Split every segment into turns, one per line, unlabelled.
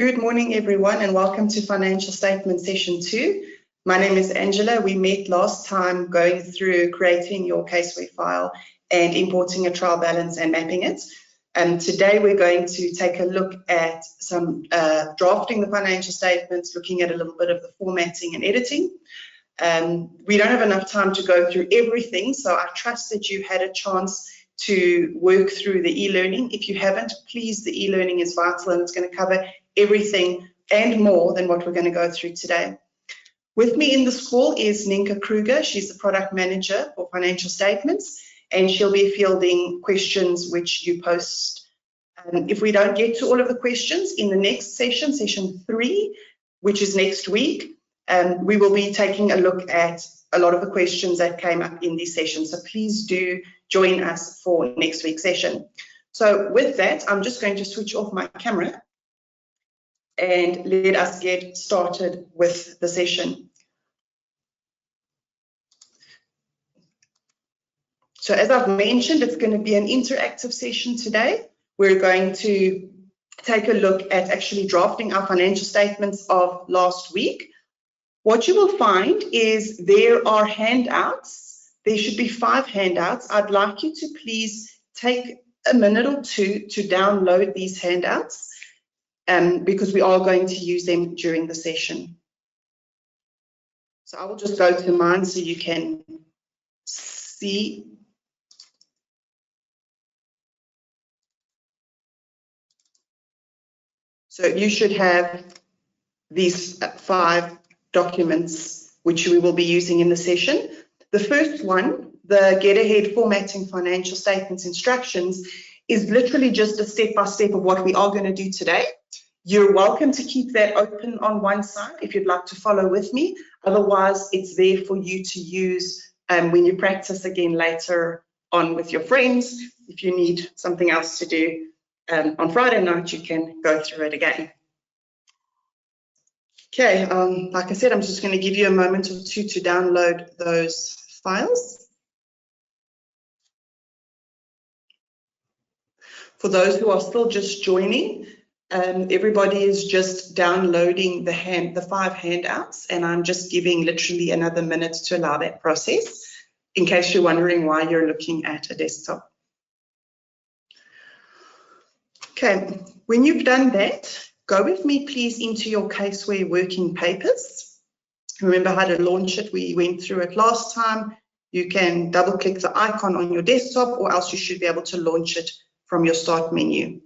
Good morning, everyone, and welcome to Financial Statement Session 2. My name is Angela. We met last time going through creating your caseware file and importing a trial balance and mapping it. Today we're going to take a look at some drafting the financial statements, looking at a little bit of the formatting and editing. We don't have enough time to go through everything, so I trust that you've had a chance to work through the e-learning. If you haven't, please, the e-learning is vital and it's going to cover everything and more than what we're going to go through today. With me in this call is Ninka Kruger. She's the product manager for financial statements, and she'll be fielding questions which you post. If we don't get to all of the questions in the next session, session 3, which is next week, we will be taking a look at a lot of the questions that came up in this session. So please do join us for next week's session. So with that, I'm just going to switch off my camera and let us get started with the session. So as I've mentioned, it's going to be an interactive session today. We're going to take a look at actually drafting our financial statements of last week. What you will find is there are handouts. There should be 5 handouts. I'd like you to please take a minute or two to download these handouts because we are going to use them during the session. So I will just go to mine so you can see. So you should have these 5 documents which we will be using in the session. The first one, the Get Ahead Formatting Financial Statements Instructions, is literally just a step-by-step of what we are going to do today. You're welcome to keep that open on one side if you'd like to follow with me. Otherwise, it's there for you to use when you practice again later on with your friends. If you need something else to do on Friday night, you can go through it again. Okay, like I said, I'm just going to give you a moment or two to download those files. For those who are still just joining, everybody is just downloading the 5 handouts, and I'm just giving literally another minute to allow that process in case you're wondering why you're looking at a desktop. Okay, when you've done that, go with me please into your caseware working papers. Remember how to launch it? We went through it last time. You can double click the icon on your desktop, or else you should be able to launch it from your start menu.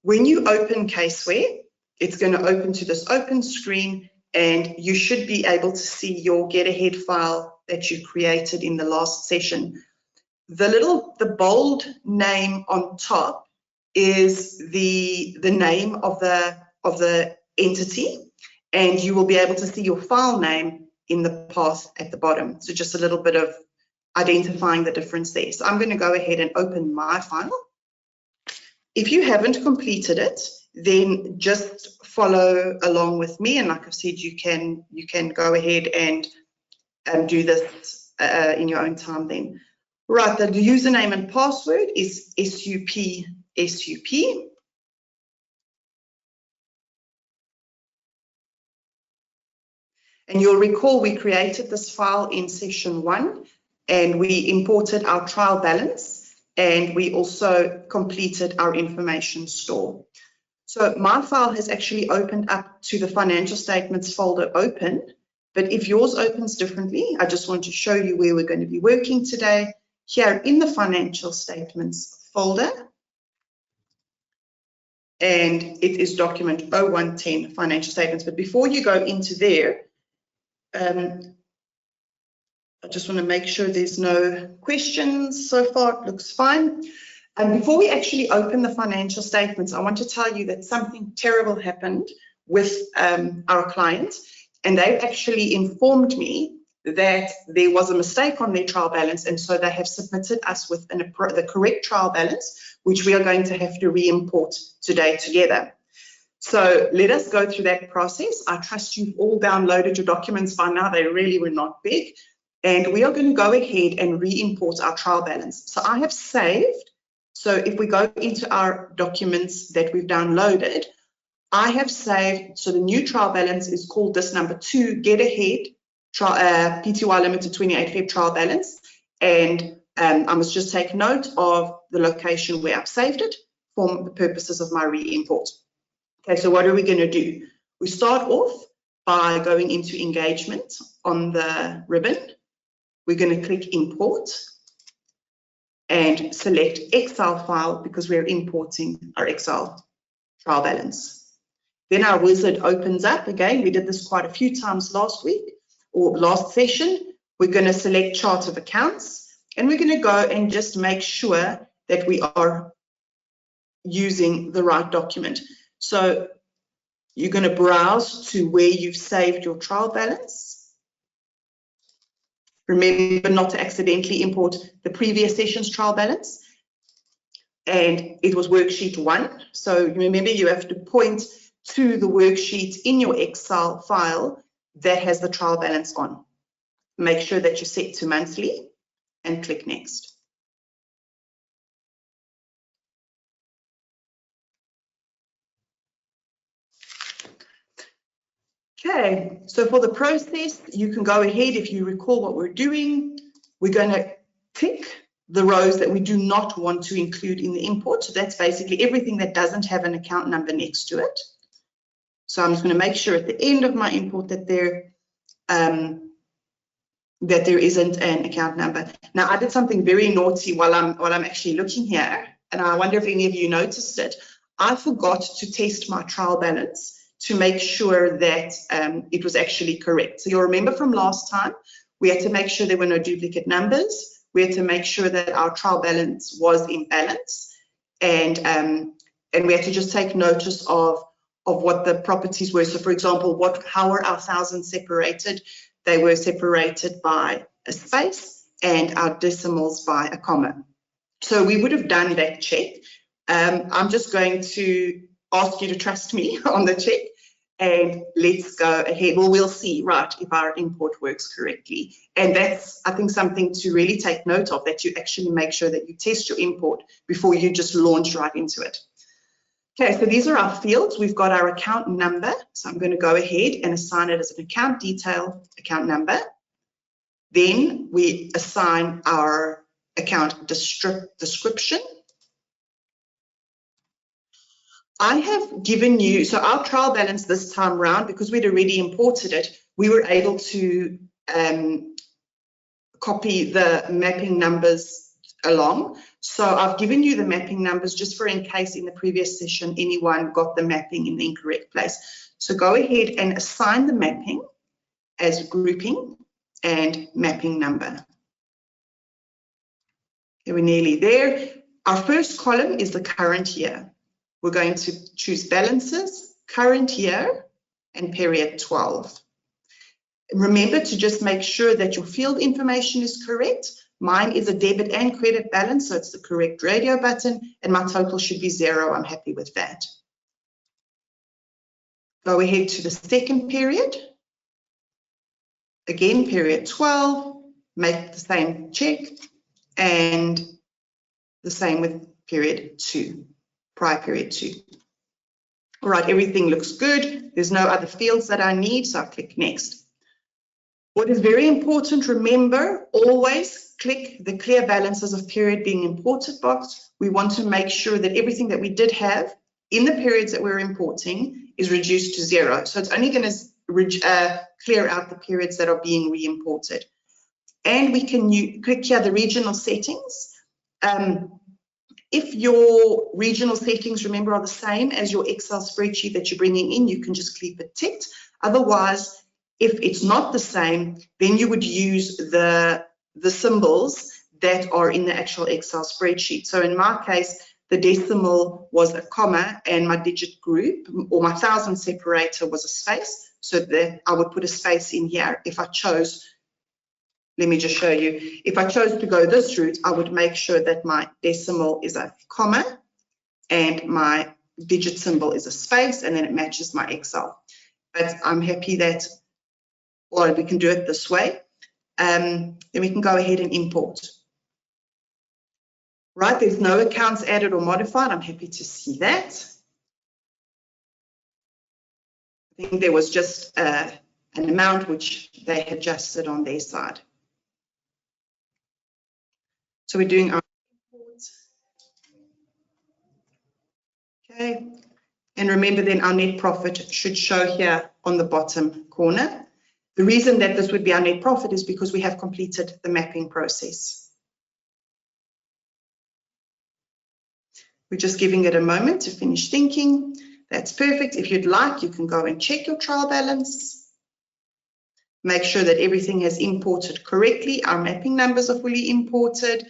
When you open caseware, it's going to open to this open screen, and you should be able to see your Get Ahead file that you created in the last session. The bold name on top is the name of the entity, and you will be able to see your file name in the path at the bottom. So just a little bit of identifying the difference there. So I'm going to go ahead and open my file. If you haven't completed it, then just follow along with me, and like I've said, you can go ahead and do this in your own time then. Right, the username and password is SUP. And you'll recall we created this file in session 1, and we imported our trial balance, and we also completed our information store. So my file has actually opened up to the financial statements folder open, but if yours opens differently, I just want to show you where we're going to be working today. Here in the financial statements folder, and it is document 0110 financial statements. But before you go into there, I just want to make sure there's no questions so far. It looks fine. And before we actually open the financial statements, I want to tell you that something terrible happened with our client, and they've actually informed me that there was a mistake on their trial balance, and so they have submitted us with the correct trial balance, which we are going to have to re-import today together. So let us go through that process. I trust you've all downloaded your documents by now. They really were not big. And we are going to go ahead and re-import our trial balance. So I have saved. So if we go into our documents that we've downloaded, I have saved, so the new trial balance is called this number 2, get ahead, PTY limited 28 Feb trial balance. And I must just take note of the location where I've saved it for the purposes of my re-import. Okay, so what are we going to do? We start off by going into engagement on the ribbon. We're going to click import and select Excel file because we're importing our Excel trial balance. Then our wizard opens up again. We did this quite a few times last week or last session. We're going to select chart of accounts and we're going to go and just make sure that we are using the right document. So you're going to browse to where you've saved your trial balance. Remember not to accidentally import the previous session's trial balance. And it was worksheet 1. So remember you have to point to the worksheet in your Excel file that has the trial balance on. Make sure that you're set to monthly and click next. Okay, so for the process, you can go ahead. If you recall what we're doing, we're going to tick the rows that we do not want to include in the import. So that's basically everything that doesn't have an account number next to it. So I'm just going to make sure at the end of my import that there isn't an account number. Now I did something very naughty while I'm actually looking here, and I wonder if any of you noticed it. I forgot to test my trial balance to make sure that it was actually correct. So you'll remember from last time, we had to make sure there were no duplicate numbers. We had to make sure that our trial balance was in balance, and we had to just take notice of what the properties were. So for example, how were our thousands separated? They were separated by a space and our decimals by a comma. So we would have done that check. I'm just going to ask you to trust me on the check, and let's go ahead. Well, we'll see, right, if our import works correctly. And that's, I think, something to really take note of, that you actually make sure that you test your import before you just launch right into it. Okay, so these are our fields. We've got our account number. So I'm going to go ahead and assign it as an account detail, account number. Then we assign our account description. I have given you, so our trial balance this time round, because we'd already imported it, we were able to copy the mapping numbers along. So I've given you the mapping numbers just for in case in the previous session anyone got the mapping in the incorrect place. So go ahead and assign the mapping as grouping and mapping number. Okay, we're nearly there. Our first column is the current year. We're going to choose balances, current year, and period 12. Remember to just make sure that your field information is correct. Mine is a debit and credit balance, so it's the correct radio button, and my total should be 0. I'm happy with that. Go ahead to the second period. Again, period 12, make the same check, and the same with period 2. Prior period 2. All right, everything looks good. There's no other fields that I need, so I'll click next. What is very important, remember, always click the clear balances of period being imported box. We want to make sure that everything that we did have in the periods that we're importing is reduced to 0. So it's only going to clear out the periods that are being re-imported. And we can click here the regional settings. If your regional settings, remember, are the same as your Excel spreadsheet that you're bringing in, you can just keep it ticked. Otherwise, if it's not the same, then you would use the symbols that are in the actual Excel spreadsheet. So in my case, the decimal was a comma and my digit group or my thousand separator was a space. So that I would put a space in here if I chose. Let me just show you. If I chose to go this route, I would make sure that my decimal is a comma and my digit symbol is a space, and then it matches my Excel. But I'm happy that, well, we can do it this way. Then we can go ahead and import. Right, there's no accounts added or modified. I'm happy to see that. think there was just an amount which they had adjusted on their side. So we're doing our imports. Okay, and remember then our net profit should show here on the bottom corner. The reason that this would be our net profit is because we have completed the mapping process. We're just giving it a moment to finish thinking. That's perfect. If you'd like, you can go and check your trial balance. Make sure that everything has imported correctly. Our mapping numbers are fully imported,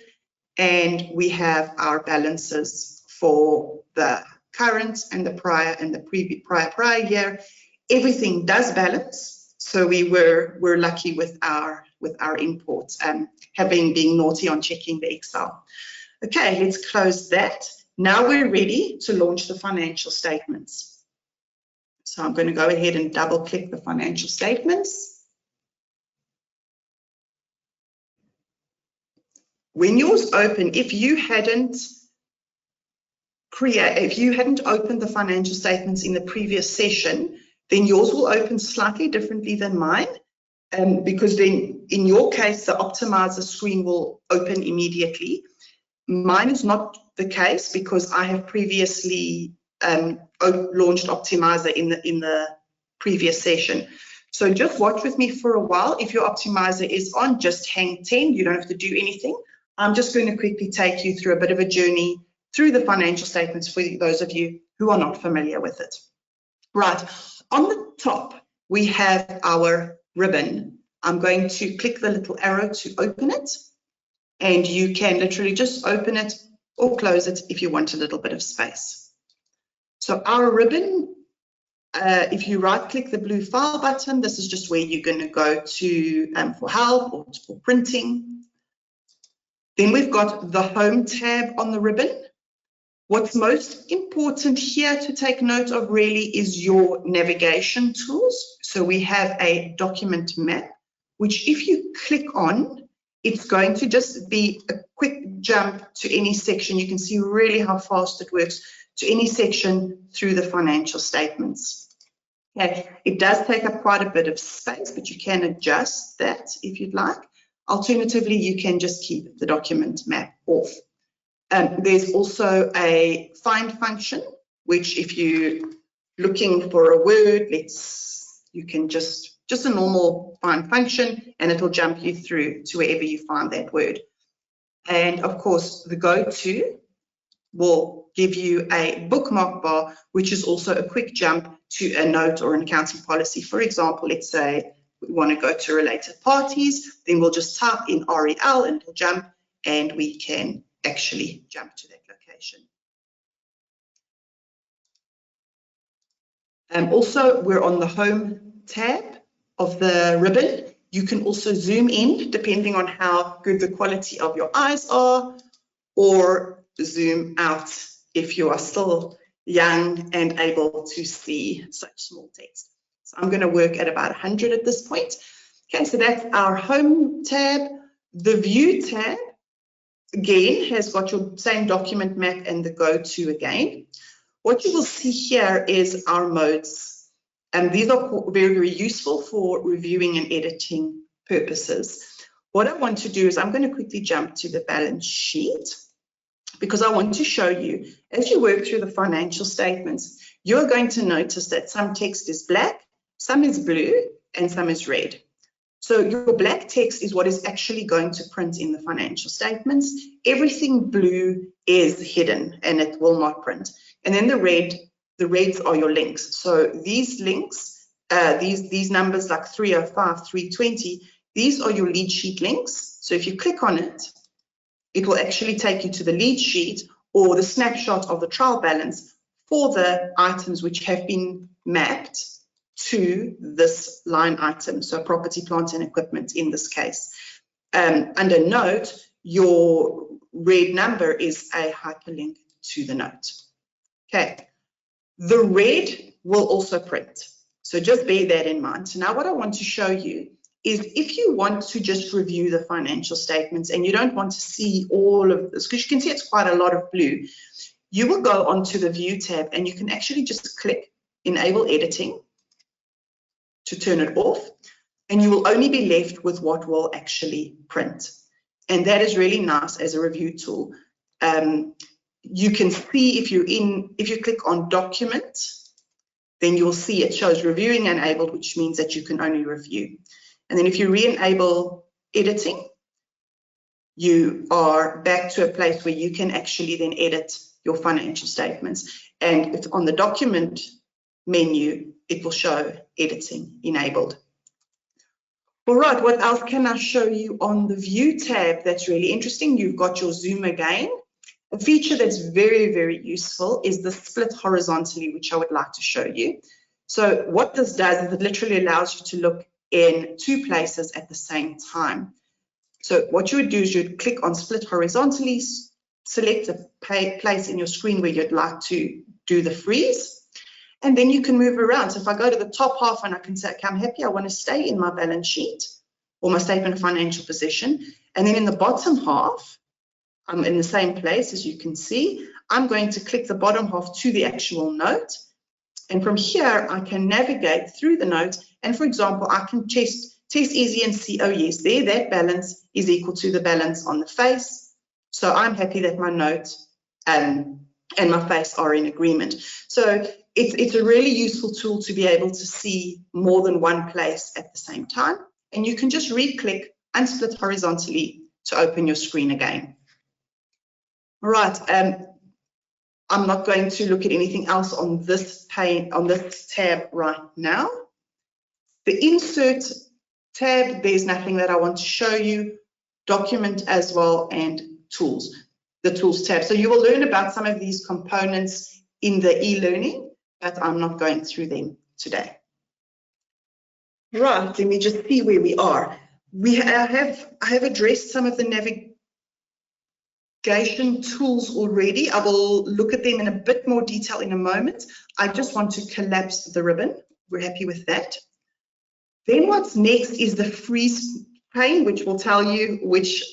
and we have our balances for the current and the prior and the prior year. Everything does balance, so we're lucky with our imports, having been naughty on checking the Excel. Okay, let's close that. Now we're ready to launch the financial statements. So I'm going to go ahead and double click the financial statements. When yours open, if you hadn't opened the financial statements in the previous session, then yours will open slightly differently than mine, because then in your case, the optimizer screen will open immediately. Mine is not the case because I have previously launched Optimizer in the previous session. So just watch with me for a while. If your Optimizer is on, just hang 10. You don't have to do anything. I'm just going to quickly take you through a bit of a journey through the financial statements for those of you who are not familiar with it. Right, on the top, we have our ribbon. I'm going to click the little arrow to open it, and you can literally just open it or close it if you want a little bit of space. So our ribbon, if you right-click the blue file button, this is just where you're going to go to for help or for printing. Then we've got the Home tab on the ribbon. What's most important here to take note of really is your navigation tools. So we have a document map, which if you click on, it's going to just be a quick jump to any section. You can see really how fast it works to any section through the financial statements. Okay, it does take up quite a bit of space, but you can adjust that if you'd like. Alternatively, you can just keep the document map off. There's also a find function, which if you're looking for a word, you can just a normal find function, and it'll jump you through to wherever you find that word. And of course, the go-to will give you a bookmark bar, which is also a quick jump to a note or an accounting policy. For example, let's say we want to go to related parties, then we'll just type in REL and it'll jump, and we can actually jump to that location. Also, we're on the Home tab of the ribbon. You can also zoom in depending on how good the quality of your eyes are, or zoom out if you are still young and able to see such small text. So I'm going to work at about 100 at this point. Okay, so that's our Home tab. The View tab, again, has got your same document map and the go-to again. What you will see here is our modes. And these are very, very useful for reviewing and editing purposes. What I want to do is I'm going to quickly jump to the balance sheet, because I want to show you, as you work through the financial statements, you're going to notice that some text is black, some is blue, and some is red. So your black text is what is actually going to print in the financial statements. Everything blue is hidden and it will not print. And then the reds are your links. So these links, these numbers like 305, 320, these are your lead sheet links. So if you click on it, it will actually take you to the lead sheet or the snapshot of the trial balance for the items which have been mapped to this line item, so property, plant and equipment in this case. Under note, your red number is a hyperlink to the note. Okay, the red will also print, so just bear that in mind. So now what I want to show you is if you want to just review the financial statements and you don't want to see all of this, because you can see it's quite a lot of blue, you will go onto the View tab and you can actually just click Enable Editing. to turn it off, and you will only be left with what will actually print. And that is really nice as a review tool. You can see if you click on document, then you'll see it shows reviewing enabled, which means that you can only review. And then if you re-enable editing, you are back to a place where you can actually then edit your financial statements. And it's on the document menu, it will show editing enabled. All right, what else can I show you on the view tab that's really interesting? You've got your zoom again. A feature that's very, very useful is the split horizontally, which I would like to show you. So what this does is it literally allows you to look in two places at the same time. So what you would do is you'd click on split horizontally, select a place in your screen where you'd like to do the freeze, and then you can move around. So if I go to the top half and I can say, okay, I'm happy, I want to stay in my balance sheet or my statement of financial position. And then in the bottom half, I'm in the same place as you can see. I'm going to click the bottom half to the actual note. And from here, I can navigate through the note. And for example, I can test easy and see, oh yes, there, that balance is equal to the balance on the face. So I'm happy that my note and my face are in agreement. So it's a really useful tool to be able to see more than one place at the same time. And you can just re-click and split horizontally to open your screen again. All right, I'm not going to look at anything else on this tab right now. The insert tab, there's nothing that I want to show you. Document as well, and tools, the tools tab. So you will learn about some of these components in the e-learning, but I'm not going through them today. Right, let me just see where we are. I have addressed some of the navigation tools already. I will look at them in a bit more detail in a moment. I just want to collapse the ribbon. We're happy with that. Then what's next is the freeze pane, which will tell you which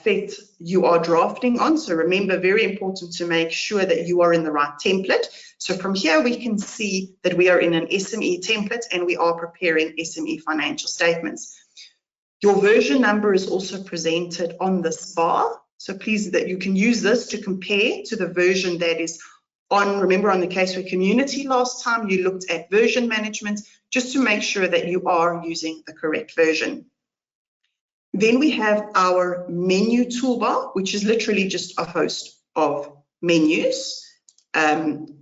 set you are drafting on. So remember, very important to make sure that you are in the right template. So from here, we can see that we are in an SME template and we are preparing SME financial statements. Your version number is also presented on this bar. So please, that you can use this to compare to the version that is on, remember on the Caseway community last time, you looked at version management, just to make sure that you are using the correct version. Then we have our menu toolbar, which is literally just a host of menus,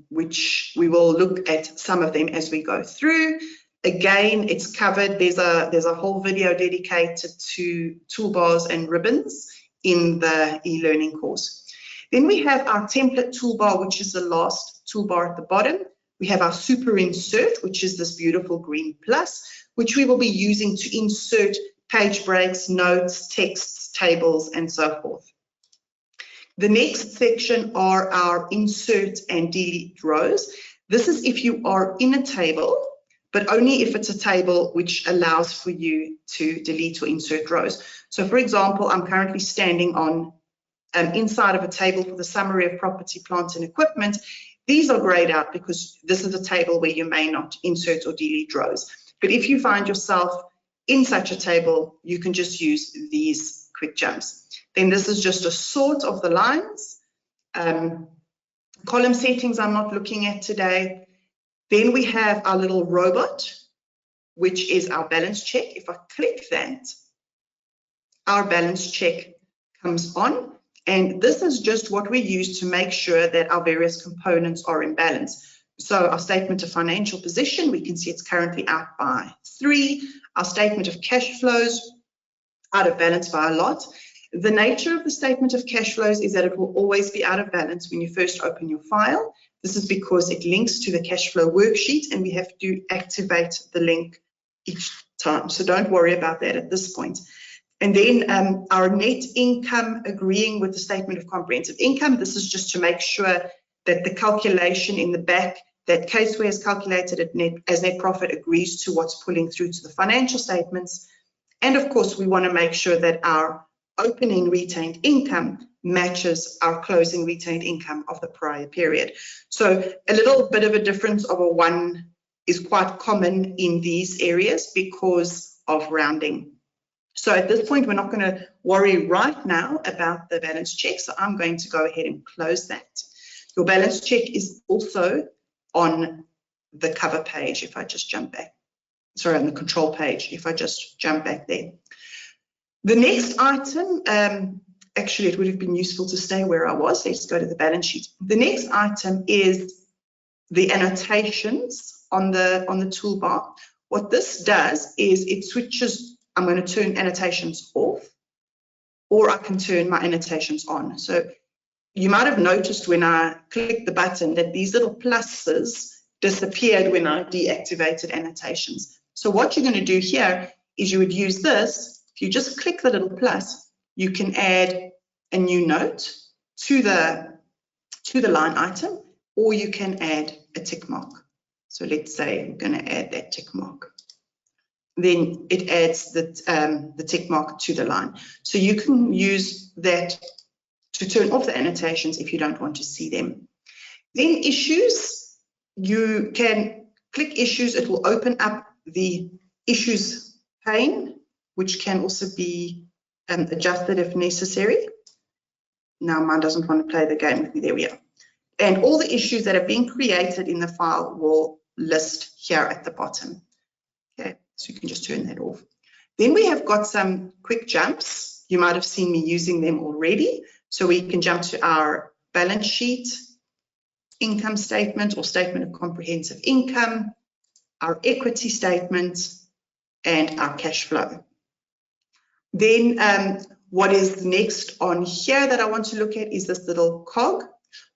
which we will look at some of them as we go through. Again, it's covered. There's a whole video dedicated to toolbars and ribbons in the e-learning course. Then we have our template toolbar, which is the last toolbar at the bottom. We have our super insert, which is this beautiful green plus, which we will be using to insert page breaks, notes, texts, tables, and so forth. The next section are our insert and delete rows. This is if you are in a table, but only if it's a table which allows for you to delete or insert rows. So for example, I'm currently standing on inside of a table for the summary of property, plant and equipment. These are grayed out because this is a table where you may not insert or delete rows. But if you find yourself in such a table, you can just use these quick jumps. Then this is just a sort of the lines. Column settings I'm not looking at today. Then we have our little robot, which is our balance check. If I click that, our balance check comes on. And this is just what we use to make sure that our various components are in balance. So our statement of financial position, we can see it's currently out by 3. Our statement of cash flows, out of balance by a lot. The nature of the statement of cash flows is that it will always be out of balance when you first open your file. This is because it links to the cash flow worksheet and we have to activate the link each time. So don't worry about that at this point. And then our net income agreeing with the statement of comprehensive income. This is just to make sure that the calculation in the back that Caseway has calculated as net profit agrees to what's pulling through to the financial statements. And of course, we want to make sure that our opening retained income matches our closing retained income of the prior period. So a little bit of a difference of a 1 is quite common in these areas because of rounding. So at this point, we're not going to worry right now about the balance check. So I'm going to go ahead and close that. Your balance check is also on the cover page. If I just jump back, sorry, on the control page, if I just jump back there. The next item, actually, it would have been useful to stay where I was. Let's go to the balance sheet. The next item is the annotations on the toolbar. What this does is it switches. I'm going to turn annotations off, or I can turn my annotations on. So you might have noticed when I clicked the button that these little pluses disappeared when I deactivated annotations. So what you're going to do here is you would use this. If you just click the little plus, you can add a new note to the line item, or you can add a tick mark. So let's say I'm going to add that tick mark. Then it adds the tick mark to the line. So you can use that to turn off the annotations if you don't want to see them. Then issues, you can click issues. It will open up the issues pane, which can also be adjusted if necessary. Now mine doesn't want to play the game with me. There we are. And all the issues that have been created in the file will list here at the bottom. Okay, so you can just turn that off. Then we have got some quick jumps. You might have seen me using them already. So we can jump to our balance sheet, income statement or statement of comprehensive income, our equity statement, and our cash flow. Then what is next on here that I want to look at is this little cog.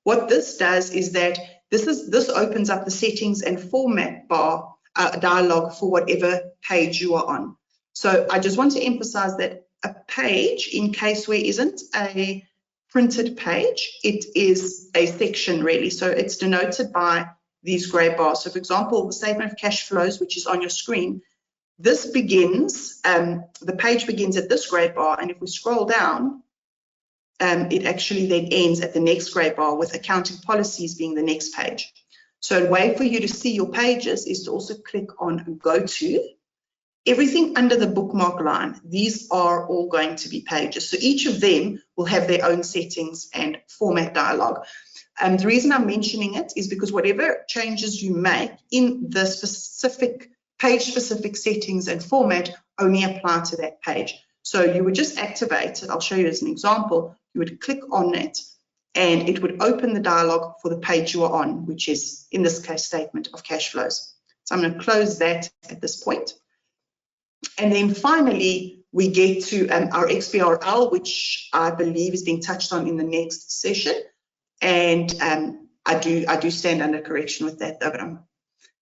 What this does is that this opens up the settings and format bar dialog for whatever page you are on. So I just want to emphasize that a page in Caseware isn't a printed page, it is a section really. So it's denoted by these gray bars. So for example, the statement of cash flows, which is on your screen, this begins, the page begins at this gray bar, and if we scroll down, it actually then ends at the next gray bar, with accounting policies being the next page. So a way for you to see your pages is to also click on go to. Everything under the bookmark line, these are all going to be pages. So each of them will have their own settings and format dialog. The reason I'm mentioning it is because whatever changes you make in the specific page-specific settings and format only apply to that page. So you would just activate it. I'll show you as an example. You would click on it, and it would open the dialog for the page you are on, which is, in this case, statement of cash flows. So I'm going to close that at this point. And then finally, we get to our XBRL, which I believe is being touched on in the next session. And I do stand under correction with that, though, but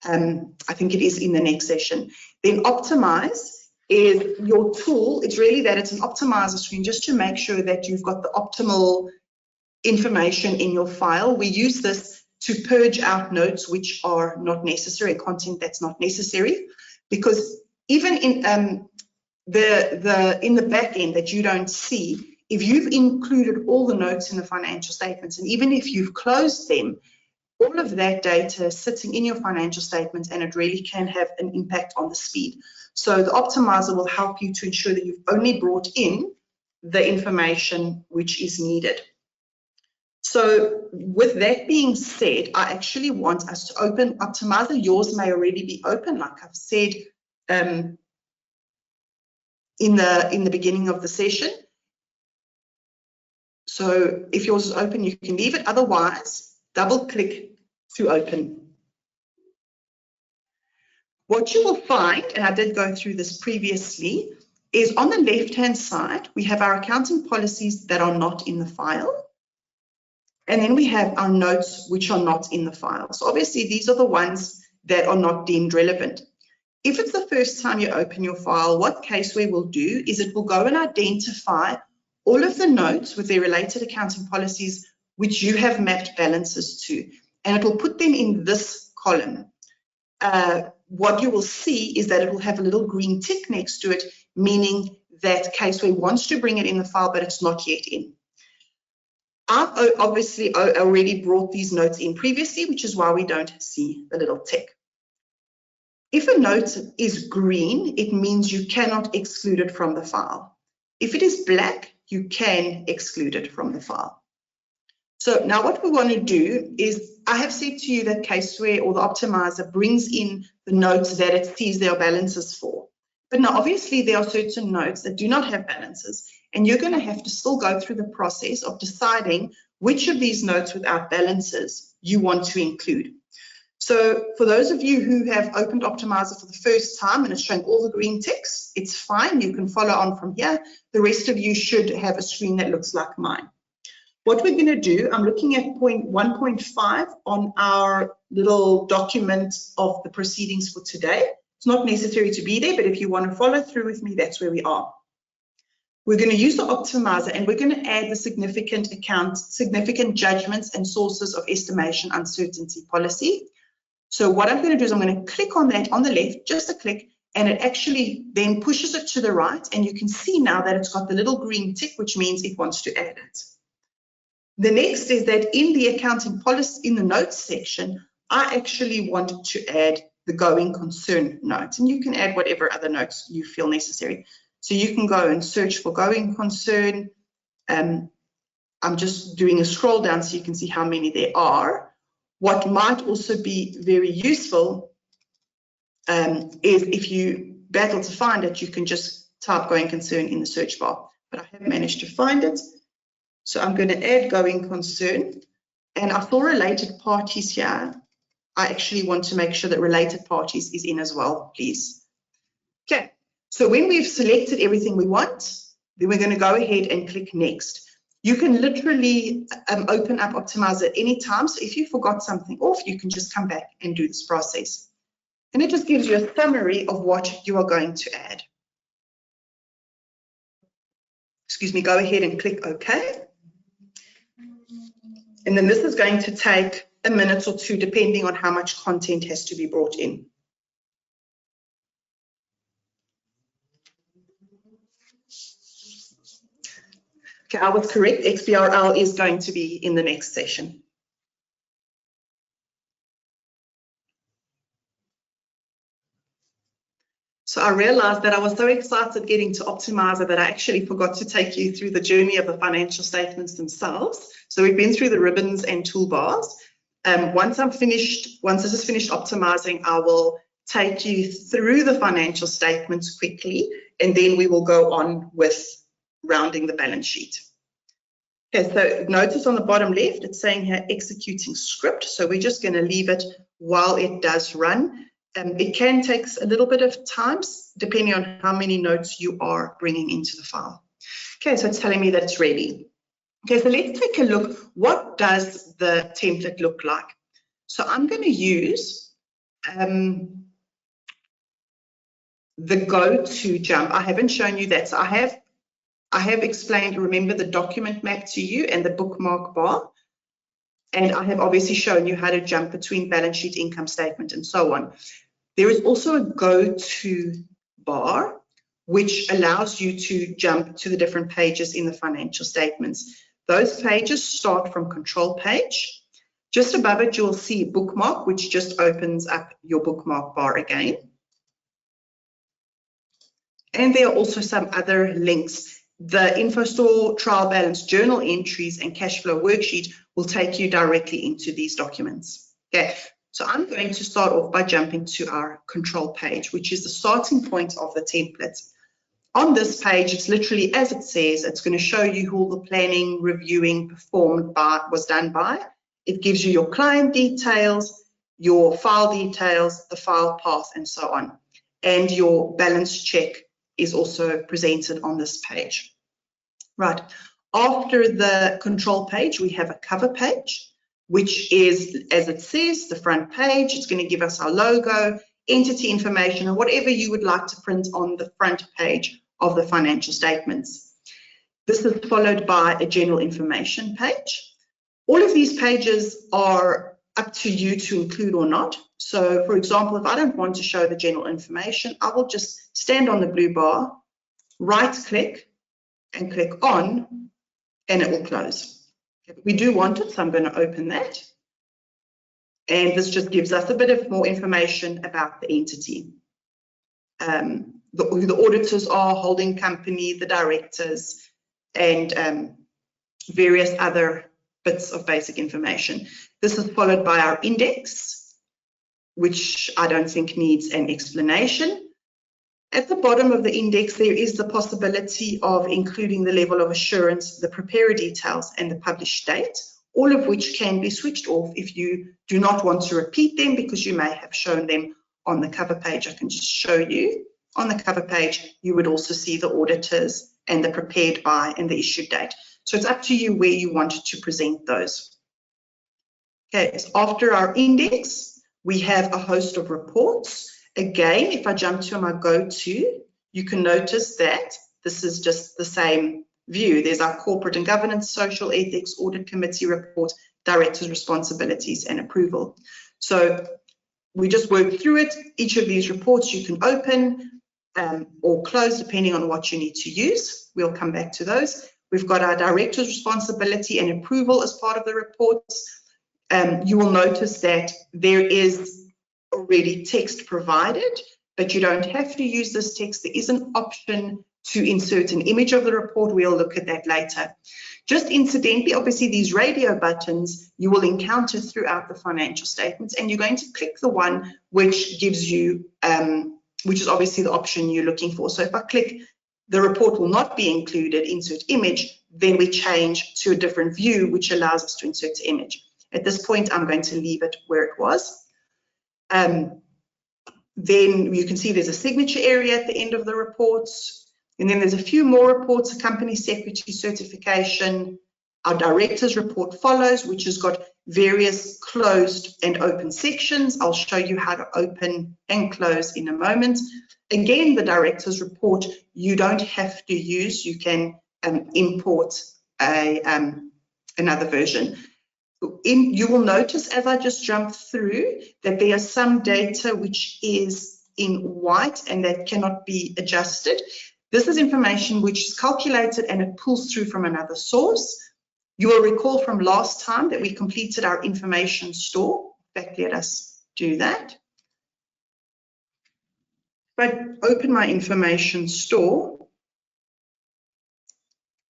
I think it is in the next session. Then optimize is your tool. It's really that it's an optimizer screen just to make sure that you've got the optimal information in your file. We use this to purge out notes which are not necessary, content that's not necessary, because even in the back end that you don't see, if you've included all the notes in the financial statements, and even if you've closed them, all of that data is sitting in your financial statements, and it really can have an impact on the speed. So the optimizer will help you to ensure that you've only brought in the information which is needed. So with that being said, I actually want us to open Optimizer. Yours may already be open, like I've said in the beginning of the session. So if yours is open, you can leave it. Otherwise, double click to open. What you will find, and I did go through this previously, is on the left-hand side, we have our accounting policies that are not in the file. And then we have our notes which are not in the file. So obviously these are the ones that are not deemed relevant. If it's the first time you open your file, what Caseware will do is it will go and identify all of the notes with their related accounting policies which you have mapped balances to, and it will put them in this column. What you will see is that it will have a little green tick next to it, meaning that Caseware wants to bring it in the file, but it's not yet in. I've obviously already brought these notes in previously, which is why we don't see the little tick. If a note is green, it means you cannot exclude it from the file. If it is black, you can exclude it from the file. So now what we want to do is, I have said to you that Caseware or the optimizer brings in the notes that it sees there are balances for. But now obviously there are certain notes that do not have balances, and you're going to have to still go through the process of deciding which of these notes without balances you want to include. So for those of you who have opened Optimizer for the first time and it's showing all the green ticks, it's fine. You can follow on from here. The rest of you should have a screen that looks like mine. What we're going to do, I'm looking at point 1.5 on our little document of the proceedings for today. It's not necessary to be there, but if you want to follow through with me, that's where we are. We're going to use the optimizer and we're going to add the significant judgments and sources of estimation uncertainty policy. So what I'm going to do is I'm going to click on that on the left, just a click, and it actually then pushes it to the right. And you can see now that it's got the little green tick, which means it wants to add it. The next is that in the accounting policy, in the notes section, I actually want to add the going concern note. And you can add whatever other notes you feel necessary. So you can go and search for going concern. I'm just doing a scroll down so you can see how many there are. What might also be very useful is if you battle to find it, you can just type going concern in the search bar. But I have managed to find it. So I'm going to add going concern. And I saw related parties here. I actually want to make sure that related parties is in as well, please. Okay, so when we've selected everything we want, then we're going to go ahead and click next. You can literally open up Optimizer at any time. So if you forgot something off, you can just come back and do this process. And it just gives you a summary of what you are going to add. Excuse me, go ahead and click OK. And then this is going to take a minute or two, depending on how much content has to be brought in. Okay, I was correct. XBRL is going to be in the next session. So I realized that I was so excited getting to Optimizer that I actually forgot to take you through the journey of the financial statements themselves. So we've been through the ribbons and toolbars. Once this is finished optimizing, I will take you through the financial statements quickly, and then we will go on with rounding the balance sheet. Okay, so notice on the bottom left, it's saying here executing script. So we're just going to leave it while it does run. It can take a little bit of time, depending on how many notes you are bringing into the file. Okay, so it's telling me that it's ready. Okay, so let's take a look. What does the template look like? So I'm going to use the go to jump. I haven't shown you that. So I have explained, remember, the document map to you and the bookmark bar. And I have obviously shown you how to jump between balance sheet, income statement, and so on. There is also a go to bar, which allows you to jump to the different pages in the financial statements. Those pages start from control page. Just above it, you'll see bookmark, which just opens up your bookmark bar again. And there are also some other links. The InfoStore trial balance journal entries and cash flow worksheet will take you directly into these documents. Okay, so I'm going to start off by jumping to our control page, which is the starting point of the template. On this page, it's literally as it says. It's going to show you who all the planning, reviewing, performed by was done by. It gives you your client details, your file details, the file path, and so on. And your balance check is also presented on this page. Right. After the control page, we have a cover page, which is, as it says, the front page. It's going to give us our logo, entity information, and whatever you would like to print on the front page of the financial statements. This is followed by a general information page. All of these pages are up to you to include or not. So, for example, if I don't want to show the general information, I will just stand on the blue bar, right-click, and click on, and it will close. We do want it, so I'm going to open that. And this just gives us a bit of more information about the entity. Who the auditors are, holding company, the directors, and various other bits of basic information. This is followed by our index, which I don't think needs an explanation. At the bottom of the index, there is the possibility of including the level of assurance, the preparer details, and the published date, all of which can be switched off if you do not want to repeat them because you may have shown them on the cover page. I can just show you. On the cover page, you would also see the auditors and the prepared by and the issued date. So it's up to you where you want to present those. Okay, so after our index, we have a host of reports. Again, if I jump to my go-to, you can notice that this is just the same view. There's our corporate and governance, social ethics, audit committee report, directors' responsibilities and approval. So we just work through it. Each of these reports you can open or close depending on what you need to use. We'll come back to those. We've got our director's responsibility and approval as part of the reports. You will notice that there is already text provided, but you don't have to use this text. There is an option to insert an image of the report. We'll look at that later. Just incidentally, obviously these radio buttons you will encounter throughout the financial statements, and you're going to click the one which gives you, which is obviously the option you're looking for. So if I click the report will not be included, insert image, then we change to a different view, which allows us to insert the image. At this point, I'm going to leave it where it was. Then you can see there's a signature area at the end of the reports. And then there's a few more reports, a company secretary certification. Our director's report follows, which has got various closed and open sections. I'll show you how to open and close in a moment. Again, the director's report, you don't have to use. You can import another version. You will notice as I just jump through that there are some data which is in white and that cannot be adjusted. This is information which is calculated and it pulls through from another source. You will recall from last time that we completed our information store. In fact, let us do that. If I open my information store,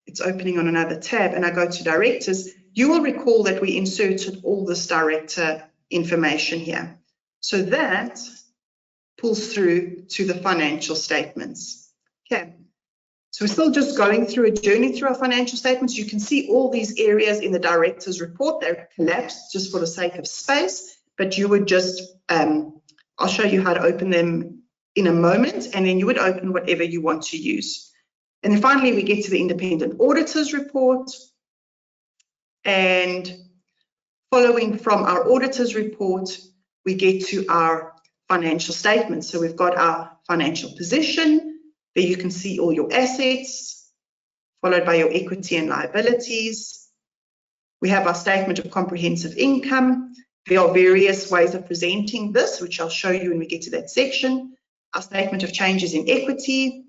it's opening on another tab, and I go to directors, you will recall that we inserted all this director information here. So that pulls through to the financial statements. Okay, so we're still just going through a journey through our financial statements. You can see all these areas in the director's report. They're collapsed just for the sake of space, but you would just, I'll show you how to open them in a moment, and then you would open whatever you want to use. And then finally, we get to the independent auditor's report. And following from our auditor's report, we get to our financial statements. So we've got our financial position. There you can see all your assets, followed by your equity and liabilities. We have our statement of comprehensive income. There are various ways of presenting this, which I'll show you when we get to that section. Our statement of changes in equity.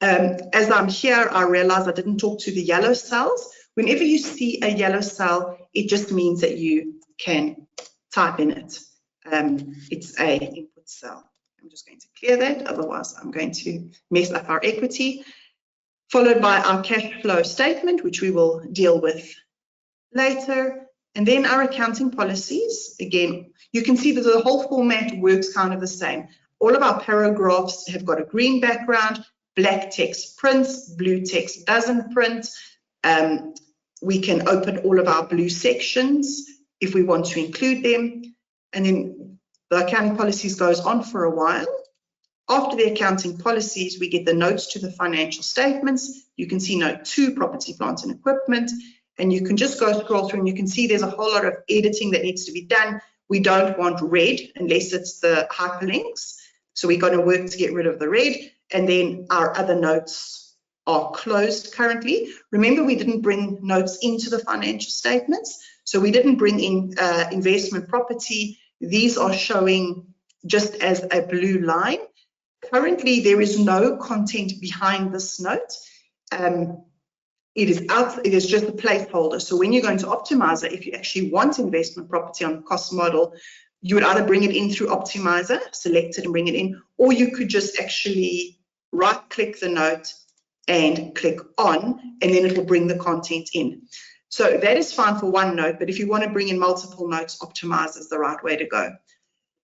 As I'm here, I realize I didn't talk to the yellow cells. Whenever you see a yellow cell, it just means that you can type in it. It's a input cell. I'm just going to clear that, otherwise I'm going to mess up our equity. Followed by our cash flow statement, which we will deal with later. And then our accounting policies. Again, you can see that the whole format works kind of the same. All of our paragraphs have got a green background, black text prints, blue text doesn't print. We can open all of our blue sections if we want to include them. And then the accounting policies goes on for a while. After the accounting policies, we get the notes to the financial statements. You can see note 2, property, plant and equipment. And you can just go scroll through and you can see there's a whole lot of editing that needs to be done. We don't want red unless it's the hyperlinks. So we're going to work to get rid of the red. And then our other notes are closed currently. Remember, we didn't bring notes into the financial statements. So we didn't bring in investment property. These are showing just as a blue line. Currently, there is no content behind this note. it is just a placeholder. So when you're going to Optimizer, if you actually want investment property on the cost model, you would either bring it in through Optimizer, select it and bring it in, or you could just actually right-click the note and click on, and then it will bring the content in. So that is fine for one note, but if you want to bring in multiple notes, Optimizer is the right way to go.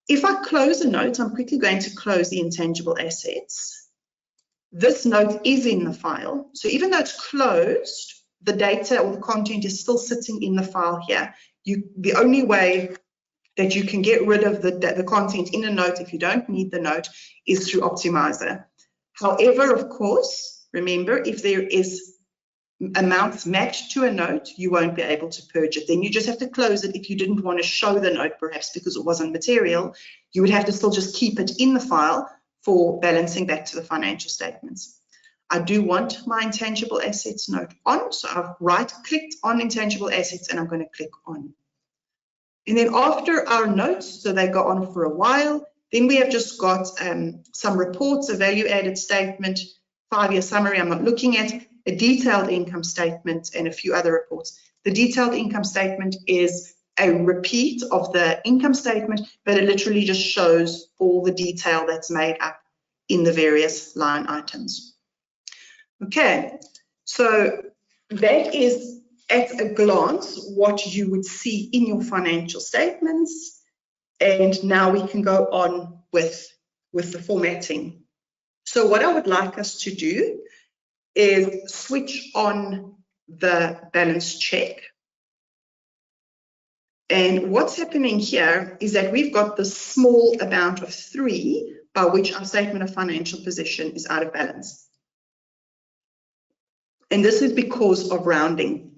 If I close a note, I'm quickly going to close the intangible assets. This note is in the file. So even though it's closed, the data or the content is still sitting in the file here. The only way that you can get rid of the content in a note if you don't need the note is through Optimizer. However, of course, remember, if there is amounts matched to a note, you won't be able to purge it. Then you just have to close it. If you didn't want to show the note, perhaps because it wasn't material, you would have to still just keep it in the file for balancing back to the financial statements. I do want my intangible assets note on, so I've right-clicked on intangible assets and I'm going to click on. And then after our notes, so they go on for a while, then we have just got some reports, a value-added statement, 5-year summary I'm not looking at, a detailed income statement, and a few other reports. The detailed income statement is a repeat of the income statement, but it literally just shows all the detail that's made up in the various line items. Okay, so that is at a glance what you would see in your financial statements. And now we can go on with the formatting. So what I would like us to do is switch on the balance check. And what's happening here is that we've got this small amount of 3 by which our statement of financial position is out of balance. And this is because of rounding.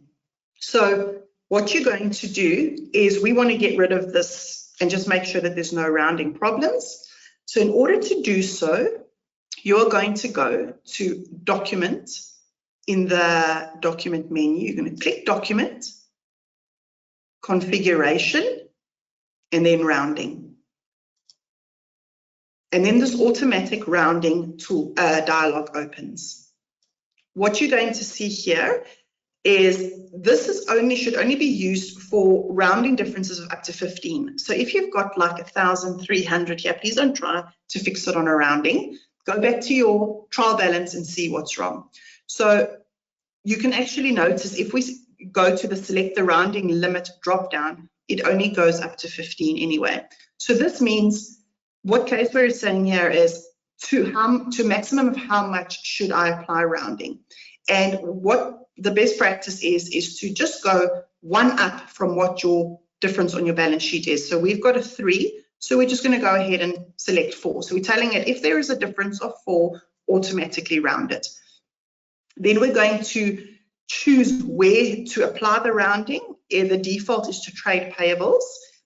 So what you're going to do is we want to get rid of this and just make sure that there's no rounding problems. So in order to do so, you're going to go to Document. In the Document menu, you're going to click Document, Configuration, and then Rounding. And then this automatic rounding tool dialog opens. What you're going to see here is this should only be used for rounding differences of up to 15. So if you've got like 1,300 here, please don't try to fix it on a rounding. Go back to your trial balance and see what's wrong. So you can actually notice if we go to the select the rounding limit drop down, it only goes up to 15 anyway. So this means what Caseware is saying here is to maximum of how much should I apply rounding. And what the best practice is to just go 1 up from what your difference on your balance sheet is. So we've got a 3, so we're just going to go ahead and select 4. So we're telling it if there is a difference of 4, automatically round it. Then we're going to choose where to apply the rounding. The default is to trade payables,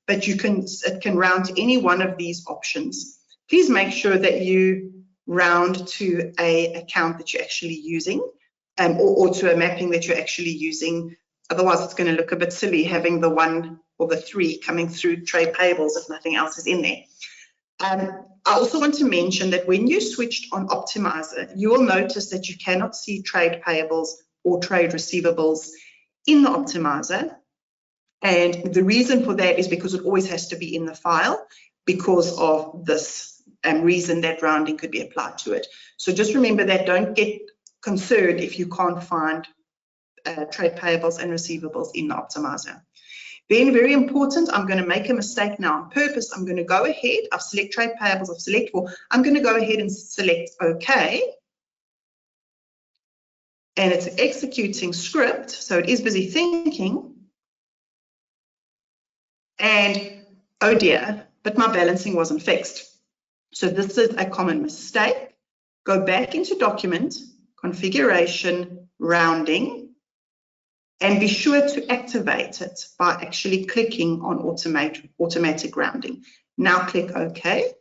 but it can round to any one of these options. Please make sure that you round to an account that you're actually using. Or to a mapping that you're actually using. Otherwise, it's going to look a bit silly having the 1 or the 3 coming through trade payables if nothing else is in there. I also want to mention that when you switched on Optimizer, you will notice that you cannot see trade payables or trade receivables in the Optimizer. And the reason for that is because it always has to be in the file because of this reason that rounding could be applied to it. So just remember that. Don't get concerned if you can't find trade payables and receivables in the Optimizer. Then very important, I'm going to make a mistake now on purpose. I'm going to go ahead, I've select trade payables, I've select 4. I'm going to go ahead and select OK. And it's executing script, so it is busy thinking. And oh dear, but my balancing wasn't fixed. So this is a common mistake. Go back into Document, Configuration, Rounding, and be sure to activate it by actually clicking on automatic rounding. Now click OK,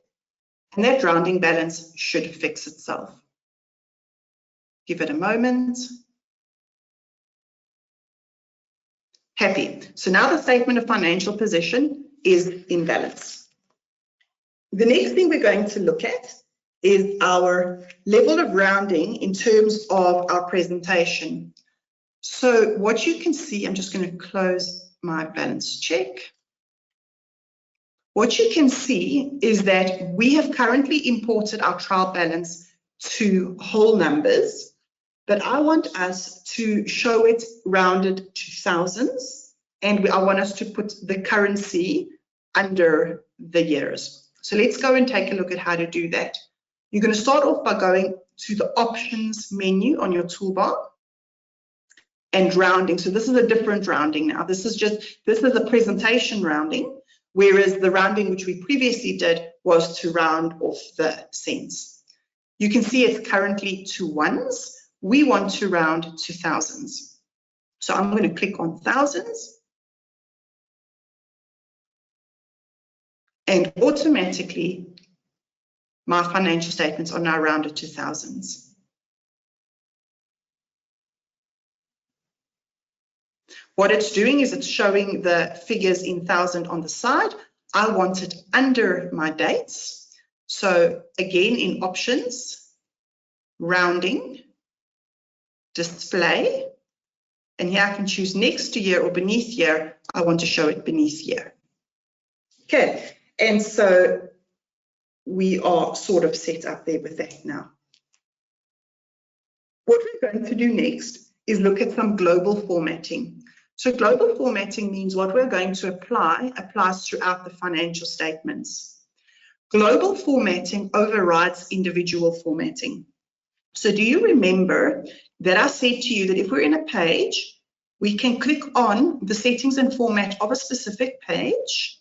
and that rounding balance should fix itself. Give it a moment. Happy. So now the statement of financial position is in balance. The next thing we're going to look at is our level of rounding in terms of our presentation. So what you can see, I'm just going to close my balance check. What you can see is that we have currently imported our trial balance to whole numbers, but I want us to show it rounded to thousands, and I want us to put the currency under the years. So let's go and take a look at how to do that. You're going to start off by going to the options menu on your toolbar and rounding. So this is a different rounding now. This is a presentation rounding, whereas the rounding which we previously did was to round off the cents. You can see it's currently to ones. We want to round to thousands. So I'm going to click on thousands, and automatically my financial statements are now rounded to thousands. What it's doing is it's showing the figures in thousand on the side. I want it under my dates. So again, in options, rounding, display, and here I can choose next to year or beneath year. I want to show it beneath year. Okay, and so we are sort of set up there with that now. What we're going to do next is look at some global formatting. So global formatting means what we're going to apply applies throughout the financial statements. Global formatting overrides individual formatting. So do you remember that I said to you that if we're in a page, we can click on the settings and format of a specific page,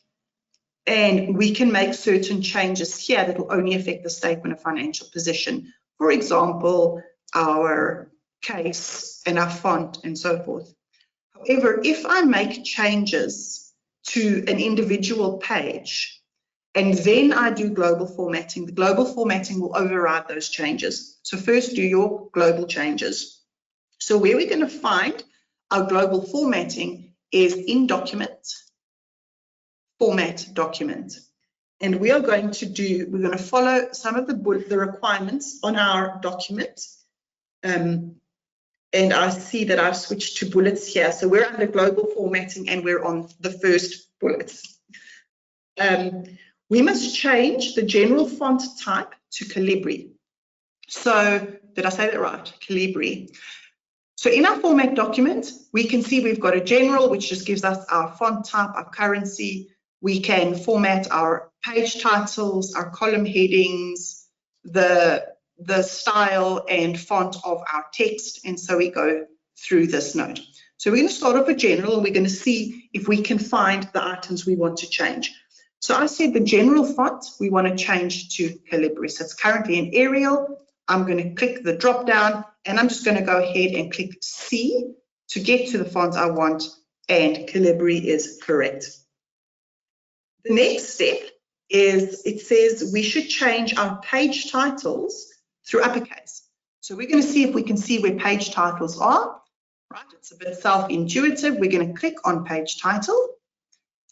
and we can make certain changes here that will only affect the statement of financial position. For example, our case and our font and so forth. However, if I make changes to an individual page and then I do global formatting, the global formatting will override those changes. So first do your global changes. So where we're going to find our global formatting is in document, format document. And we are going to follow some of the requirements on our document. And I see that I've switched to bullets here. So we're under global formatting and we're on the first bullets. We must change the general font type to Calibri. So did I say that right? Calibri. So in our format document, we can see we've got a general, which just gives us our font type, our currency. We can format our page titles, our column headings, the style and font of our text, and so we go through this note. So we're going to start off with general, and we're going to see if we can find the items we want to change. So I said the general font we want to change to Calibri. So it's currently in Arial. I'm going to click the drop down, and I'm just going to go ahead and click C to get to the font I want, and Calibri is correct. The next step is it says we should change our page titles through uppercase. So we're going to see if we can see where page titles are. Right, it's a bit self-intuitive. We're going to click on page title,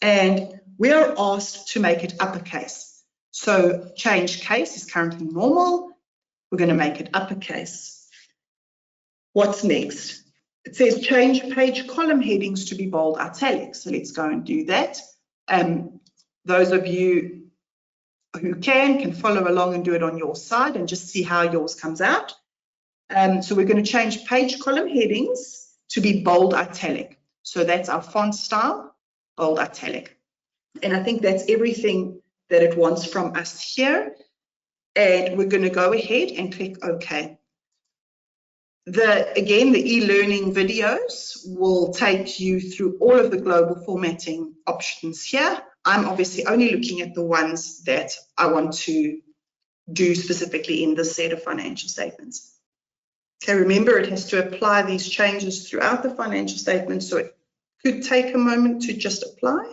and we are asked to make it uppercase. So change case is currently normal. We're going to make it uppercase. What's next? It says change page column headings to be bold italic. So let's go and do that. Those of you who can follow along and do it on your side and just see how yours comes out. So we're going to change page column headings to be bold italic. So that's our font style, bold italic. And I think that's everything that it wants from us here. And we're going to go ahead and click OK. Again, the e-learning videos will take you through all of the global formatting options here. I'm obviously only looking at the ones that I want to do specifically in this set of financial statements. Okay, remember it has to apply these changes throughout the financial statement, so it could take a moment to just apply.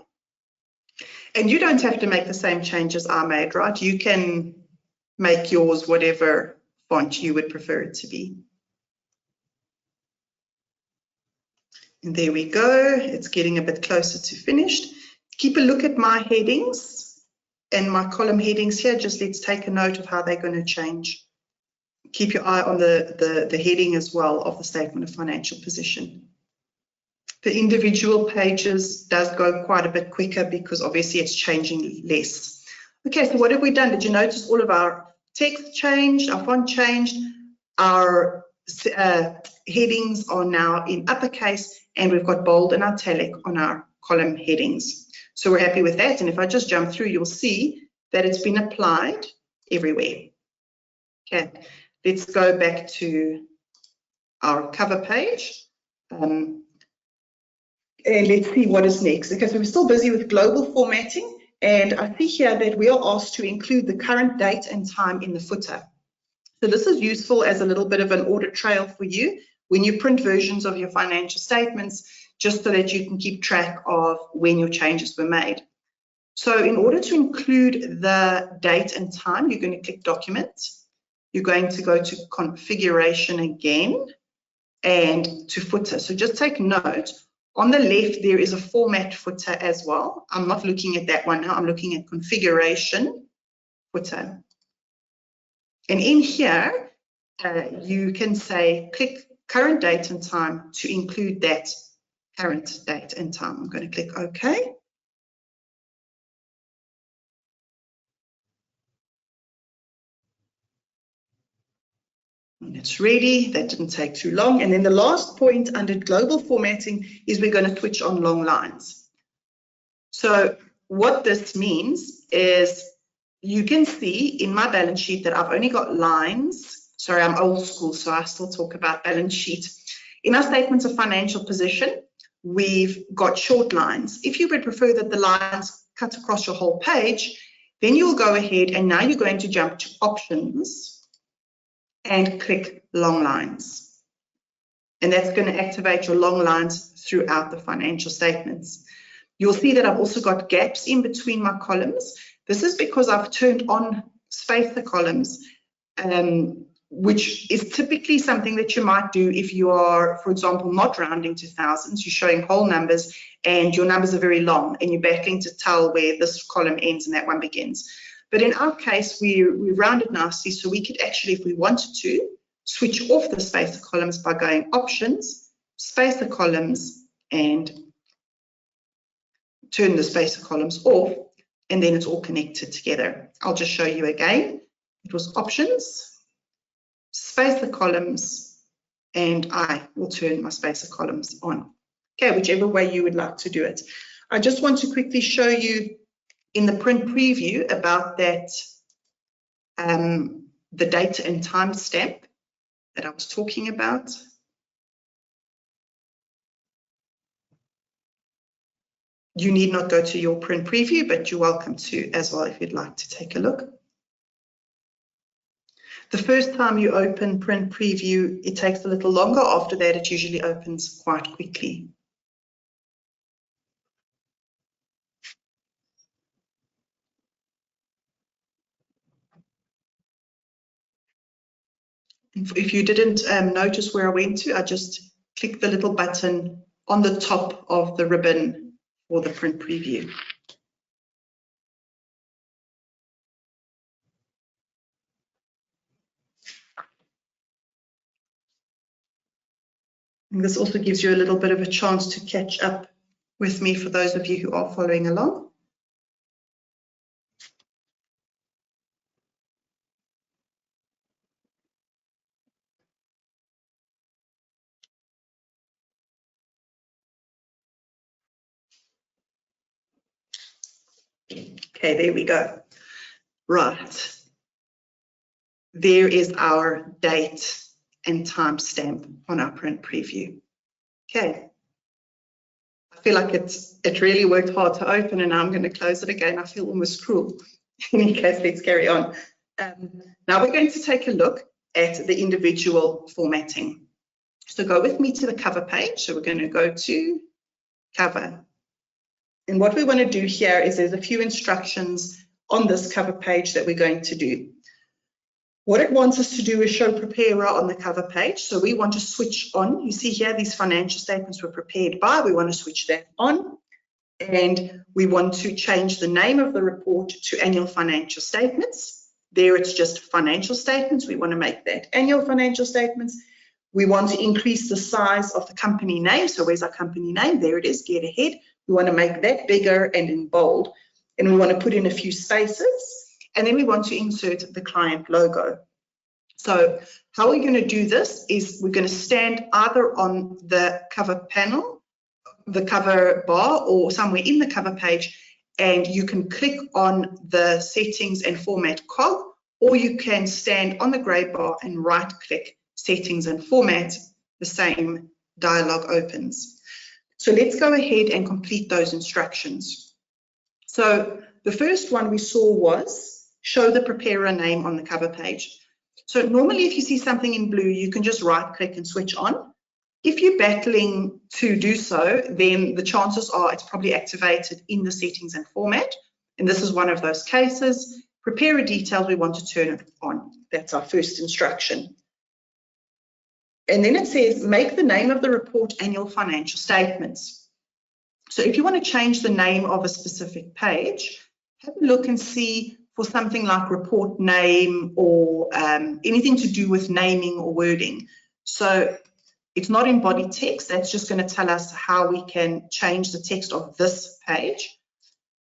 And you don't have to make the same changes I made, right? You can make yours whatever font you would prefer it to be. And there we go. It's getting a bit closer to finished. Keep a look at my headings and my column headings here. Just let's take a note of how they're going to change. keep your eye on the heading as well of the statement of financial position. The individual pages does go quite a bit quicker because obviously it's changing less. Okay, so what have we done? Did you notice all of our text changed, our font changed, our headings are now in uppercase, and we've got bold and italic on our column headings. So we're happy with that. And if I just jump through, you'll see that it's been applied everywhere. Okay, let's go back to our cover page. And let's see what is next. Okay, so we're still busy with global formatting. And I see here that we are asked to include the current date and time in the footer. So this is useful as a little bit of an audit trail for you when you print versions of your financial statements, just so that you can keep track of when your changes were made. So in order to include the date and time, you're going to click Document. You're going to go to Configuration again and to Footer. So just take note, on the left, there is a Format footer as well. I'm not looking at that one now. I'm looking at Configuration footer. And in here, you can say, click Current Date and Time to include that current date and time. I'm going to click OK. And it's ready. That didn't take too long. And then the last point under global formatting is we're going to switch on long lines. So what this means is you can see in my balance sheet that I've only got lines. Sorry, I'm old school, so I still talk about balance sheet. In our statements of financial position, we've got short lines. If you would prefer that the lines cut across your whole page, then you'll go ahead and now you're going to jump to Options and click Long Lines. And that's going to activate your long lines throughout the financial statements. You'll see that I've also got gaps in between my columns. This is because I've turned on spacer columns, which is typically something that you might do if you are, for example, not rounding to thousands. You're showing whole numbers and your numbers are very long and you're battling to tell where this column ends and that one begins. But in our case, we rounded nicely, so we could actually, if we wanted to, switch off the spacer columns by going Options, Spacer Columns, and turn the spacer columns off, and then it's all connected together. I'll just show you again. It was Options, Spacer Columns, and I will turn my spacer columns on. Okay, whichever way you would like to do it. I just want to quickly show you in the print preview about that, the date and time stamp that I was talking about. You need not go to your print preview, but you're welcome to as well if you'd like to take a look. The first time you open print preview, it takes a little longer. After that, it usually opens quite quickly. If you didn't notice where I went to, I just clicked the little button on the top of the ribbon for the print preview. And this also gives you a little bit of a chance to catch up with me for those of you who are following along. Okay, there we go. Right. There is our date and time stamp on our print preview. Okay. I feel like it really worked hard to open and now I'm going to close it again. I feel almost cruel. In any case, let's carry on. Now we're going to take a look at the individual formatting. So go with me to the cover page. So we're going to go to cover. And what we want to do here is there's a few instructions on this cover page that we're going to do. What it wants us to do is show preparer on the cover page. So we want to switch on. You see here, these financial statements were prepared by. We want to switch that on. And we want to change the name of the report to annual financial statements. There it's just financial statements. We want to make that annual financial statements. We want to increase the size of the company name. So where's our company name? There it is, get ahead. We want to make that bigger and in bold. And we want to put in a few spaces. And then we want to insert the client logo. So how we're going to do this is we're going to stand either on the cover panel, the cover bar, or somewhere in the cover page, and you can click on the settings and format cog, or you can stand on the grey bar and right click settings and format. The same dialog opens. So let's go ahead and complete those instructions. So the first one we saw was show the preparer name on the cover page. So normally if you see something in blue, you can just right click and switch on. If you're battling to do so, then the chances are it's probably activated in the settings and format. And this is one of those cases. Preparer details, we want to turn it on. That's our first instruction. And then it says, make the name of the report annual financial statements. So if you want to change the name of a specific page, have a look and see for something like report name or anything to do with naming or wording. So it's not in body text. That's just going to tell us how we can change the text of this page.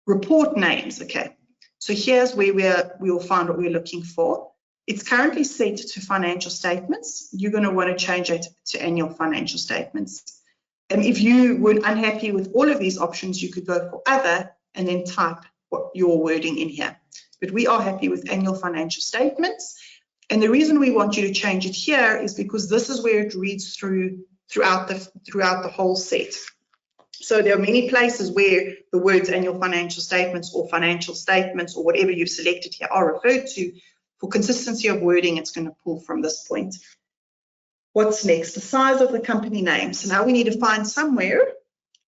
Report names, okay. So here's where we will find what we're looking for. It's currently set to financial statements. You're going to want to change it to annual financial statements. And if you were unhappy with all of these options, you could go for other and then type what your wording in here. But we are happy with annual financial statements. And the reason we want you to change it here is because this is where it reads throughout the whole set. So there are many places where the words annual financial statements or whatever you've selected here are referred to. For consistency of wording, it's going to pull from this point. What's next? The size of the company name. So now we need to find somewhere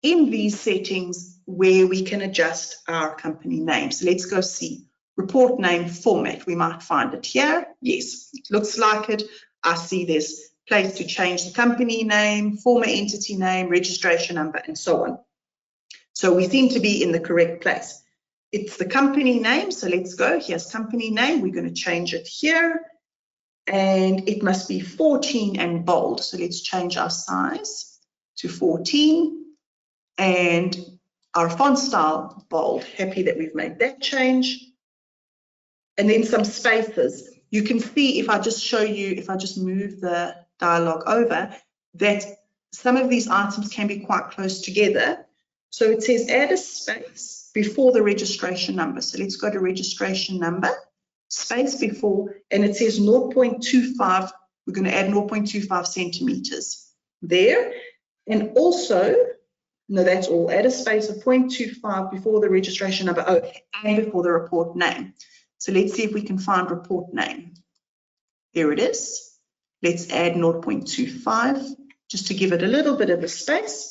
in these settings where we can adjust our company name. So let's go see. Report name format. We might find it here. Yes, it looks like it. I see there's place to change the company name, former entity name, registration number, and so on. So we seem to be in the correct place. It's the company name, so let's go. Here's company name. We're going to change it here. And it must be 14 and bold. So let's change our size to 14 and our font style bold. Happy that we've made that change. And then some spaces. You can see if I just show you, if I just move the dialog over, that some of these items can be quite close together. So it says add a space before the registration number. So let's go to registration number, space before, and it says 0.25. We're going to add 0.25 centimeters there. And also, no, that's all. Add a space of 0.25 before the registration number, and before the report name. So let's see if we can find report name. There it is. Let's add 0.25 just to give it a little bit of a space.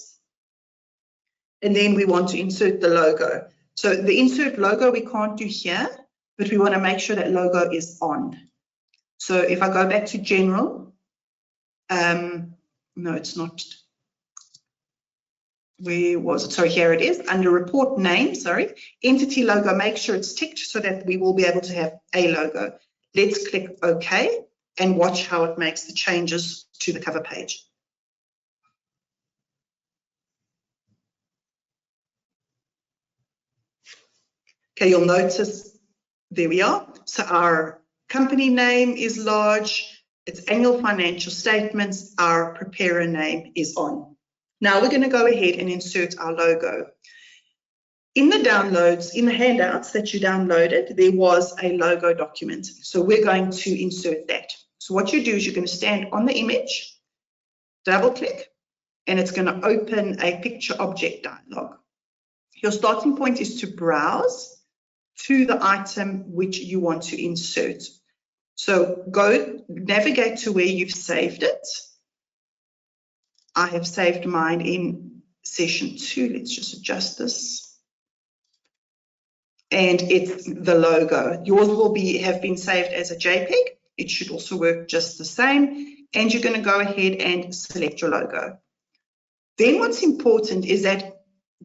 And then we want to insert the logo. So the insert logo we can't do here, but we want to make sure that logo is on. So if I go back to general, no, it's not. Where was it? Sorry, here it is. Under report name, sorry, entity logo, make sure it's ticked so that we will be able to have a logo. Let's click OK and watch how it makes the changes to the cover page. Okay, you'll notice, there we are. So our company name is large, it's annual financial statements, our preparer name is on. Now we're going to go ahead and insert our logo. In the downloads, in the handouts that you downloaded, there was a logo document. So we're going to insert that. So what you do is you're going to stand on the image, double click, and it's going to open a picture object dialog. Your starting point is to browse to the item which you want to insert. So go navigate to where you've saved it. I have saved mine in session 2. Let's just adjust this. And it's the logo. Yours will have been saved as a JPEG. It should also work just the same. And you're going to go ahead and select your logo. Then what's important is that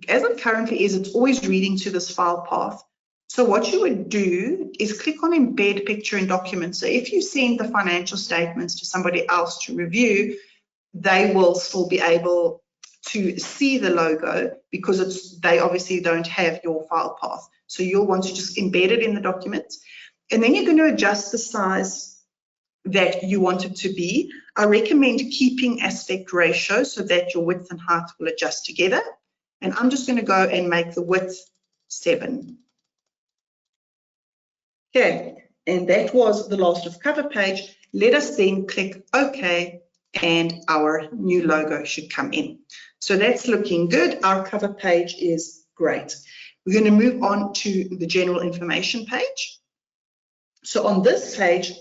as it currently is, it's always reading to this file path. So what you would do is click on embed picture in documents. So if you send the financial statements to somebody else to review, they will still be able to see the logo because they obviously don't have your file path. So you'll want to just embed it in the document. And then you're going to adjust the size that you want it to be. I recommend keeping aspect ratio so that your width and height will adjust together. And I'm just going to go and make the width 7. Okay, and that was the last of cover page. Let us then click OK, and our new logo should come in. So that's looking good. Our cover page is great. We're going to move on to the general information page. So on this page,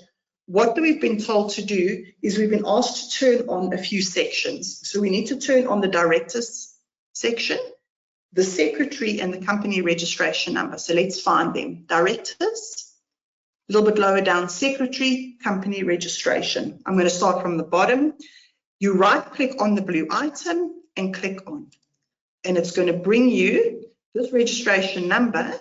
what we've been told to do is we've been asked to turn on a few sections. So we need to turn on the directors section, the secretary, and the company registration number. So let's find them. Directors, a little bit lower down, secretary, company registration. I'm going to start from the bottom. You right-click on the blue item and click on. And it's going to bring you this registration number.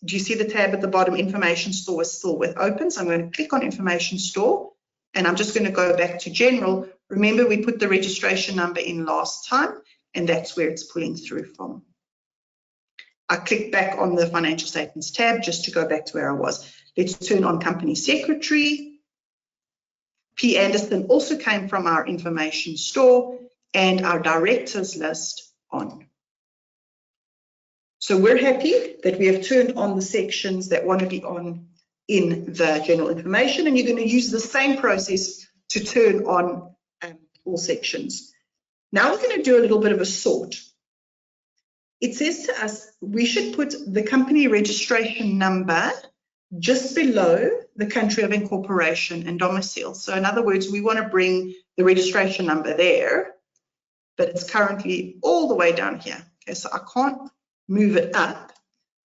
Do you see the tab at the bottom? Information store is still open. So I'm going to click on information store. And I'm just going to go back to general. Remember, we put the registration number in last time, and that's where it's pulling through from. I click back on the financial statements tab just to go back to where I was. Let's turn on company secretary. P. Anderson also came from our information store, and our directors list on. So we're happy that we have turned on the sections that want to be on in the general information, and you're going to use the same process to turn on all sections. Now we're going to do a little bit of a sort. It says to us we should put the company registration number just below the country of incorporation and domicile. So in other words, we want to bring the registration number there, but it's currently all the way down here. Okay, so I can't move it up,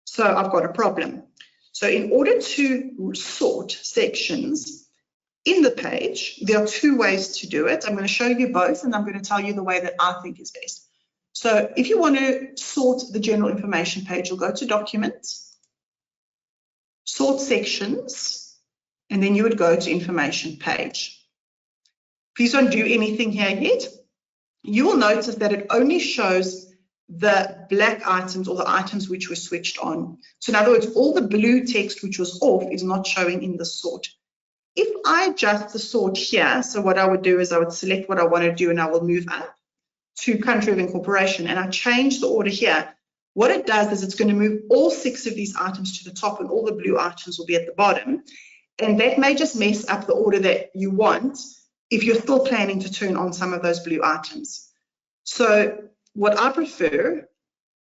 so I've got a problem. So in order to sort sections in the page, there are 2 ways to do it. I'm going to show you both, and I'm going to tell you the way that I think is best. So if you want to sort the general information page, you'll go to Documents, Sort Sections, and then you would go to Information Page. Please don't do anything here yet. You will notice that it only shows the black items or the items which were switched on. So in other words, all the blue text which was off is not showing in the sort. If I adjust the sort here, so what I would do is I would select what I want to do and I will move up to country of incorporation, and I change the order here. What it does is it's going to move all 6 of these items to the top and all the blue items will be at the bottom. And that may just mess up the order that you want if you're still planning to turn on some of those blue items. So what I prefer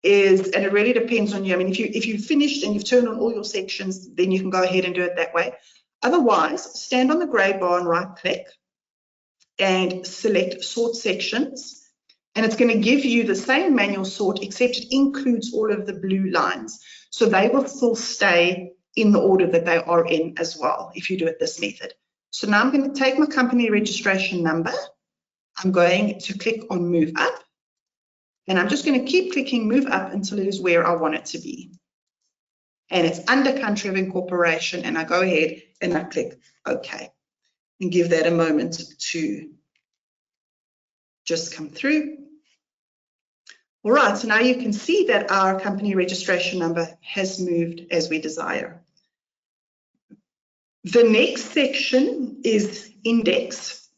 is, and it really depends on you. I mean, if you've finished and you've turned on all your sections, then you can go ahead and do it that way. Otherwise, stand on the grey bar and right click and select Sort Sections. And it's going to give you the same manual sort, except it includes all of the blue lines. So they will still stay in the order that they are in as well, if you do it this method. So now I'm going to take my company registration number. I'm going to click on Move Up. And I'm just going to keep clicking Move Up until it is where I want it to be. And it's under country of incorporation. And I go ahead and I click OK. And give that a moment to just come through. All right, so now you can see that our company registration number has moved as we desire. The next section is index.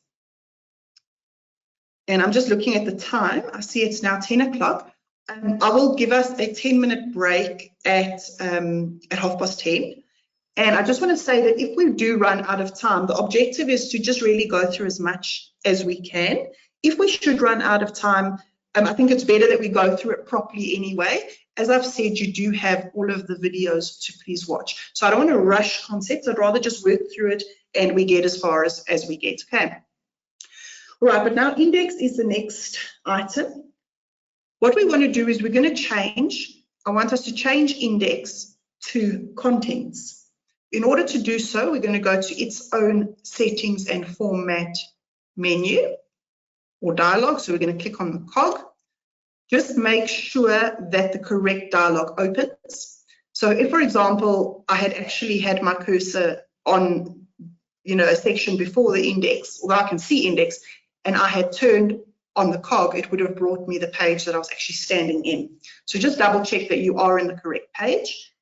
And I'm just looking at the time. I see it's now 10 o'clock. I will give us a 10-minute break at 10:30. And I just want to say that if we do run out of time, the objective is to just really go through as much as we can. If we should run out of time, I think it's better that we go through it properly anyway. As I've said, you do have all of the videos to please watch. So I don't want to rush concepts. I'd rather just work through it and we get as far as we get. Okay. All right, but now index is the next item. What we want to do is we're going to change. I want us to change index to contents. In order to do so, we're going to go to its own settings and format menu or dialog. So we're going to click on the cog. Just make sure that the correct dialog opens. So if, for example, I had actually had my cursor on, a section before the index, although I can see index, and I had turned on the cog, it would have brought me the page that I was actually standing in. So just double check that you are in the correct page.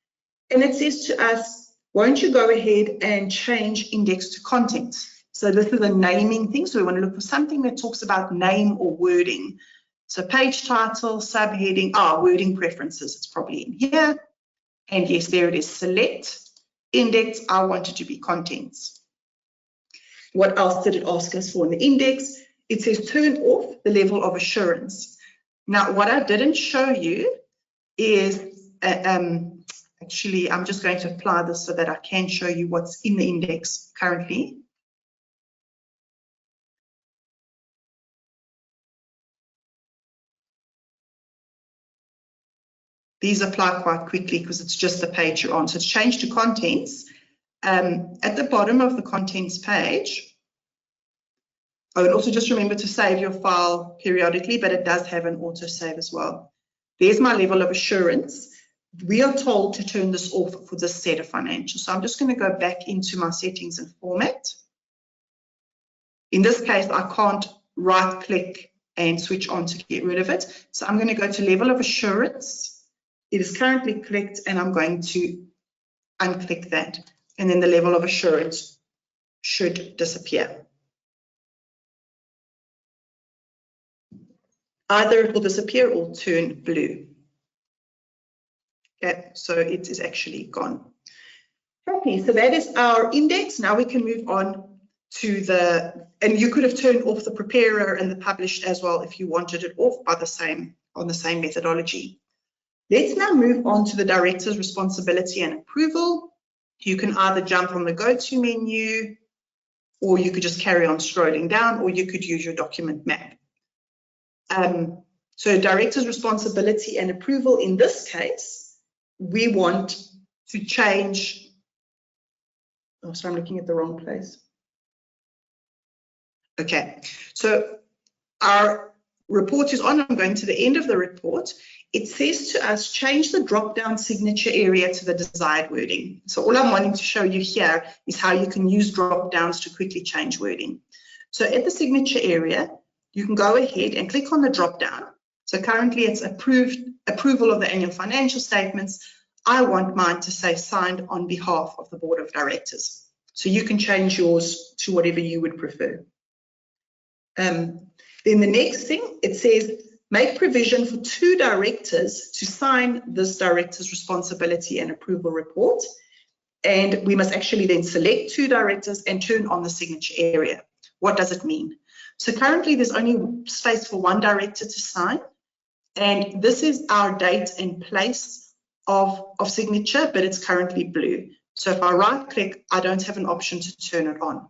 And it says to us, won't you go ahead and change index to content? So this is a naming thing. So we want to look for something that talks about name or wording. So page title, subheading, wording preferences, it's probably in here. And yes, there it is, select, index, I want it to be contents. What else did it ask us for in the index? It says turn off the level of assurance. Now, what I didn't show you is, actually, I'm just going to apply this so that I can show you what's in the index currently. These apply quite quickly because it's just the page you're on. So it's changed to contents. At the bottom of the contents page, and also just remember to save your file periodically, but it does have an autosave as well. There's my level of assurance. We are told to turn this off for this set of financials. So I'm just going to go back into my settings and format. In this case, I can't right click and switch on to get rid of it. So I'm going to go to level of assurance. It is currently clicked and I'm going to unclick that. And then the level of assurance should disappear. Either it will disappear or turn blue. Okay, so it is actually gone. Okay, so that is our index. Now we can move on to and you could have turned off the preparer and the published as well if you wanted it off on the same methodology. Let's now move on to the director's responsibility and approval. You can either jump on the go-to menu, or you could just carry on scrolling down, or you could use your document map. So director's responsibility and approval, in this case, we want to change, sorry, I'm looking at the wrong place. Okay, so our report is on. I'm going to the end of the report. It says to us, change the drop-down signature area to the desired wording. So all I'm wanting to show you here is how you can use drop-downs to quickly change wording. So at the signature area, you can go ahead and click on the drop-down. So currently it's approval of the annual financial statements. I want mine to say signed on behalf of the board of directors. So you can change yours to whatever you would prefer. Then the next thing, it says, make provision for 2 directors to sign this director's responsibility and approval report. And we must actually then select 2 directors and turn on the signature area. What does it mean? So currently there's only space for 1 director to sign. And this is our date and place of signature, but it's currently blue. So if I right click, I don't have an option to turn it on.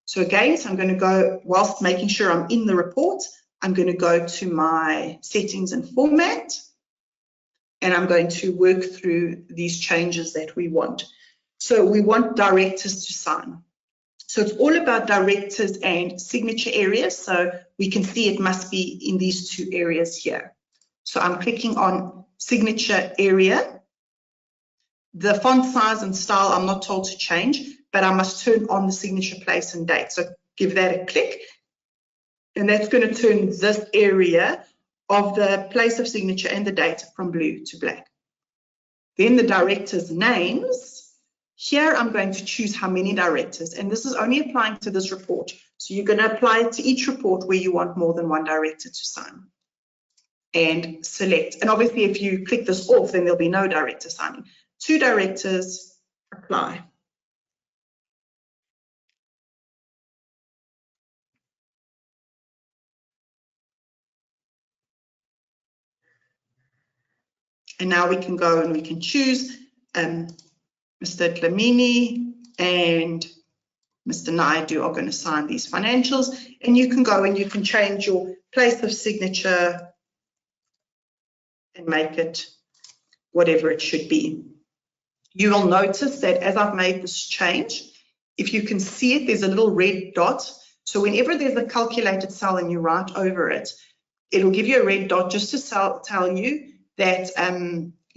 So again, I'm going to go, whilst making sure I'm in the report, I'm going to go to my settings and format, and I'm going to work through these changes that we want. So we want directors to sign. So it's all about directors and signature areas. So we can see it must be in these 2 areas here. So I'm clicking on signature area. The font size and style I'm not told to change, but I must turn on the signature place and date. So give that a click. And that's going to turn this area of the place of signature and the date from blue to black. Then the directors' names. Here I'm going to choose how many directors, and this is only applying to this report. So you're going to apply it to each report where you want more than 1 director to sign. And select. And obviously if you click this off, then there'll be no director signing. 2 directors, apply. And now we can go and we can choose Mr. Dlamini and Mr. Naidu are going to sign these financials. And you can go and you can change your place of signature and make it whatever it should be. You will notice that as I've made this change, if you can see it, there's a little red dot. So whenever there's a calculated cell and you write over it, it'll give you a red dot just to tell you that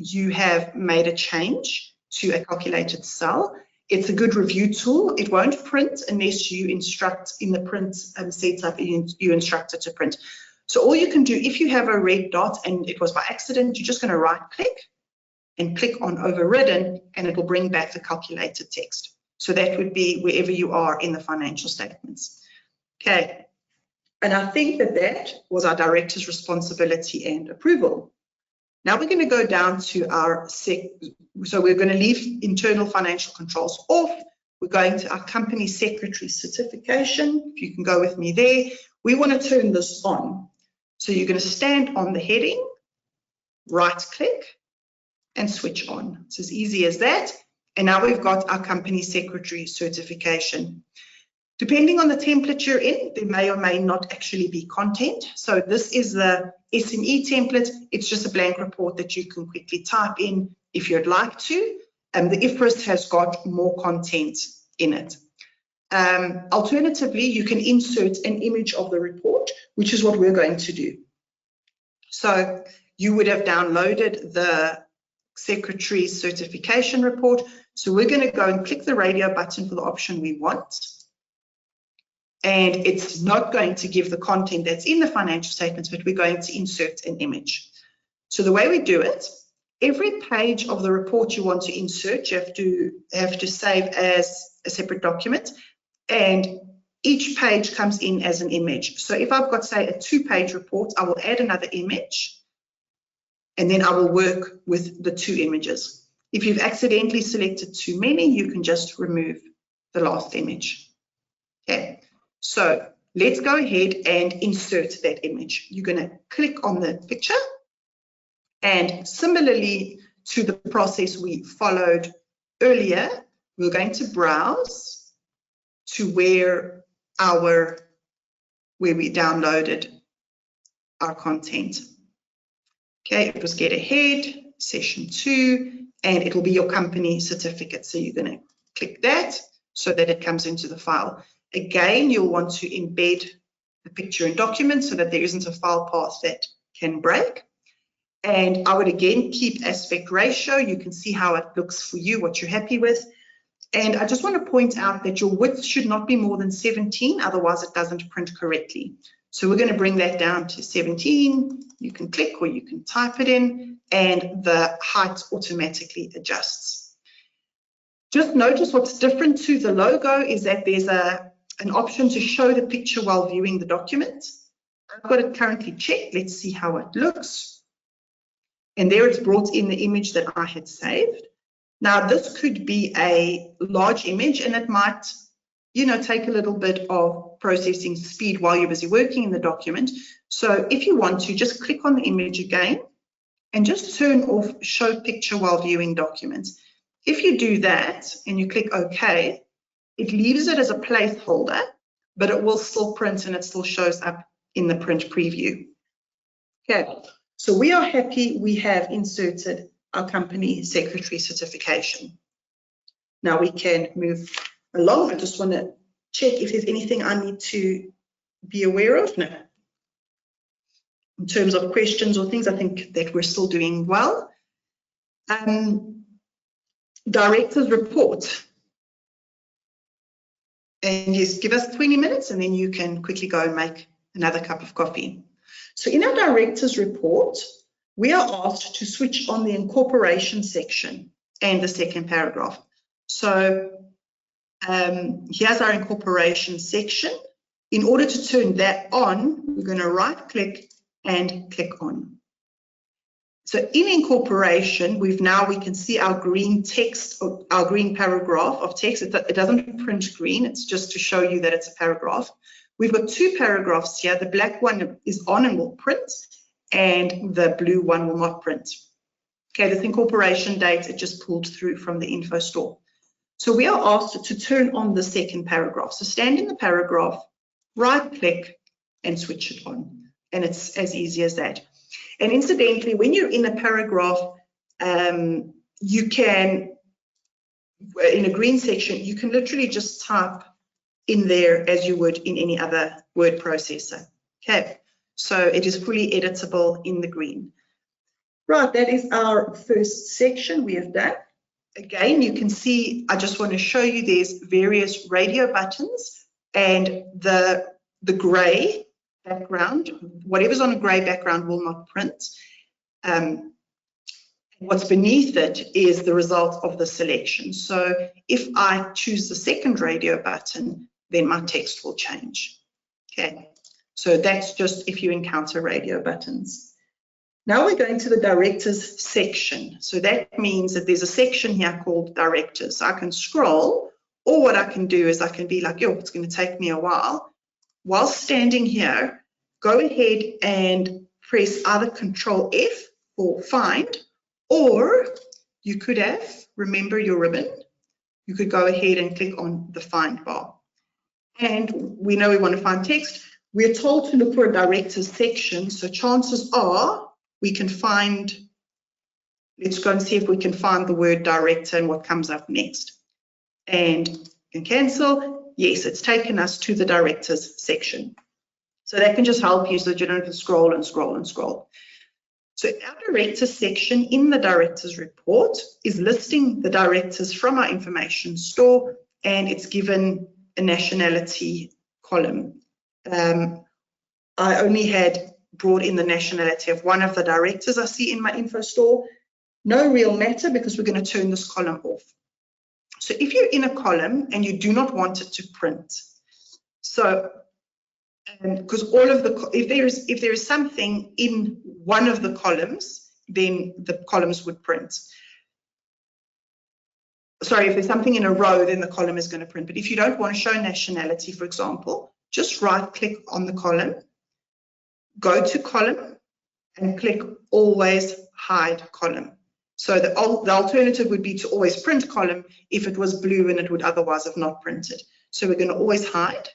you have made a change to a calculated cell. It's a good review tool. It won't print unless you instruct in the print setup, you instruct it to print. So all you can do, if you have a red dot and it was by accident, you're just going to right click and click on overridden, and it will bring back the calculated text. So that would be wherever you are in the financial statements. Okay, and I think that was our director's responsibility and approval. Now we're going to go down to our so we're going to leave internal financial controls off. We're going to our company secretary certification. If you can go with me there, we want to turn this on. So you're going to stand on the heading, right click, and switch on. It's as easy as that. And now we've got our company secretary certification. Depending on the template you're in, there may or may not actually be content. So this is the SME template. It's just a blank report that you can quickly type in if you'd like to. The IFRS has got more content in it. Alternatively, you can insert an image of the report, which is what we're going to do. So you would have downloaded the secretary's certification report. So we're going to go and click the radio button for the option we want. And it's not going to give the content that's in the financial statements, but we're going to insert an image. So the way we do it, every page of the report you want to insert, you have to save as a separate document, and each page comes in as an image. So if I've got, say, a 2-page report, I will add another image, and then I will work with the 2 images. If you've accidentally selected too many, you can just remove the last image. Okay, so let's go ahead and insert that image. You're going to click on the picture, and similarly to the process we followed earlier, we're going to browse to where we downloaded our content. Okay, it was Get Ahead, Session 2, and it will be your company certificate. So you're going to click that so that it comes into the file. Again, you'll want to embed the picture and document so that there isn't a file path that can break. And I would again keep aspect ratio. You can see how it looks for you, what you're happy with. And I just want to point out that your width should not be more than 17, otherwise it doesn't print correctly. So we're going to bring that down to 17. You can click or you can type it in, and the height automatically adjusts. Just notice what's different to the logo is that there's an option to show the picture while viewing the document. I've got it currently checked. Let's see how it looks. And there it's brought in the image that I had saved. Now this could be a large image, and it might, take a little bit of processing speed while you're busy working in the document. So if you want to, just click on the image again and just turn off show picture while viewing documents. If you do that and you click OK, it leaves it as a placeholder, but it will still print and it still shows up in the print preview. Okay, so we are happy we have inserted our company secretary certification. Now we can move along. I just want to check if there's anything I need to be aware of. No. In terms of questions or things, I think that we're still doing well. Director's report. And yes, give us 20 minutes and then you can quickly go and make another cup of coffee. So in our director's report, we are asked to switch on the incorporation section and the second paragraph. So here's our incorporation section. In order to turn that on, we're going to right click and click on. So in incorporation, we can see our green text, our green paragraph of text. It doesn't print green, it's just to show you that it's a paragraph. We've got 2 paragraphs here. The black one is on and will print, and the blue one will not print. Okay, this incorporation date, it just pulled through from the info store. So we are asked to turn on the second paragraph. So stand in the paragraph, right click and switch it on. And it's as easy as that. And incidentally, when you're in a paragraph, you can, in a green section, you can literally just type in there as you would in any other word processor. Okay, so it is fully editable in the green. Right, that is our first section we have done. Again, you can see, I just want to show you there's various radio buttons, and the grey background, whatever's on a grey background will not print. What's beneath it is the result of the selection. So if I choose the second radio button, then my text will change. Okay, so that's just if you encounter radio buttons. Now we're going to the directors section. So that means that there's a section here called directors. I can scroll, or what I can do is I can be like, yo, it's going to take me a while. While standing here, go ahead and press either Control F for find, or you could have, remember your ribbon, you could go ahead and click on the find bar. And we know we want to find text. We're told to look for a directors section, so chances are we can find, let's go and see if we can find the word director and what comes up next. And you can cancel. Yes, it's taken us to the directors section. So that can just help you so that you don't have to scroll and scroll and scroll. So our directors section in the directors report is listing the directors from our information store, and it's given a nationality column. I only had brought in the nationality of one of the directors I see in my info store. No real matter, because we're going to turn this column off. So if you're in a column and you do not want it to print, so because all of the, if there is something in one of the columns, then the columns would print. Sorry, if there's something in a row, then the column is going to print. But if you don't want to show nationality, for example, just right click on the column, go to column, and click always hide column. So the alternative would be to always print column if it was blue and it would otherwise have not printed. So we're going to always hide,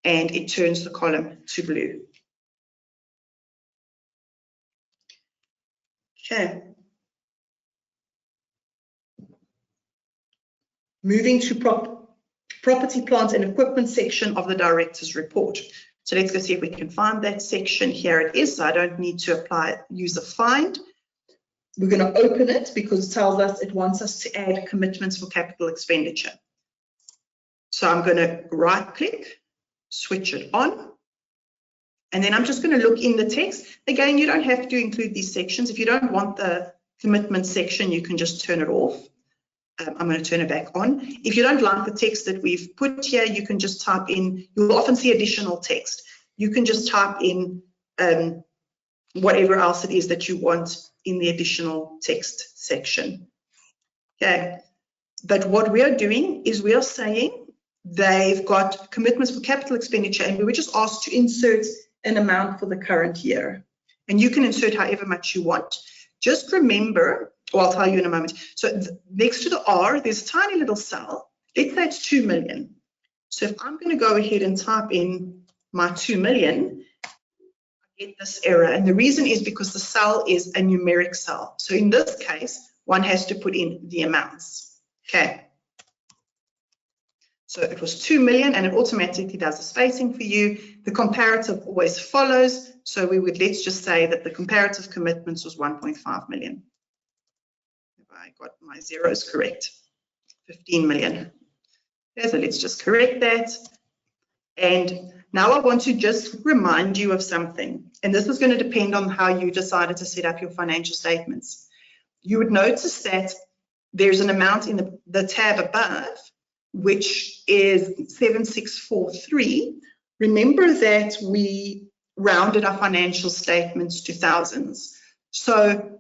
and it turns the column to blue. Okay. Moving to property, plant and equipment section of the director's report. So let's go see if we can find that section. Here it is. So I don't need to use a find. We're going to open it because it tells us it wants us to add commitments for capital expenditure. So I'm going to right click, switch it on, and then I'm just going to look in the text. Again, you don't have to include these sections. If you don't want the commitment section, you can just turn it off. I'm going to turn it back on. If you don't like the text that we've put here, you can just type in, you'll often see additional text. You can just type in whatever else it is that you want in the additional text section. Okay, but what we are doing is we are saying they've got commitments for capital expenditure, and we were just asked to insert an amount for the current year. And you can insert however much you want. Just remember, or I'll tell you in a moment. So next to the R, there's a tiny little cell. Let's say it's 2 million. So if I'm going to go ahead and type in my 2 million, I get this error. And the reason is because the cell is a numeric cell. So in this case, one has to put in the amounts. Okay. So it was 2 million, and it automatically does the spacing for you. The comparative always follows. So we would, let's just say that the comparative commitments was 1.5 million. If I got my zeros correct, 15 million. Okay, so let's just correct that. And now I want to just remind you of something. And this is going to depend on how you decided to set up your financial statements. You would notice that there's an amount in the tab above, which is 7643. Remember that we rounded our financial statements to thousands. So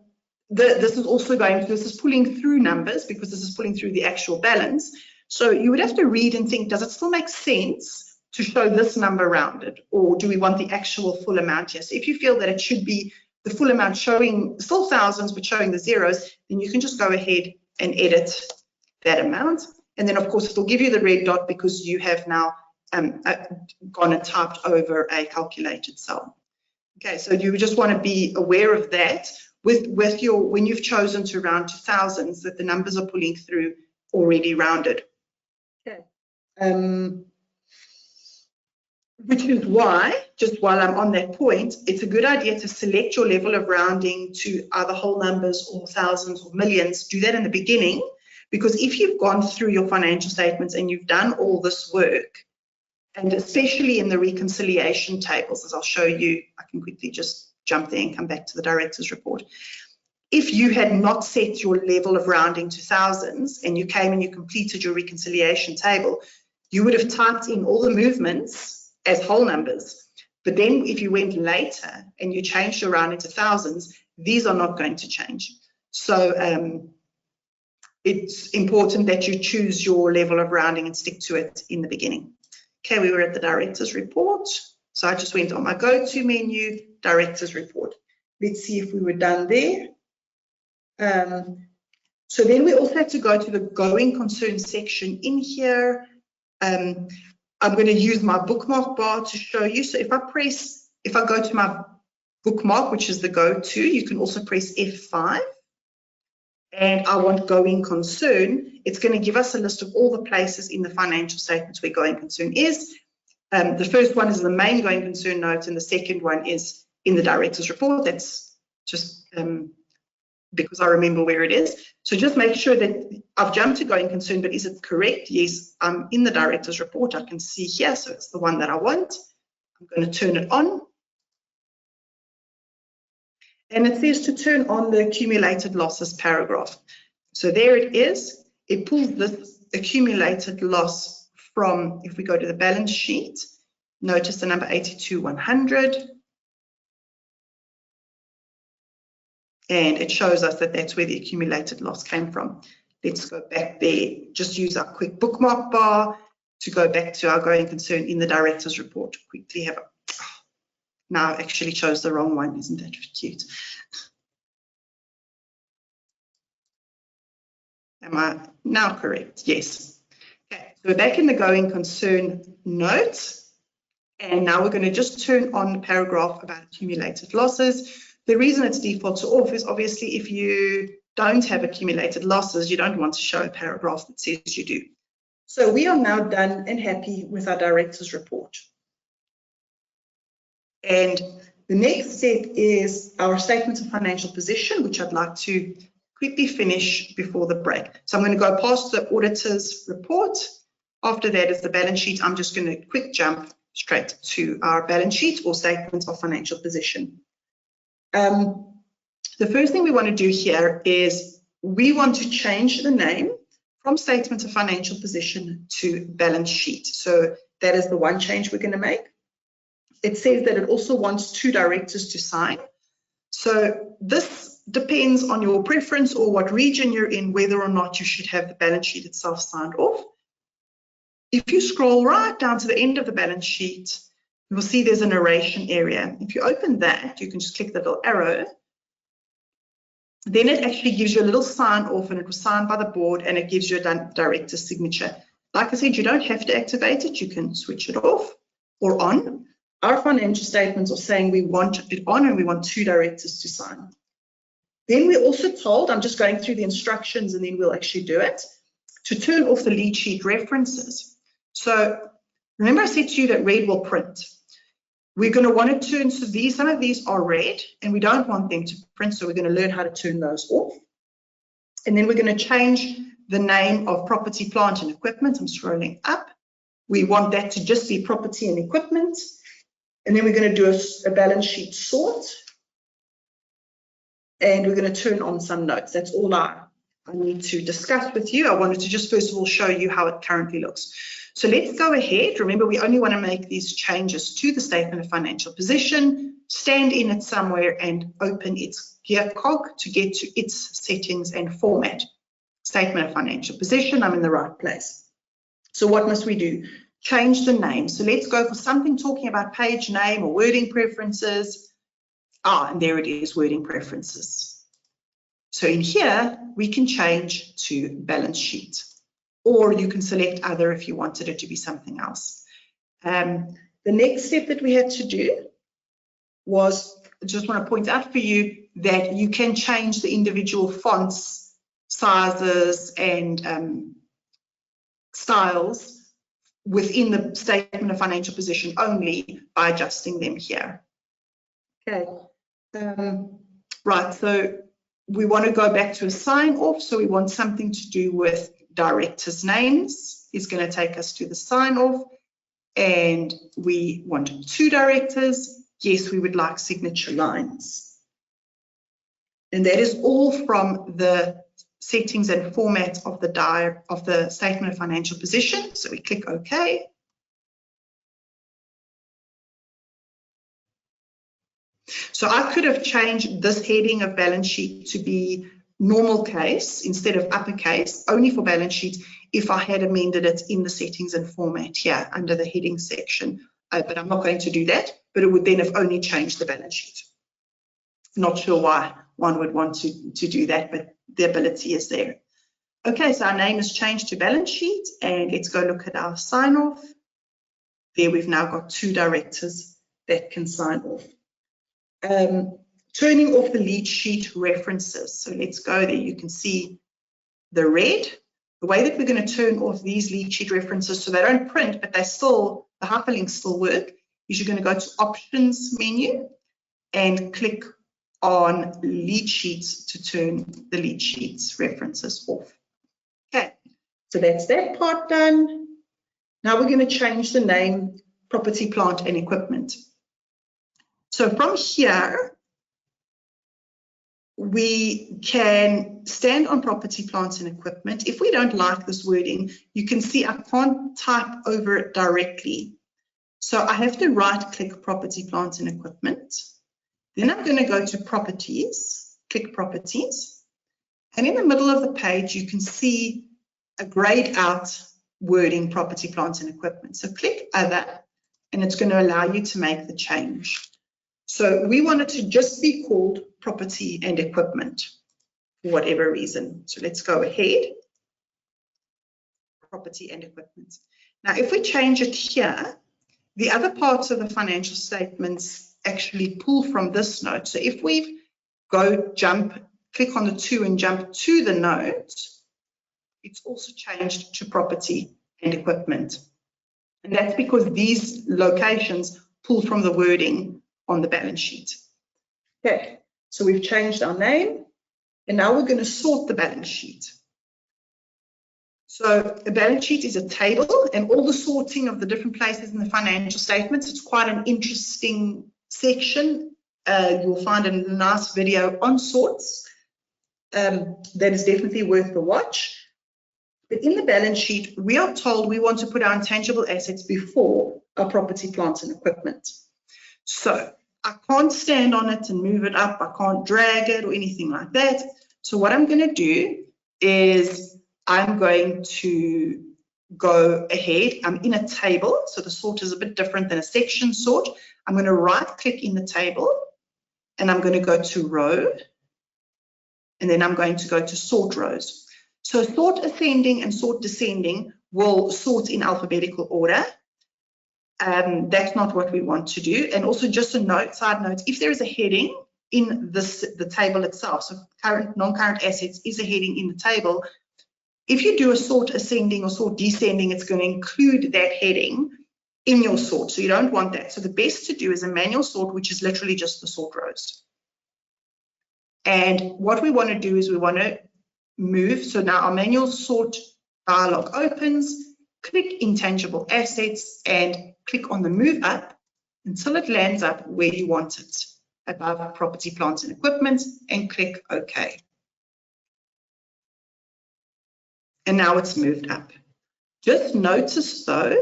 this is also this is pulling through numbers because this is pulling through the actual balance. So you would have to read and think, does it still make sense to show this number rounded, or do we want the actual full amount here? So if you feel that it should be the full amount showing still thousands but showing the zeros, then you can just go ahead and edit that amount. And then of course it'll give you the red dot because you have now gone and typed over a calculated cell. Okay, so you just want to be aware of that with your, when you've chosen to round to thousands, that the numbers are pulling through already rounded. Okay. which is why, just while I'm on that point, it's a good idea to select your level of rounding to either whole numbers or thousands or millions. Do that in the beginning, because if you've gone through your financial statements and you've done all this work, and especially in the reconciliation tables, as I'll show you, I can quickly just jump there and come back to the director's report. If you had not set your level of rounding to thousands and you came and you completed your reconciliation table, you would have typed in all the movements as whole numbers. But then if you went later and you changed your rounding to thousands, these are not going to change. So it's important that you choose your level of rounding and stick to it in the beginning. Okay, we were at the director's report. So I just went on my go-to menu, director's report. Let's see if we were done there. So then we also have to go to the going concern section in here. I'm going to use my bookmark bar to show you. So if I go to my bookmark, which is the go-to, you can also press F5. And I want going concern, it's going to give us a list of all the places in the financial statements where going concern is. The first one is the main going concern note, and the second one is in the director's report. That's just because I remember where it is. So just make sure that I've jumped to going concern, but is it correct? Yes, I'm in the director's report. I can see here, so it's the one that I want. I'm going to turn it on. And it says to turn on the accumulated losses paragraph. So there it is. It pulls this accumulated loss from, if we go to the balance sheet, notice the number 82,100. And it shows us that that's where the accumulated loss came from. Let's go back there. Just use our quick bookmark bar to go back to our going concern in the director's report. Quickly have a, now I actually chose the wrong one. Isn't that cute? Am I now correct? Yes. Okay, so we're back in the going concern note. And now we're going to just turn on the paragraph about accumulated losses. The reason it's default to off is obviously if you don't have accumulated losses, you don't want to show a paragraph that says you do. So we are now done and happy with our director's report. And the next step is our statement of financial position, which I'd like to quickly finish before the break. So I'm going to go past the auditor's report. After that is the balance sheet. I'm just going to quick jump straight to our balance sheet or statement of financial position. The first thing we want to do here is we want to change the name from statement of financial position to balance sheet. So that is the one change we're going to make. It says that it also wants 2 directors to sign. So this depends on your preference or what region you're in, whether or not you should have the balance sheet itself signed off. If you scroll right down to the end of the balance sheet, you will see there's a narration area. If you open that, you can just click the little arrow. Then it actually gives you a little sign off, and it was signed by the board, and it gives you a director's signature. Like I said, you don't have to activate it. You can switch it off or on. Our financial statements are saying we want it on and we want 2 directors to sign. Then we're also told, I'm just going through the instructions and then we'll actually do it, to turn off the lead sheet references. So remember I said to you that red will print. We're going to want to turn, so some of these are red and we don't want them to print, so we're going to learn how to turn those off. And then we're going to change the name of property, plant and equipment. I'm scrolling up. We want that to just be property and equipment. And then we're going to do a balance sheet sort. And we're going to turn on some notes. That's all I need to discuss with you. I wanted to just first of all show you how it currently looks. So let's go ahead. Remember, we only want to make these changes to the statement of financial position, stand in it somewhere and open its gear cog to get to its settings and format. Statement of financial position, I'm in the right place. So what must we do? Change the name. So let's go for something talking about page name or wording preferences. And there it is, wording preferences. So in here, we can change to balance sheet, or you can select other if you wanted it to be something else. The next step that we had to do was, I just want to point out for you that you can change the individual fonts, sizes, and styles within the statement of financial position only by adjusting them here. Okay, right, so we want to go back to a sign off, so we want something to do with directors' names. It's going to take us to the sign off, and we want 2 directors. Yes, we would like signature lines. And that is all from the settings and format of the statement of financial position. So we click OK. So I could have changed this heading of balance sheet to be normal case instead of uppercase, only for balance sheet, if I had amended it in the settings and format here under the heading section. But I'm not going to do that, but it would then have only changed the balance sheet. Not sure why one would want to do that, but the ability is there. Okay, so our name is changed to balance sheet, and let's go look at our sign off. There we've now got 2 directors that can sign off. Turning off the lead sheet references. So let's go there. You can see the red. The way that we're going to turn off these lead sheet references so they don't print, but they still, the hyperlinks still work, is you're going to go to Options menu and click on lead sheets to turn the lead sheets references off. Okay, so that's that part done. Now we're going to change the name property, plant and equipment. So from here, we can stand on property, plants and equipment. If we don't like this wording, you can see I can't type over it directly. So I have to right click property, plants and equipment. Then I'm going to go to properties, click properties. And in the middle of the page, you can see a grayed out wording property, plants and equipment. So click other, and it's going to allow you to make the change. So we want it to just be called property and equipment for whatever reason. So let's go ahead, property and equipment. Now, if we change it here, the other parts of the financial statements actually pull from this note. So if we click on the 2 and jump to the note, it's also changed to property and equipment. And that's because these locations pull from the wording on the balance sheet. Okay, so we've changed our name, and now we're going to sort the balance sheet. So a balance sheet is a table, and all the sorting of the different places in the financial statements, it's quite an interesting section. You'll find a nice video on sorts that is definitely worth the watch. But in the balance sheet, we are told we want to put our intangible assets before our property, plants and equipment. So I can't stand on it and move it up. I can't drag it or anything like that. So what I'm going to do is I'm going to go ahead. I'm in a table, so the sort is a bit different than a section sort. I'm going to right click in the table, and I'm going to go to row, and then I'm going to go to sort rows. So sort ascending and sort descending will sort in alphabetical order. That's not what we want to do. And also just a note, side note, if there is a heading in the table itself, so current, non-current assets is a heading in the table, if you do a sort ascending or sort descending, it's going to include that heading in your sort. So you don't want that. So the best to do is a manual sort, which is literally just the sort rows. And what we want to do is we want to move. So now our manual sort dialog opens, click intangible assets and click on the move up until it lands up where you want it, above property, plants and equipment, and click OK. And now it's moved up. Just notice though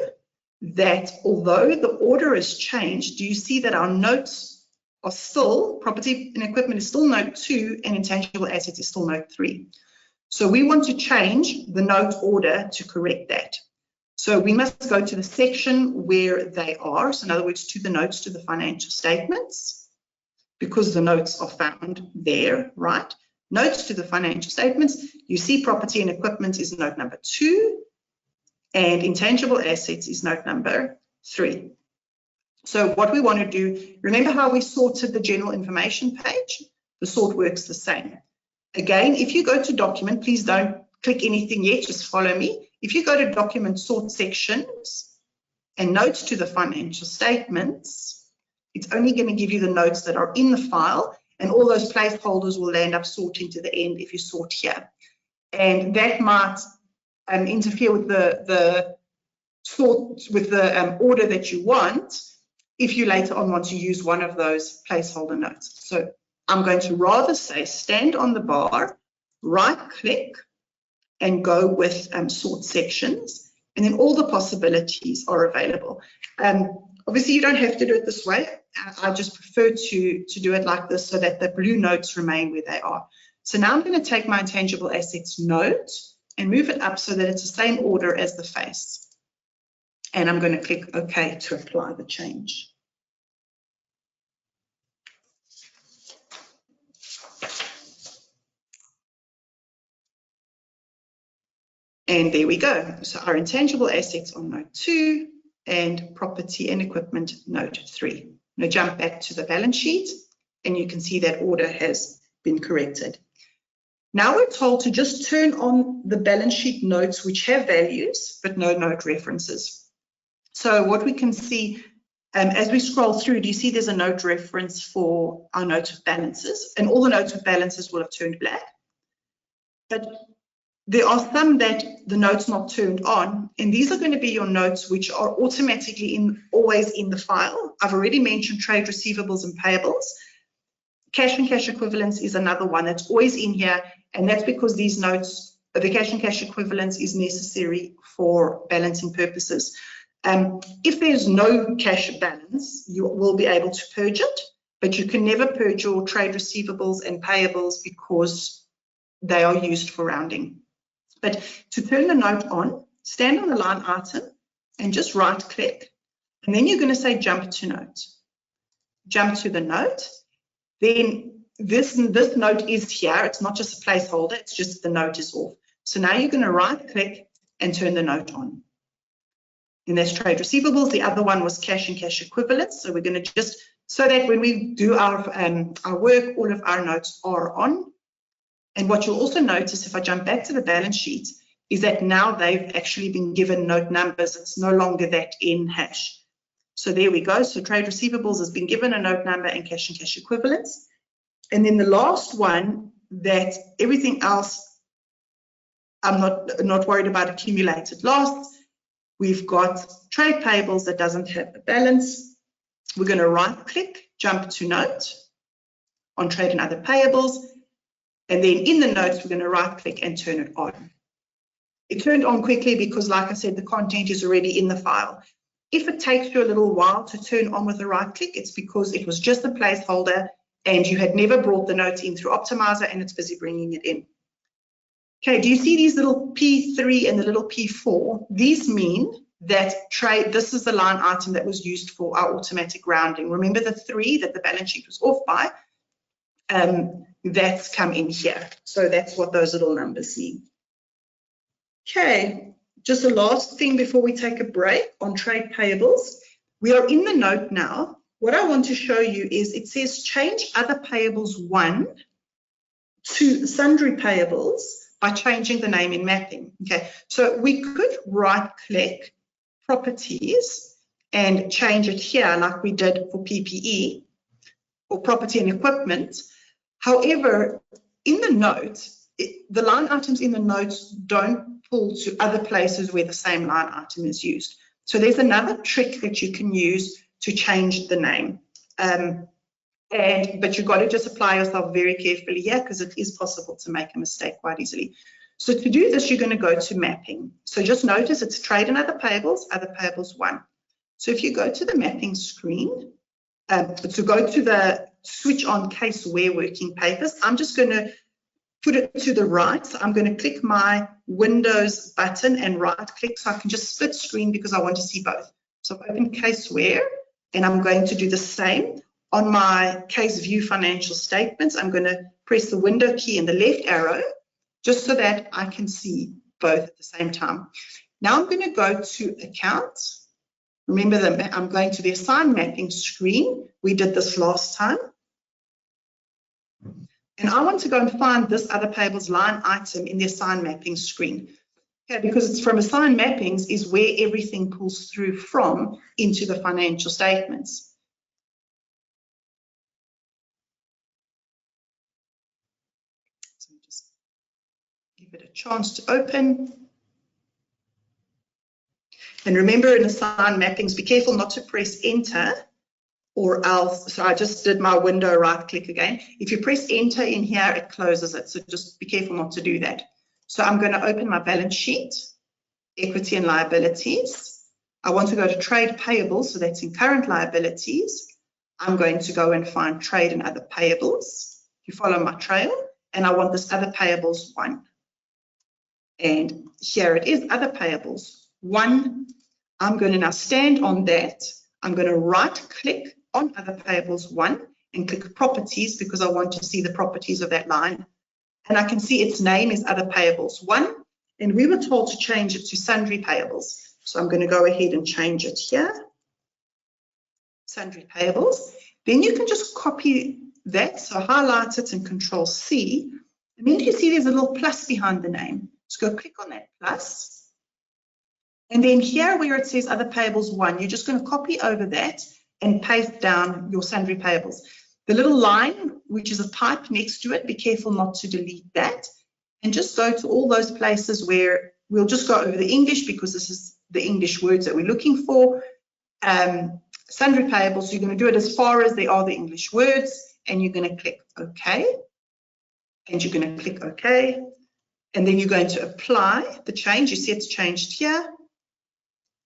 that although the order has changed, do you see that our notes are still, property and equipment is still note 2 and intangible assets is still note 3. So we want to change the note order to correct that. So we must go to the section where they are, so in other words, to the notes to the financial statements, because the notes are found there, right? Notes to the financial statements, you see property and equipment is note number 2, and intangible assets is note number 3. So what we want to do, remember how we sorted the general information page? The sort works the same. Again, if you go to document, please don't click anything yet, just follow me. If you go to document sort sections, and notes to the financial statements, it's only going to give you the notes that are in the file, and all those placeholders will end up sorting to the end if you sort here. And that might interfere with the sort with the order that you want if you later on want to use one of those placeholder notes. So I'm going to rather say stand on the bar, right click, and go with sort sections, and then all the possibilities are available. Obviously you don't have to do it this way. I just prefer to do it like this so that the blue notes remain where they are. So now I'm going to take my intangible assets note and move it up so that it's the same order as the face. And I'm going to click OK to apply the change. And there we go. So our intangible assets on note 2 and property and equipment note 3. I'm going to jump back to the balance sheet and you can see that order has been corrected. Now we're told to just turn on the balance sheet notes which have values but no note references. So what we can see as we scroll through, do you see there's a note reference for our note of balances, and all the notes of balances will have turned black. But there are some that the note's not turned on, and these are going to be your notes which are automatically always in the file. I've already mentioned trade receivables and payables. Cash and cash equivalents is another one that's always in here, and that's because these notes, the cash and cash equivalents is necessary for balancing purposes. If there's no cash balance, you will be able to purge it, but you can never purge your trade receivables and payables because they are used for rounding. But to turn the note on, stand on the line item and just right click, and then you're going to say jump to note. Jump to the note. Then this note is here. It's not just a placeholder, it's just the note is off. So now you're going to right click and turn the note on. And that's trade receivables. The other one was cash and cash equivalents. So we're going to just, so that when we do our work, all of our notes are on. And what you'll also notice, if I jump back to the balance sheet, is that now they've actually been given note numbers. It's no longer that N hash. So there we go. So trade receivables has been given a note number and cash equivalents. And then the last one, that everything else, I'm not worried about accumulated loss. We've got trade payables that doesn't have a balance. We're going to right click, jump to note on trade and other payables. And then in the notes, we're going to right click and turn it on. It turned on quickly because, like I said, the content is already in the file. If it takes you a little while to turn on with a right click, it's because it was just a placeholder and you had never brought the notes in through Optimizer and it's busy bringing it in. Okay, do you see these little P3 and the little P4? These mean that this is the line item that was used for our automatic rounding. Remember the 3 that the balance sheet was off by? That's come in here. So that's what those little numbers mean. Okay, just a last thing before we take a break on trade payables. We are in the note now. What I want to show you is it says change other payables 1 to sundry payables by changing the name in mapping. Okay, so we could right click properties and change it here like we did for PPE or property and equipment. However, in the note, the line items in the notes don't pull to other places where the same line item is used. So there's another trick that you can use to change the name. But you've got to just apply yourself very carefully here because it is possible to make a mistake quite easily. So to do this, you're going to go to mapping. So just notice it's trade and other payables 1. So if you go to the mapping screen, to go to the switch on caseware working papers, I'm just going to put it to the right. So I'm going to click my Windows button and right click so I can just split screen because I want to see both. So I've opened caseware and I'm going to do the same. On my case view financial statements, I'm going to press the window key and the left arrow just so that I can see both at the same time. Now I'm going to go to accounts. Remember that I'm going to the assign mapping screen. We did this last time. And I want to go and find this other payables line item in the assign mapping screen. Okay, because it's from assigned mappings is where everything pulls through from into the financial statements. So just give it a chance to open. And remember, in assigned mappings, be careful not to press enter or else. So I just did my window right click again. If you press enter in here, it closes it. So just be careful not to do that. So I'm going to open my balance sheet, equity and liabilities. I want to go to trade payables, so that's in current liabilities. I'm going to go and find trade and other payables. You follow my trail, and I want this other payables 1. And here it is, other payables 1. I'm going to now stand on that. I'm going to right click on other payables 1 and click properties because I want to see the properties of that line. And I can see its name is other payables 1, and we were told to change it to sundry payables. So I'm going to go ahead and change it here, sundry payables. Then you can just copy that, so highlight it and Control C. And then you see there's a little plus behind the name. So go click on that plus. And then here where it says other payables 1, you're just going to copy over that and paste down your sundry payables. The little line, which is a pipe next to it, be careful not to delete that. And just go to all those places where we'll just go over the English because this is the English words that we're looking for. Sundry payables, you're going to do it as far as they are the English words, and you're going to click OK. And you're going to click OK. And then you're going to apply the change. You see it's changed here.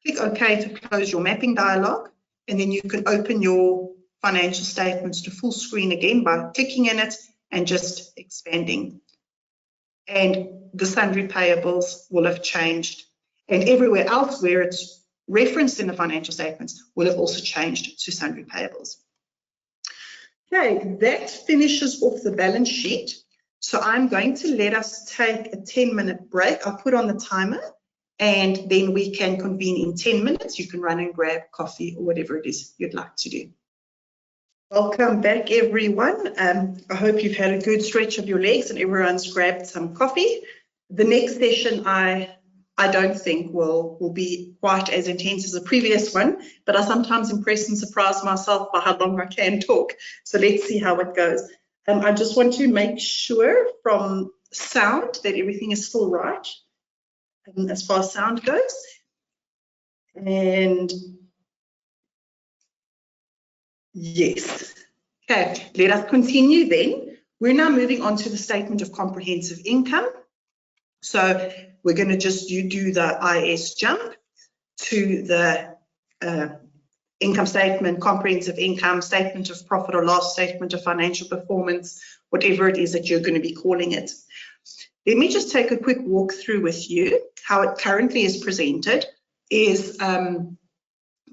Click OK to close your mapping dialog. And then you can open your financial statements to full screen again by clicking in it and just expanding. And the sundry payables will have changed. And everywhere else where it's referenced in the financial statements will have also changed to sundry payables. Okay, that finishes off the balance sheet. So I'm going to let us take a 10-minute break. I'll put on the timer and then we can convene in 10 minutes. You can run and grab coffee or whatever it is you'd like to do. Welcome back, everyone. I hope you've had a good stretch of your legs and everyone's grabbed some coffee. The next session I don't think will be quite as intense as the previous one, but I sometimes impress and surprise myself by how long I can talk. So let's see how it goes. I just want to make sure from sound that everything is still right as far as sound goes. And yes. Okay, let us continue then. We're now moving on to the statement of comprehensive income. So we're going to just do the IS jump to the income statement, comprehensive income, statement of profit or loss, statement of financial performance, whatever it is that you're going to be calling it. Let me just take a quick walk through with you. How it currently is presented is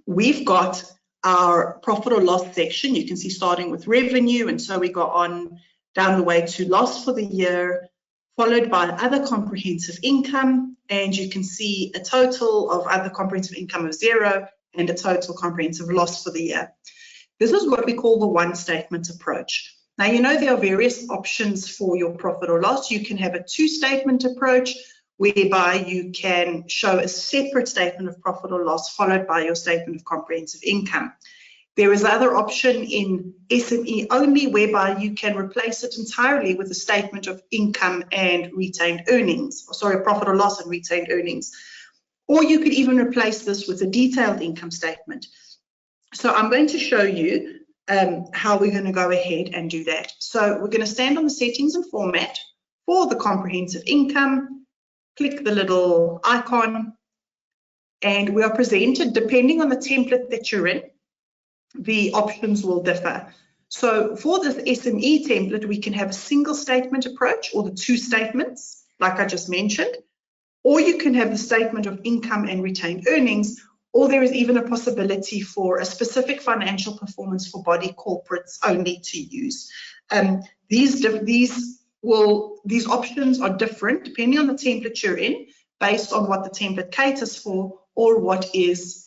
we've got our profit or loss section. You can see starting with revenue, and so we go on down the way to loss for the year, followed by other comprehensive income, and you can see a total of other comprehensive income of 0 and a total comprehensive loss for the year. This is what we call the one statement approach. Now, you know there are various options for your profit or loss. You can have a two-statement approach whereby you can show a separate statement of profit or loss followed by your statement of comprehensive income. There is another option in SME only whereby you can replace it entirely with a statement of income and retained earnings, or sorry, profit or loss and retained earnings. Or you could even replace this with a detailed income statement. So I'm going to show you how we're going to go ahead and do that. So we're going to stand on the settings and format for the comprehensive income, click the little icon, and we are presented, depending on the template that you're in, the options will differ. So for this SME template, we can have a single statement approach or the two statements, like I just mentioned, or you can have the statement of income and retained earnings, or there is even a possibility for a specific financial performance for body corporates only to use. These options are different depending on the template you're in, based on what the template caters for or what is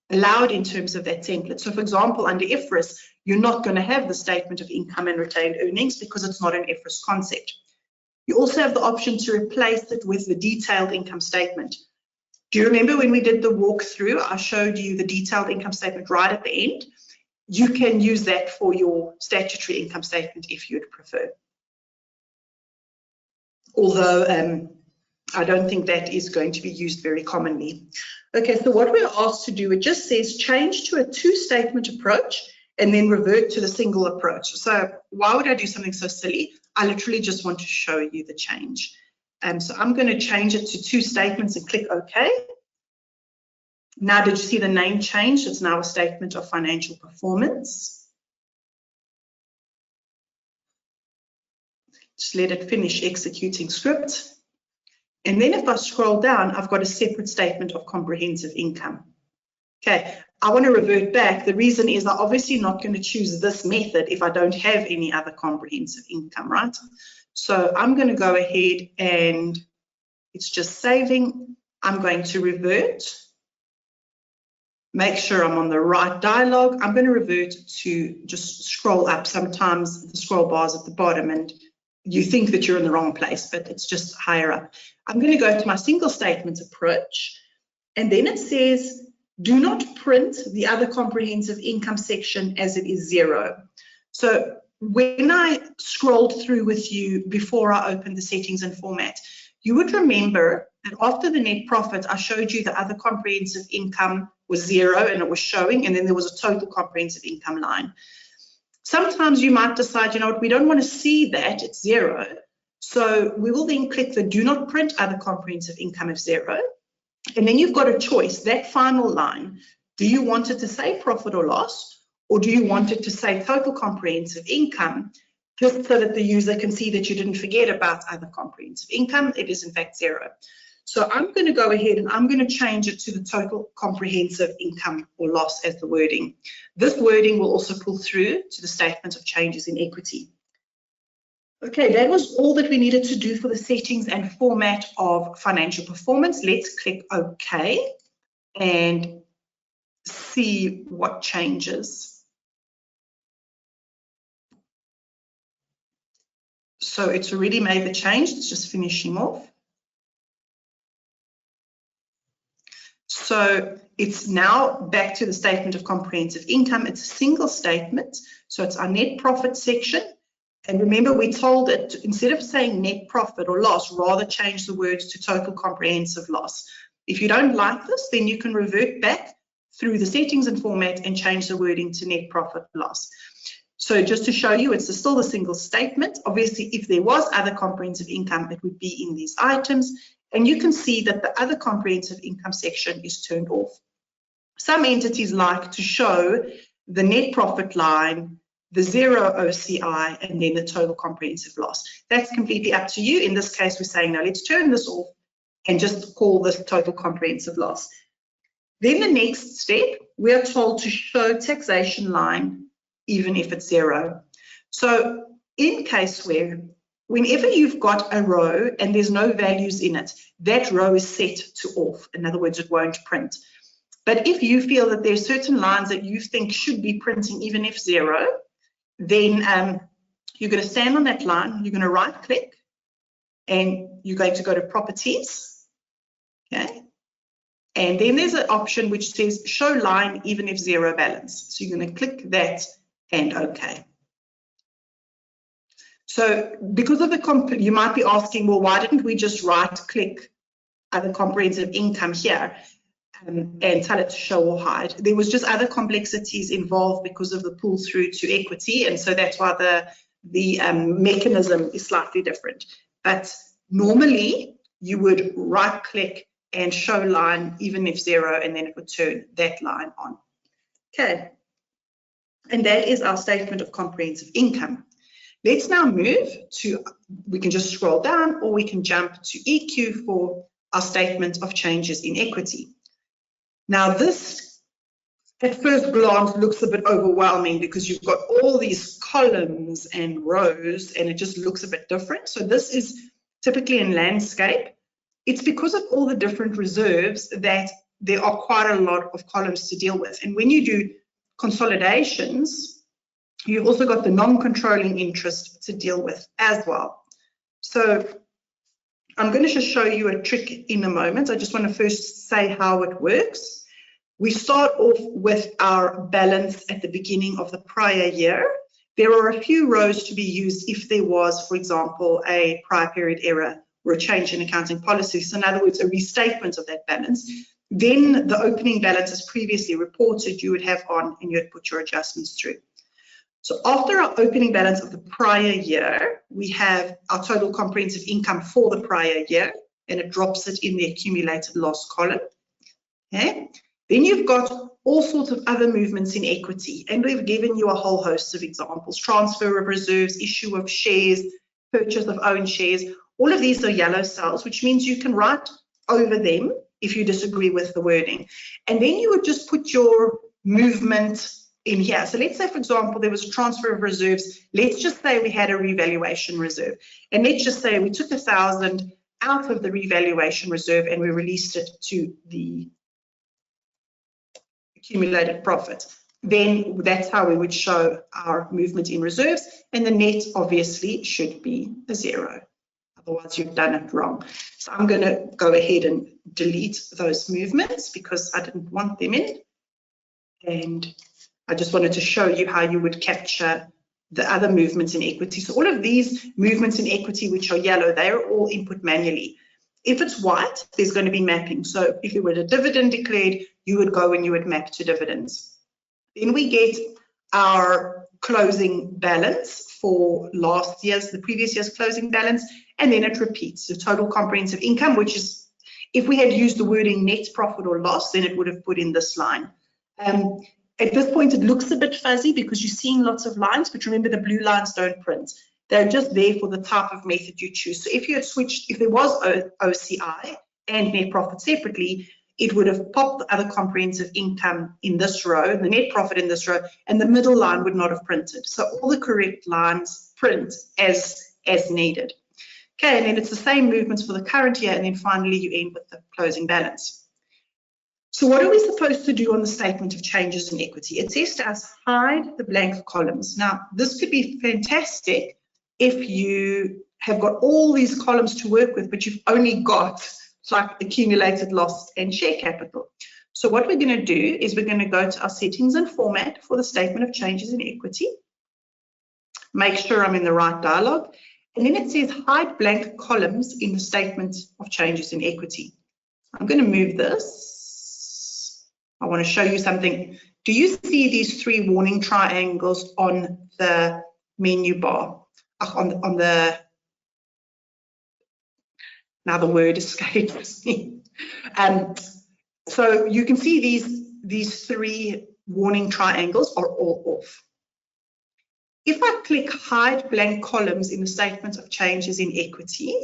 allowed in terms of that template. So for example, under IFRS, you're not going to have the statement of income and retained earnings because it's not an IFRS concept.
You also have the option to replace it with the detailed income statement. Do you remember when we did the walkthrough, I showed you the detailed income statement right at the end? You can use that for your statutory income statement if you'd prefer. Although I don't think that is going to be used very commonly. Okay, so what we're asked to do, it just says change to a two-statement approach and then revert to the single approach. So why would I do something so silly? I literally just want to show you the change. So I'm going to change it to two statements and click OK. Now, did you see the name change? It's now a statement of financial performance. Just let it finish executing script. And then if I scroll down, I've got a separate statement of comprehensive income. Okay, I want to revert back. The reason is I'm obviously not going to choose this method if I don't have any other comprehensive income, right? So I'm going to go ahead and it's just saving. I'm going to revert. Make sure I'm on the right dialogue. I'm going to revert to just scroll up. Sometimes the scroll bar is at the bottom and you think that you're in the wrong place, but it's just higher up. I'm going to go to my single statement approach, and then it says, do not print the other comprehensive income section as it is 0. So when I scrolled through with you before I opened the settings and format, you would remember that after the net profit, I showed you the other comprehensive income was 0 and it was showing, and then there was a total comprehensive income line. Sometimes you might decide, you know what, we don't want to see that, it's 0. So we will then click the do not print other comprehensive income of 0. And then you've got a choice, that final line. Do you want it to say profit or loss, or do you want it to say total comprehensive income, just so that the user can see that you didn't forget about other comprehensive income? It is in fact 0. So I'm going to go ahead and I'm going to change it to the total comprehensive income or loss as the wording. This wording will also pull through to the statement of changes in equity. Okay, that was all that we needed to do for the settings and format of financial performance. Let's click OK and see what changes. So it's already made the change, it's just finishing off. So it's now back to the statement of comprehensive income. It's a single statement, so it's our net profit section. And remember, we told it, instead of saying net profit or loss, rather change the words to total comprehensive loss. If you don't like this, then you can revert back through the settings and format and change the wording to net profit loss. So just to show you, it's still a single statement. Obviously, if there was other comprehensive income, it would be in these items. And you can see that the other comprehensive income section is turned off. Some entities like to show the net profit line, the 0 OCI, and then the total comprehensive loss. That's completely up to you. In this case, we're saying, no, let's turn this off and just call this total comprehensive loss. Then the next step, we are told to show taxation line, even if it's 0. So in Caseware, whenever you've got a row and there's no values in it, that row is set to off. In other words, it won't print. But if you feel that there's certain lines that you think should be printing even if 0, then you're going to stand on that line, you're going to right click, and you're going to go to properties, okay? And then there's an option which says show line even if 0 balance. So you're going to click that and OK. So because of the, you might be asking, well, why didn't we just right click other comprehensive income here and tell it to show or hide? There was just other complexities involved because of the pull through to equity, and so that's why the mechanism is slightly different. But normally you would right click and show line even if 0, and then it would turn that line on. Okay, and that is our statement of comprehensive income. Let's now move to, we can just scroll down or we can jump to EQ for our statement of changes in equity. Now this, at first glance, looks a bit overwhelming because you've got all these columns and rows and it just looks a bit different. So this is typically in landscape. It's because of all the different reserves that there are quite a lot of columns to deal with. And when you do consolidations, you've also got the non-controlling interest to deal with as well. So I'm going to just show you a trick in a moment. I just want to first say how it works. We start off with our balance at the beginning of the prior year. There are a few rows to be used if there was, for example, a prior period error or a change in accounting policy. So in other words, a restatement of that balance. Then the opening balance as previously reported, you would have on and you would put your adjustments through. So after our opening balance of the prior year, we have our total comprehensive income for the prior year, and it drops it in the accumulated loss column. Okay. Then you've got all sorts of other movements in equity, and we've given you a whole host of examples: transfer of reserves, issue of shares, purchase of own shares. All of these are yellow cells, which means you can write over them if you disagree with the wording. And then you would just put your movement in here. So let's say, for example, there was a transfer of reserves. Let's just say we had a revaluation reserve. And let's just say we took 1,000 out of the revaluation reserve and we released it to the accumulated profit. Then that's how we would show our movement in reserves. And the net obviously should be a 0. Otherwise, you've done it wrong. So I'm going to go ahead and delete those movements because I didn't want them in. And I just wanted to show you how you would capture the other movements in equity. So all of these movements in equity, which are yellow, they're all input manually. If it's white, there's going to be mapping. So if you were a dividend declared, you would go and you would map to dividends. Then we get our closing balance for last year's, the previous year's closing balance, and then it repeats the total comprehensive income, which is, if we had used the wording net profit or loss, then it would have put in this line. At this point, it looks a bit fuzzy because you're seeing lots of lines, but remember the blue lines don't print. They're just there for the type of method you choose. So if you had switched, if there was OCI and net profit separately, it would have popped the other comprehensive income in this row, the net profit in this row, and the middle line would not have printed. So all the correct lines print as needed. Okay, and then it's the same movements for the current year, and then finally you end with the closing balance. So what are we supposed to do on the statement of changes in equity? It says to us, hide the blank columns. Now, this could be fantastic if you have got all these columns to work with, but you've only got like accumulated loss and share capital. So what we're going to do is we're going to go to our settings and format for the statement of changes in equity. Make sure I'm in the right dialog. And then it says hide blank columns in the statement of changes in equity. I'm going to move this. I want to show you something. Do you see these 3 warning triangles on the menu bar? Now the word escapes me. So you can see these 3 warning triangles are all off. If I click hide blank columns in the statement of changes in equity,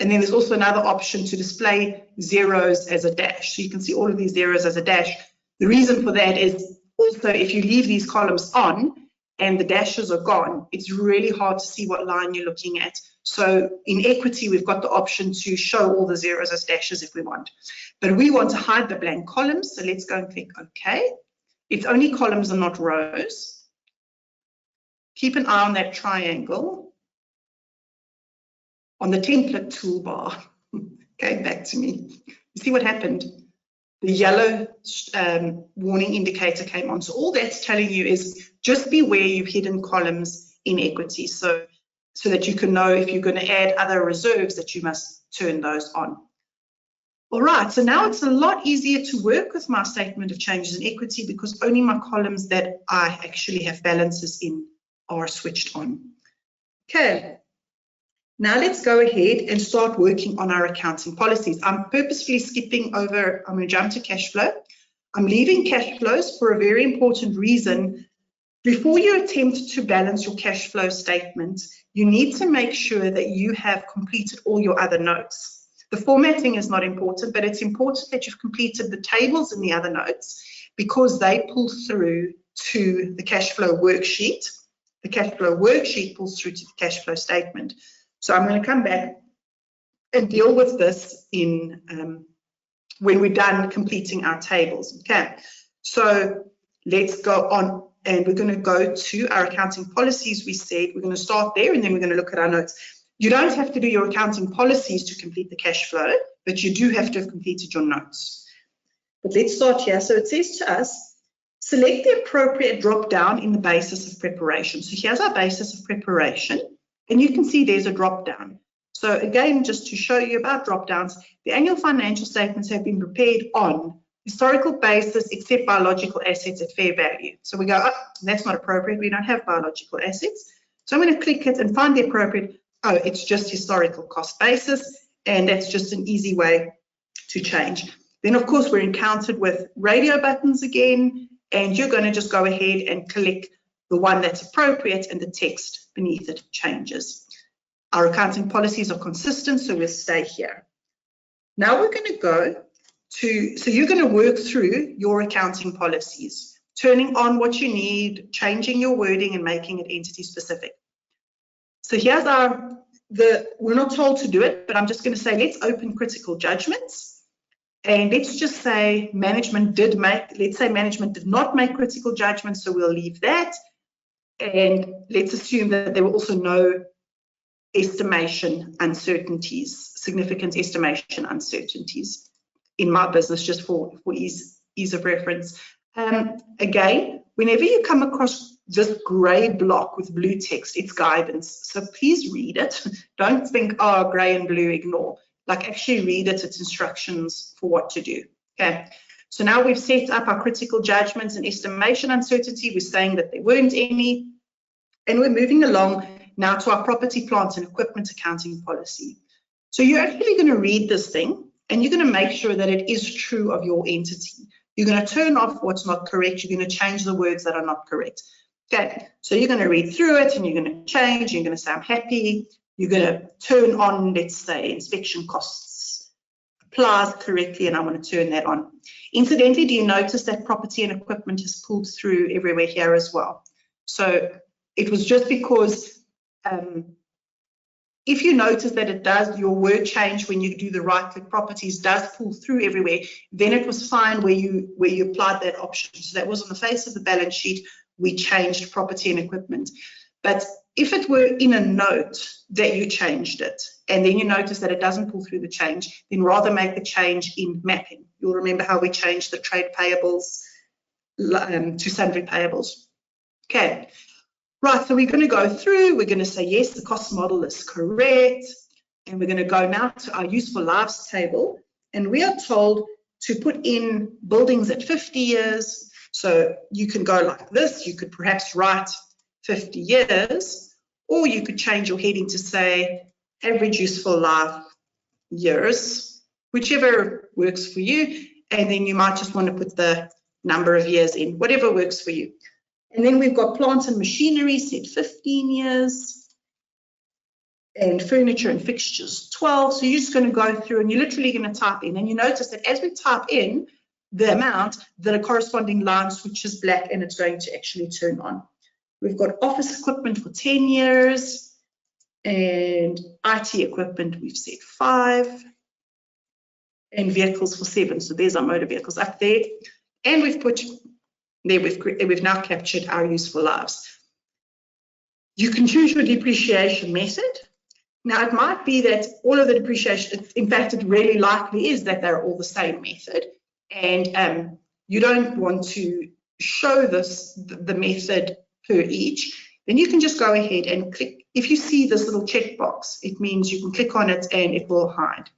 and then there's also another option to display zeros as a dash. So you can see all of these zeros as a dash. The reason for that is also if you leave these columns on and the dashes are gone, it's really hard to see what line you're looking at. So in equity, we've got the option to show all the zeros as dashes if we want. But we want to hide the blank columns. So let's go and click OK. It's only columns and not rows. Keep an eye on that triangle. On the template toolbar, going back to me, you see what happened? The yellow warning indicator came on. So all that's telling you is just beware you've hidden columns in equity so that you can know if you're going to add other reserves that you must turn those on. All right, so now it's a lot easier to work with my statement of changes in equity because only my columns that I actually have balances in are switched on. Okay. Now let's go ahead and start working on our accounting policies. I'm purposefully skipping over, I'm going to jump to cash flow. I'm leaving cash flows for a very important reason. Before you attempt to balance your cash flow statement, you need to make sure that you have completed all your other notes. The formatting is not important, but it's important that you've completed the tables in the other notes because they pull through to the cash flow worksheet. The cash flow worksheet pulls through to the cash flow statement. So I'm going to come back and deal with this in when we're done completing our tables. Okay, so let's go on and we're going to go to our accounting policies. We said we're going to start there and then we're going to look at our notes. You don't have to do your accounting policies to complete the cash flow, but you do have to have completed your notes. But let's start here. So it says to us, select the appropriate drop down in the basis of preparation. So here's our basis of preparation, and you can see there's a drop down. So again, just to show you about drop downs, the annual financial statements have been prepared on historical basis except biological assets at fair value. So we go, oh, that's not appropriate. We don't have biological assets. So I'm going to click it and find the appropriate, oh, it's just historical cost basis, and that's just an easy way to change. Then, of course, we're encountered with radio buttons again, and you're going to just go ahead and click the one that's appropriate, and the text beneath it changes. Our accounting policies are consistent, so we'll stay here. Now we're going to go to, so you're going to work through your accounting policies, turning on what you need, changing your wording and making it entity specific. So here's we're not told to do it, but I'm just going to say, let's open critical judgments. And let's just say management did not make critical judgments, so we'll leave that. And let's assume that there were also no estimation uncertainties, significant estimation uncertainties in my business, just for ease of reference. Again, whenever you come across this grey block with blue text, it's guidance. So please read it. Don't think, oh, grey and blue, ignore. Like, actually read it. It's instructions for what to do. Okay. So now we've set up our critical judgments and estimation uncertainty. We're saying that there weren't any. And we're moving along now to our property, plant and equipment accounting policy. So you're actually going to read this thing, and you're going to make sure that it is true of your entity. You're going to turn off what's not correct. You're going to change the words that are not correct. Okay, so you're going to read through it, and you're going to change. You're going to say, I'm happy. You're going to turn on, let's say, inspection costs applies correctly, and I want to turn that on. Incidentally, do you notice that property and equipment is pulled through everywhere here as well? So it was just because if you notice that it does, your word change when you do the right-click properties does pull through everywhere, then it was fine where you applied that option. So that was on the face of the balance sheet, we changed property and equipment. But if it were in a note that you changed it, and then you notice that it doesn't pull through the change, then rather make the change in mapping. You'll remember how we changed the trade payables to sundry payables. Okay. Right, so we're going to go through, we're going to say, yes, the cost model is correct, and we're going to go now to our useful lives table, and we are told to put in buildings at 50 years, so you can go like this, you could perhaps write 50 years, or you could change your heading to say average useful life years, whichever works for you, and then you might just want to put the number of years in, whatever works for you. And then we've got plant and machinery set 15 years, and furniture and fixtures 12. So you're just going to go through and you're literally going to type in. And you notice that as we type in the amount, the corresponding line switches black and it's going to actually turn on. We've got office equipment for 10 years and IT equipment, we've set 5, and vehicles for 7. So there's our motor vehicles up there. And we've put there, we've now captured our useful lives. You can choose your depreciation method. Now, it might be that all of the depreciation, in fact, it really likely is that they're all the same method. And you don't want to show the method per each. Then you can just go ahead and click. If you see this little checkbox, it means you can click on it and it will hide.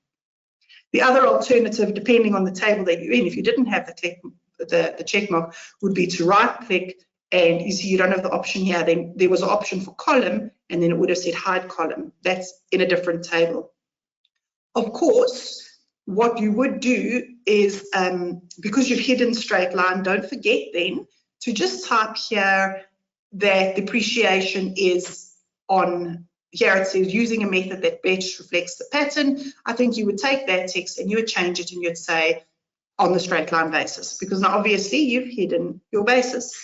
The other alternative, depending on the table that you're in, if you didn't have the check mark, would be to right click, and you see you don't have the option here. Then there was an option for column, and then it would have said hide column. That's in a different table. Of course, what you would do is, because you've hidden straight line, don't forget then to just type here that depreciation is on, here it says using a method that best reflects the pattern. I think you would take that text and you would change it and you'd say on the straight line basis, because now obviously you've hidden your basis.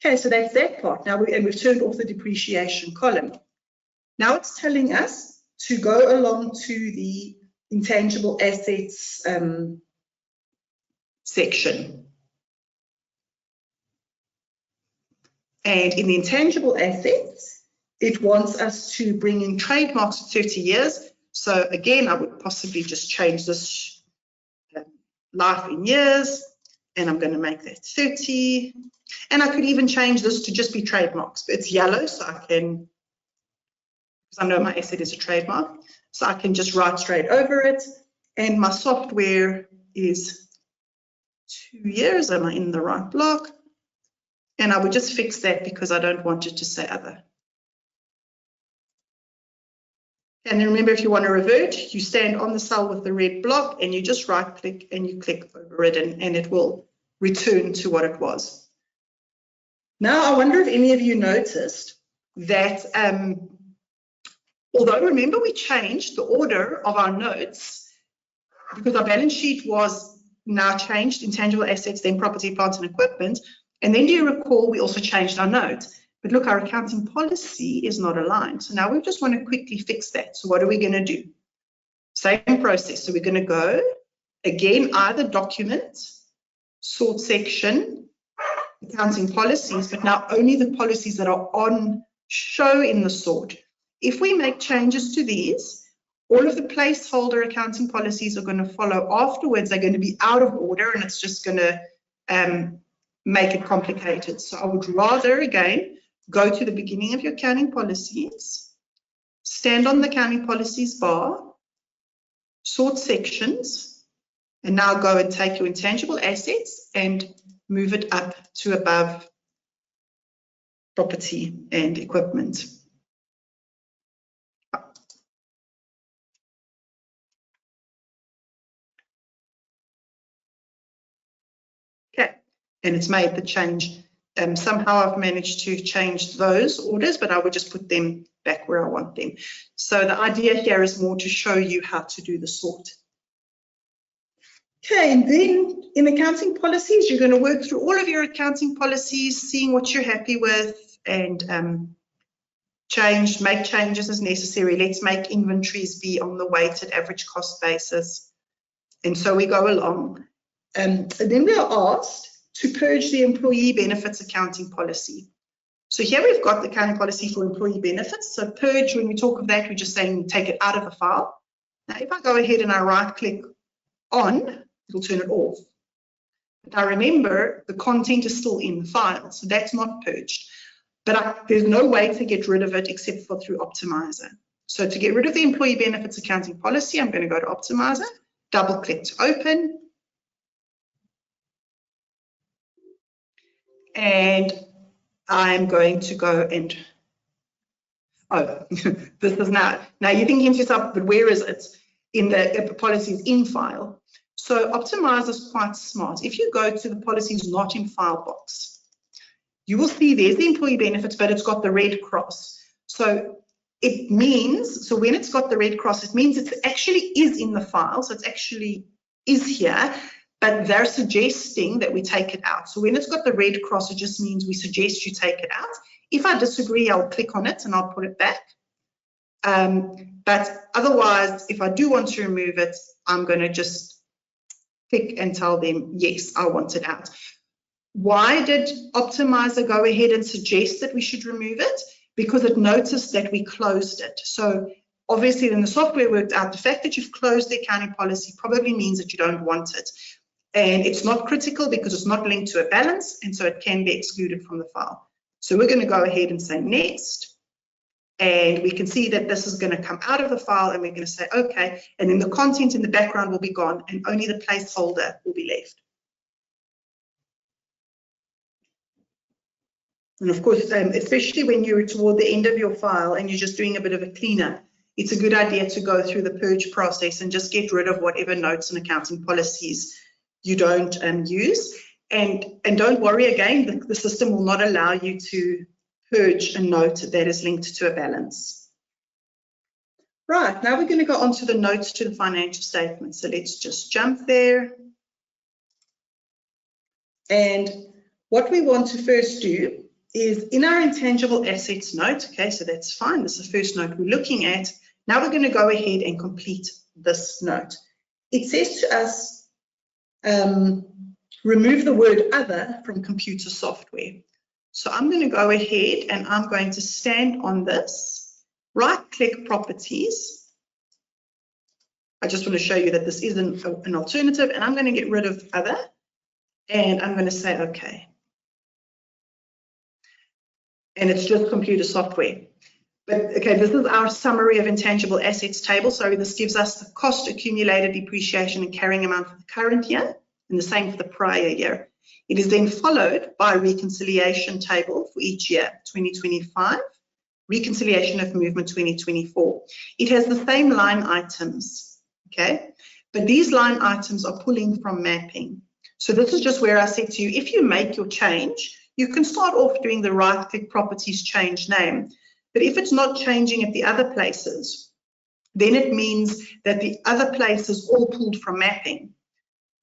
Okay, so that's that part. Now we've turned off the depreciation column. Now it's telling us to go along to the intangible assets section. And in the intangible assets, It wants us to bring in trademarks for 30 years. So again, I would possibly just change this life in years, and I'm going to make that 30. And I could even change this to just be trademarks. But it's yellow, so I can, because I know my asset is a trademark, so I can just write straight over it. And my software is 2 years. Am I in the right block? And I would just fix that because I don't want it to say other. And then remember, if you want to revert, you stand on the cell with the red block and you just right click and you click over it, and it will return to what it was. Now, I wonder if any of you noticed that although remember we changed the order of our notes because our balance sheet was now changed, intangible assets, then property, plant and equipment. And then do you recall we also changed our note? But look, our accounting policy is not aligned. So now we just want to quickly fix that. So what are we going to do? Same process. So we're going to go, again, either document, sort section, accounting policies, but now only the policies that are on show in the sort. If we make changes to these, all of the placeholder accounting policies are going to follow afterwards. They're going to be out of order, and it's just going to make it complicated. So I would rather, again, go to the beginning of your accounting policies, stand on the accounting policies bar, sort sections, and now go and take your intangible assets and move it up to above property and equipment. Okay, and it's made the change. Somehow I've managed to change those orders, but I would just put them back where I want them. So the idea here is more to show you how to do the sort. Okay, and then in accounting policies, you're going to work through all of your accounting policies, seeing what you're happy with, and make changes as necessary. Let's make inventories be on the weighted average cost basis. And so we go along. And then we are asked to purge the employee benefits accounting policy. So here we've got the accounting policy for employee benefits. So purge, when we talk of that, we're just saying take it out of the file. Now, if I go ahead and I right click on, it'll turn it off. But I remember the content is still in the file, so that's not purged. But there's no way to get rid of it except for through Optimizer. So to get rid of the employee benefits accounting policy, I'm going to go to Optimizer, double click to open. And I'm going to go and, this is now you're thinking to yourself, but where is it? In the policies in file. So Optimizer is quite smart. If you go to the policies not in file box, you will see there's the employee benefits, but it's got the red cross. So it means, so when it's got the red cross, it means it actually is in the file. So it's actually is here. But they're suggesting that we take it out. So when it's got the red cross, it just means we suggest you take it out. If I disagree, I'll click on it and I'll put it back. But otherwise, if I do want to remove it, I'm going to just click and tell them, yes, I want it out. Why did Optimizer go ahead and suggest that we should remove it? Because it noticed that we closed it. So obviously, then the software worked out the fact that you've closed the accounting policy probably means that you don't want it. And it's not critical because it's not linked to a balance, and so it can be excluded from the file. So we're going to go ahead and say next, and we can see that this is going to come out of the file, and we're going to say okay, and then the content in the background will be gone and only the placeholder will be left. And of course, especially when you're toward the end of your file and you're just doing a bit of a cleanup, it's a good idea to go through the purge process and just get rid of whatever notes and accounting policies you don't use. And don't worry, again, the system will not allow you to purge a note that is linked to a balance. Right, now we're going to go on to the notes to the financial statement. So let's just jump there. And what we want to first do is in our intangible assets note, okay, so that's fine. This is the first note we're looking at. Now we're going to go ahead and complete this note. It says to us, remove the word other from computer software. So I'm going to go ahead and I'm going to stand on this, right-click properties. I just want to show you that this is an alternative, and I'm going to get rid of other, and I'm going to say OK. And it's just computer software. But okay, this is our summary of intangible assets table. So this gives us the cost, accumulated depreciation and carrying amount for the current year, and the same for the prior year. It is then followed by a reconciliation table for each year, 2025, reconciliation of movement 2024. It has the same line items, okay? But these line items are pulling from mapping. So this is just where I said to you, if you make your change, you can start off doing the right-click properties change name. But if it's not changing at the other places, then it means that the other places all pulled from mapping.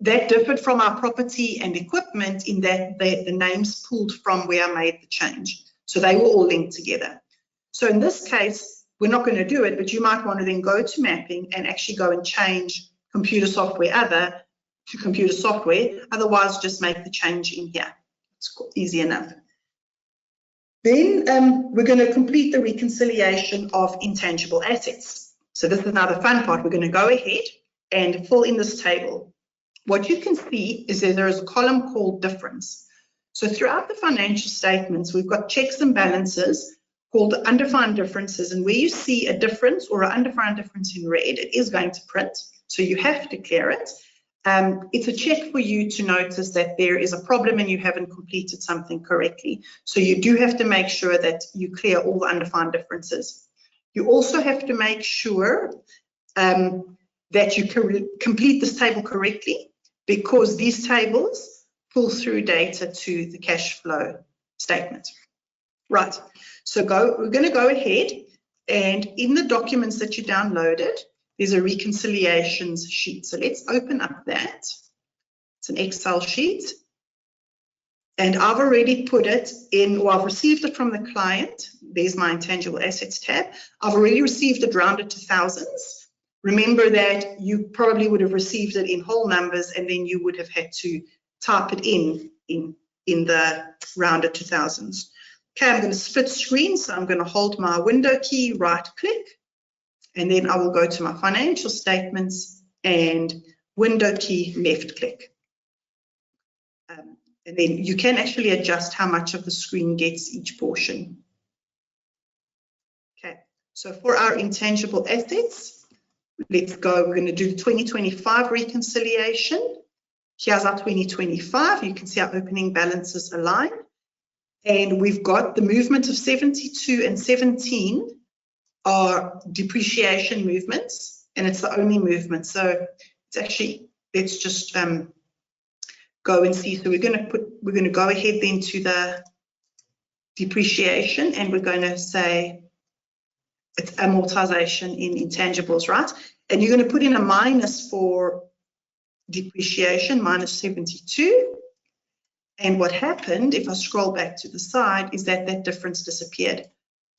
That differed from our property and equipment in that the names pulled from where I made the change. So they were all linked together. So in this case, we're not going to do it, but you might want to then go to mapping and actually go and change computer software other to computer software. Otherwise, just make the change in here. It's easy enough. Then we're going to complete the reconciliation of intangible assets. So this is now the fun part. We're going to go ahead and fill in this table. What you can see is that there is a column called difference. So throughout the financial statements, we've got checks and balances called undefined differences. And where you see a difference or an undefined difference in red, it is going to print. So you have to declare it. It's a check for you to notice that there is a problem and you haven't completed something correctly. So you do have to make sure that you clear all the undefined differences. You also have to make sure that you complete this table correctly, because these tables pull through data to the cash flow statement. Right, so we're going to go ahead, and in the documents that you downloaded, there's a reconciliations sheet. So let's open up that. It's an Excel sheet. And I've already put it in, or I've received it from the client. There's my intangible assets tab. I've already received it rounded to thousands. Remember that you probably would have received it in whole numbers, and then you would have had to type it in the rounded to thousands. Okay, I'm going to split screen. So I'm going to hold my window key, right click. And then I will go to my financial statements and window key, left click. And then you can actually adjust how much of the screen gets each portion. Okay, so for our intangible assets, let's go. We're going to do the 2025 reconciliation. Here's our 2025. You can see our opening balances align. And we've got the movement of 72 and 17 are depreciation movements, and it's the only movement. So it's actually, let's just go and see. So we're going to go ahead then to the depreciation, and we're going to say it's amortization in intangibles, right? And you're going to put in a minus for depreciation, minus 72. And what happened, if I scroll back to the side, is that that difference disappeared.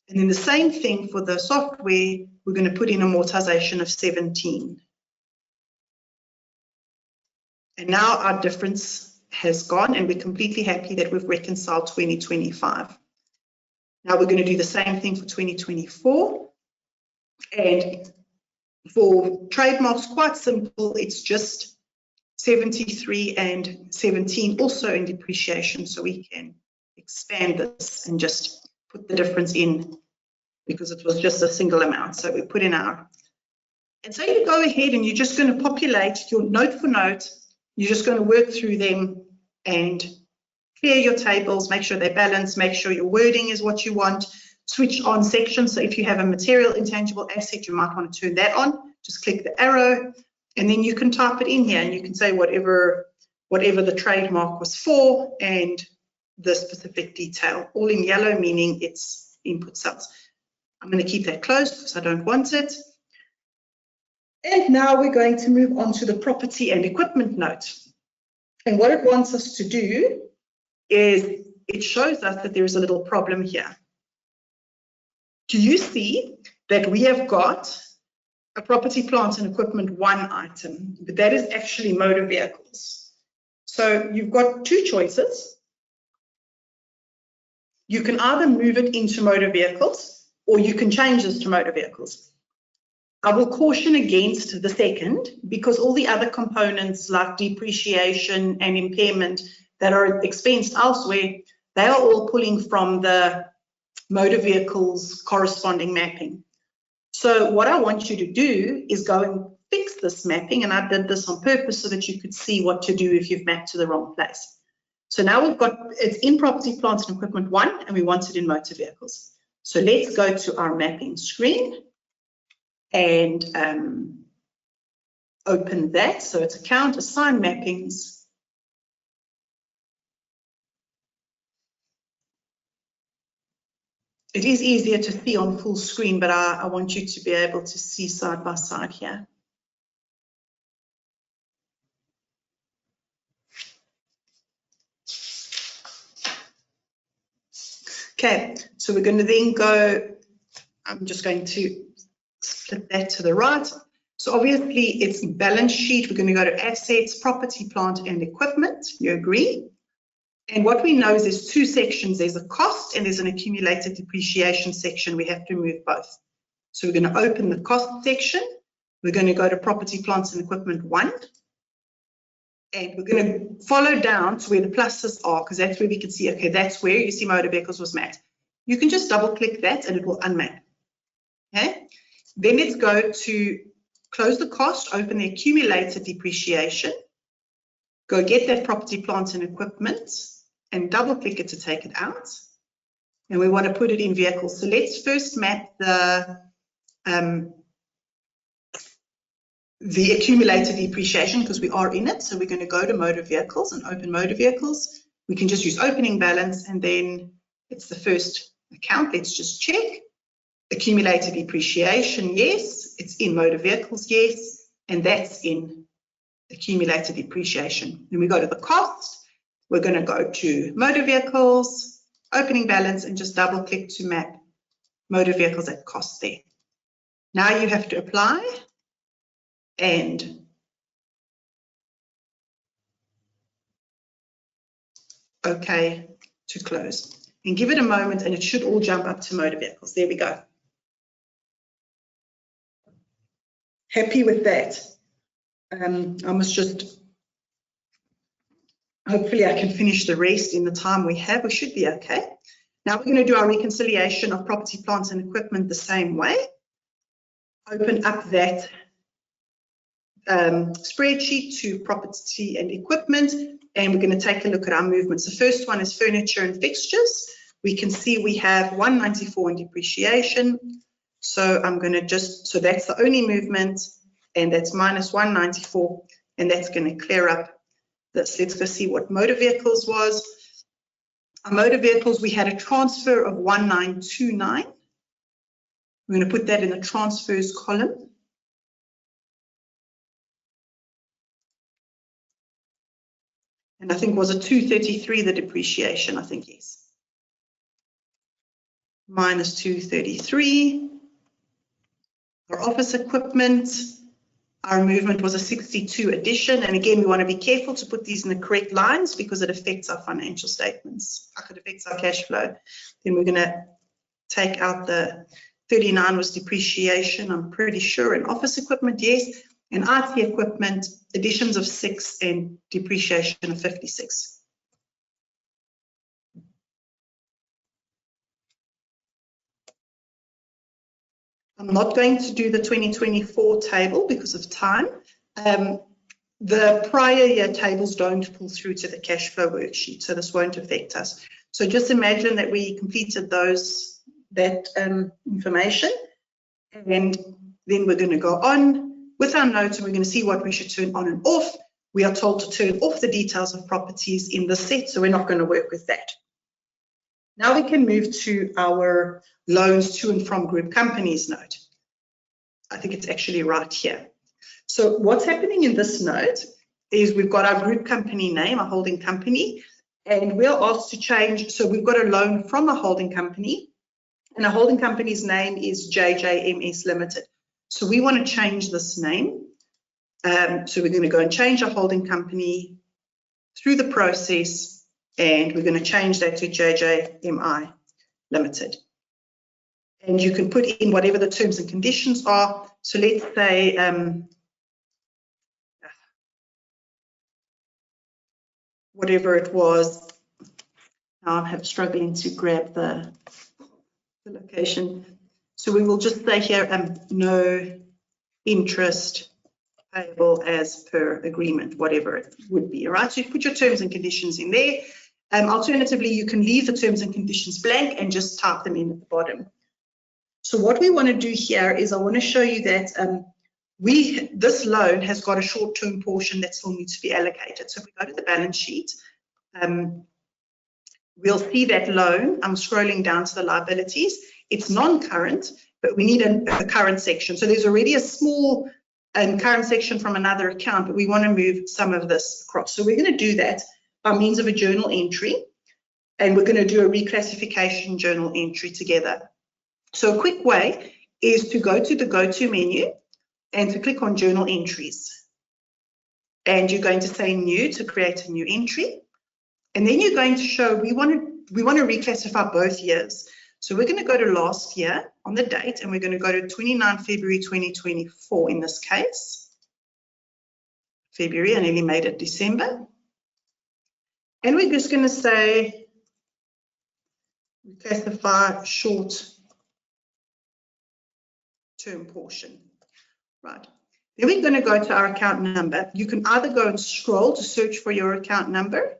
And then the same thing for the software, we're going to put in amortization of 17. And now our difference has gone, and we're completely happy that we've reconciled 2025. Now we're going to do the same thing for 2024. And for trademarks, quite simple. It's just 73 and 17 also in depreciation. So we can expand this and just put the difference in, because it was just a single amount. So we put in our, and so you go ahead and you're just going to populate your note for note. You're just going to work through them and clear your tables, make sure they're balanced, make sure your wording is what you want, switch on sections. So if you have a material intangible asset, you might want to turn that on. Just click the arrow, and then you can type it in here, and you can say whatever the trademark was for and the specific detail, all in yellow, meaning it's input cells. I'm going to keep that closed because I don't want it. And now we're going to move on to the property and equipment note. And what it wants us to do is it shows us that there is a little problem here. Do you see that we have got a property, plant and equipment 1 item, but that is actually motor vehicles. So you've got two choices. you can either move it into motor vehicles or you can change this to motor vehicles. I will caution against the second because all the other components like depreciation and impairment that are expensed elsewhere, they are all pulling from the motor vehicles corresponding mapping. So what I want you to do is go and fix this mapping, and I did this on purpose so that you could see what to do if you've mapped to the wrong place. So now we've got, it's in property, plant and equipment 1, and we want it in motor vehicles. So let's go to our mapping screen and open that. So it's account, assign mappings. It is easier to see on full screen, but I want you to be able to see side by side here. Okay, so we're going to then go, I'm just going to split that to the right. So obviously it's balance sheet. We're going to go to assets, property, plant and equipment. You agree? And what we know is there's two sections. There's a cost and there's an accumulated depreciation section. We have to move both. So we're going to open the cost section. We're going to go to property, plants and equipment 1. And we're going to follow down to where the pluses are, because that's where we can see, okay, that's where you see motor vehicles was mapped. You can just double click that and it will unmap. Okay. Then let's go to close the cost, open the accumulated depreciation, go get that property, plant and equipment and double click it to take it out. And we want to put it in vehicles. So let's first map the accumulated depreciation because we are in it. So we're going to go to motor vehicles and open motor vehicles. We can just use opening balance and then it's the first account. Let's just check. Accumulated depreciation, yes. It's in motor vehicles, yes. And that's in accumulated depreciation. Then we go to the cost. We're going to go to motor vehicles, opening balance, and just double click to map motor vehicles at cost there. Now you have to apply and OK to close. And give it a moment and it should all jump up to motor vehicles. There we go. Happy with that. I must just, hopefully I can finish the rest in the time we have. We should be okay. Now we're going to do our reconciliation of property, plants and equipment the same way. Open up that spreadsheet to property and equipment, and we're going to take a look at our movements. The first one is furniture and fixtures. We can see we have 194 in depreciation. So I'm going to just, so that's the only movement, and that's minus 194, and that's going to clear up this. Let's go see what motor vehicles was. Our motor vehicles, we had a transfer of 1929. We're going to put that in the transfers column. And I think was a 233 the depreciation, I think, yes. Minus 233. Our office equipment, our movement was a 62 addition. And again, we want to be careful to put these in the correct lines because it affects our financial statements. It affects our cash flow. Then we're going to take out the 39 was depreciation, I'm pretty sure, and office equipment, yes. And IT equipment, additions of 6 and depreciation of 56. I'm not going to do the 2024 table because of time. The prior year tables don't pull through to the cash flow worksheet, so this won't affect us. So just imagine that we completed that information, and then we're going to go on with our notes and we're going to see what we should turn on and off. We are told to turn off the details of properties in the set, so we're not going to work with that. Now we can move to our loans to and from group companies note. I think it's actually right here. So what's happening in this note is we've got our group company name, a holding company, and we're asked to change. So we've got a loan from a holding company, and a holding company's name is JJMS Limited. So we want to change this name. So we're going to go and change our holding company through the process, and we're going to change that to JJMI Limited. And you can put in whatever the terms and conditions are. So let's say whatever it was. Now I'm struggling to grab the location. So we will just say here, no interest payable as per agreement, whatever it would be, all right? So you put your terms and conditions in there. Alternatively, you can leave the terms and conditions blank and just type them in at the bottom. So what we want to do here is I want to show you that this loan has got a short-term portion that still needs to be allocated. So if we go to the balance sheet, we'll see that loan. I'm scrolling down to the liabilities. It's non-current, but we need a current section. So there's already a small current section from another account, but we want to move some of this across. So we're going to do that by means of a journal entry, and we're going to do a reclassification journal entry together. So a quick way is to go to the go-to menu and to click on journal entries. And you're going to say new to create a new entry. And then you're going to show we want to reclassify both years. So we're going to go to last year on the date, and we're going to go to 29 February 2024 in this case. February, I nearly made it December. And we're just going to say reclassify short-term portion. Right. Then we're going to go to our account number. You can either go and scroll to search for your account number,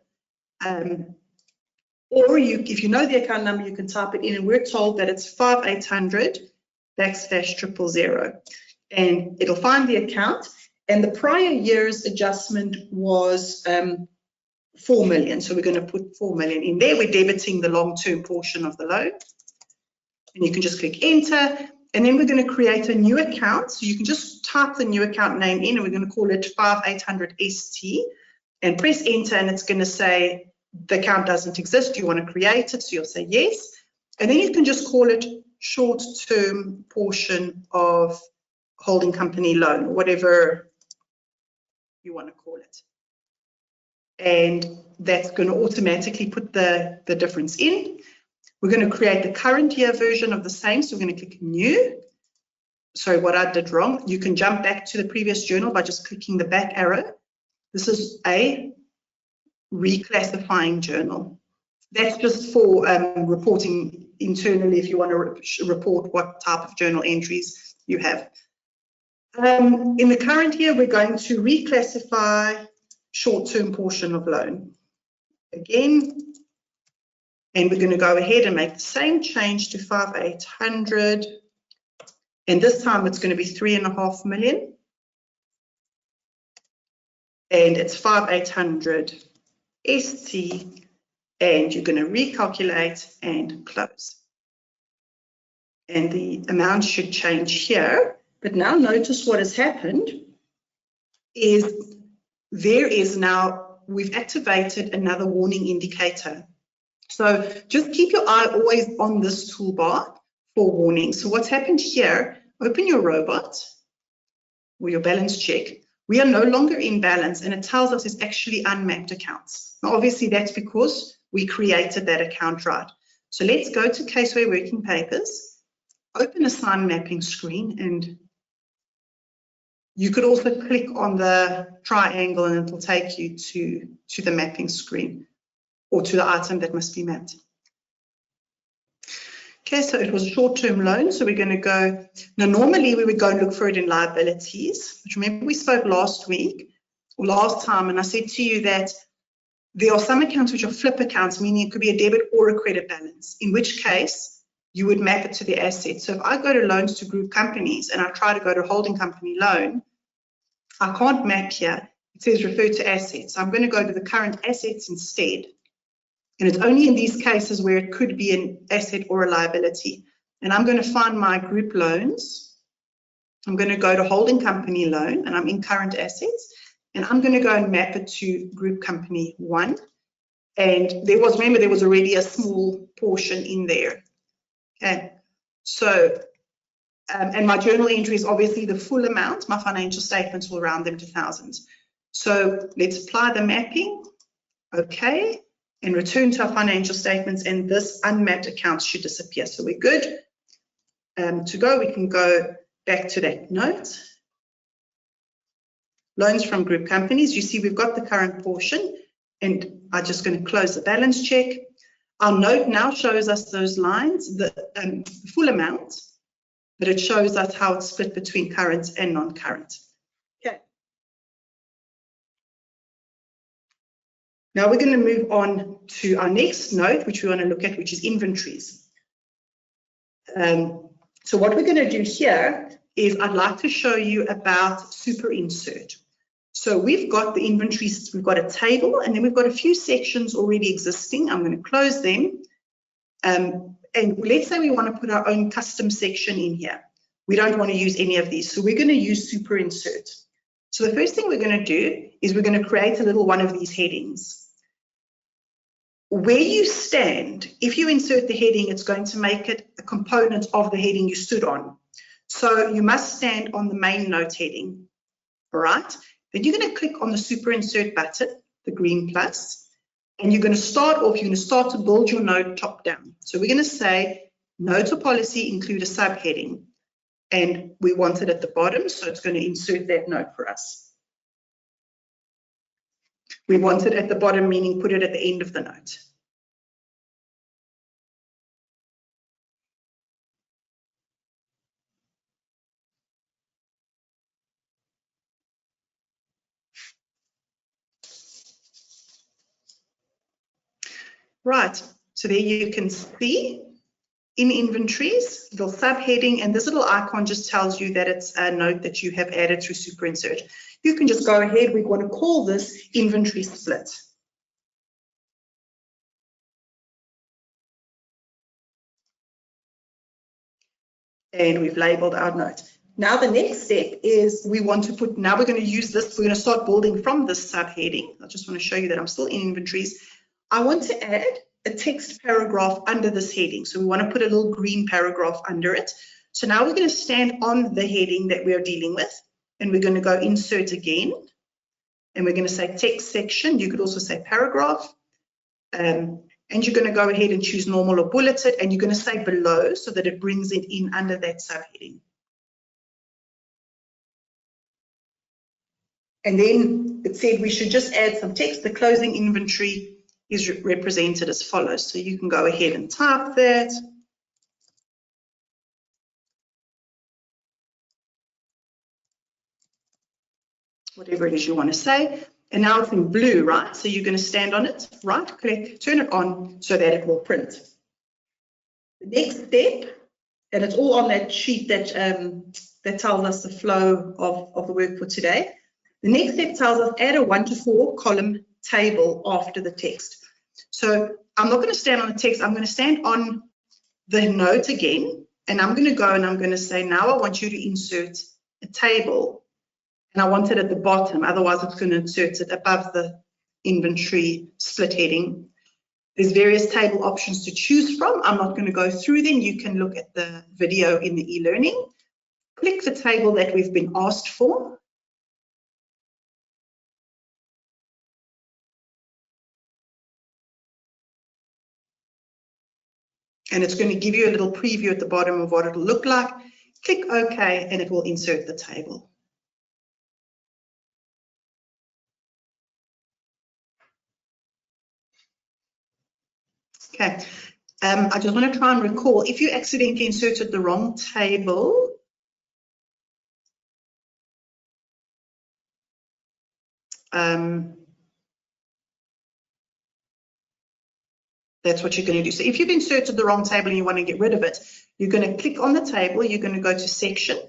or if you know the account number, you can type it in, and we're told that it's 5800/000, and it'll find the account. And the prior year's adjustment was 4 million, so we're going to put 4 million in there. We're debiting the long-term portion of the loan, and you can just click enter, and then we're going to create a new account. So you can just type the new account name in, and we're going to call it 5800ST, and press enter, and it's going to say the account doesn't exist. Do you want to create it? So you'll say yes. And then you can just call it short-term portion of holding company loan, whatever you want to call it. And that's going to automatically put the difference in. We're going to create the current year version of the same. So we're going to click new. Sorry, what I did wrong. You can jump back to the previous journal by just clicking the back arrow. This is a reclassifying journal. That's just for reporting internally if you want to report what type of journal entries you have. In the current year, we're going to reclassify short-term portion of loan. Again, and we're going to go ahead and make the same change to 5800, and this time it's going to be 3.5 million, and it's 5800 ST, and you're going to recalculate and close. And the amount should change here, but now notice what has happened is we've activated another warning indicator. So just keep your eye always on this toolbar for warnings. So what's happened here, open your robot or your balance check. We are no longer in balance, and it tells us it's actually unmapped accounts. Now, obviously, that's because we created that account right. So let's go to Caseway Working Papers, open a sign mapping screen, and you could also click on the triangle and it'll take you to the mapping screen or to the item that must be mapped. Okay, so it was a short-term loan, so we're going to go, now normally we would go and look for it in liabilities, but remember we spoke last week or last time, and I said to you that there are some accounts which are flip accounts, meaning it could be a debit or a credit balance, in which case you would map it to the asset. So if I go to loans to group companies and I try to go to holding company loan, I can't map here. It says refer to assets. I'm going to go to the current assets instead. And it's only in these cases where it could be an asset or a liability. And I'm going to find my group loans. I'm going to go to holding company loan, and I'm in current assets. And I'm going to go and map it to group company 1. And remember, there was already a small portion in there. Okay, so, and my journal entry is obviously the full amount. My financial statements will round them to thousands. So let's apply the mapping. Okay. and return to our financial statements, and this unmapped account should disappear. So we're good to go. We can go back to that note. Loans from group companies. You see we've got the current portion, and I'm just going to close the balance check. Our note now shows us those lines, the full amount, but it shows us how it's split between current and non-current. Okay. Now we're going to move on to our next note, which we want to look at, which is inventories. So what we're going to do here is I'd like to show you about super insert. So we've got the inventories, we've got a table, and then we've got a few sections already existing. I'm going to close them. And let's say we want to put our own custom section in here. We don't want to use any of these. So we're going to use super insert. So the first thing we're going to do is we're going to create a little one of these headings. Where you stand, if you insert the heading, it's going to make it a component of the heading you stood on. So you must stand on the main note heading, all right? Then you're going to click on the super insert button, the green plus, and you're going to start off, you're going to start to build your note top down. So we're going to say note or policy include a subheading, and we want it at the bottom, so it's going to insert that note for us. We want it at the bottom, meaning put it at the end of the note. Right, so there you can see in inventories, little subheading, and this little icon just tells you that it's a note that you have added through super insert. You can just go ahead, we want to call this inventory split. And we've labeled our note. Now the next step is we want to put, now we're going to use this, we're going to start building from this subheading. I just want to show you that I'm still in inventories. I want to add a text paragraph under this heading. So we want to put a little green paragraph under it. So now we're going to stand on the heading that we are dealing with, and we're going to go insert again. And we're going to say text section. You could also say paragraph. And you're going to go ahead and choose normal or bulleted, and you're going to say below so that it brings it in under that subheading. And then it said we should just add some text. The closing inventory is represented as follows. So you can go ahead and type that. Whatever it is you want to say. And now it's in blue, right? So you're going to stand on it, right click, turn it on so that it will print. The next step, and it's all on that sheet that, that tells us the flow of the work for today. The next step tells us add a 1 to 4 column table after the text. So I'm not going to stand on the text, I'm going to stand on the note again, and I'm going to go and I'm going to say, now I want you to insert a table, and I want it at the bottom, otherwise it's going to insert it above the inventory split heading. There's various table options to choose from. I'm not going to go through them. You can look at the video in the e-learning. Click the table that we've been asked for. And it's going to give you a little preview at the bottom of what it'll look like. Click OK, and it will insert the table. Okay, I just want to try and recall, if you accidentally inserted the wrong table, that's what you're going to do. So if you've inserted the wrong table and you want to get rid of it, you're going to click on the table, you're going to go to section,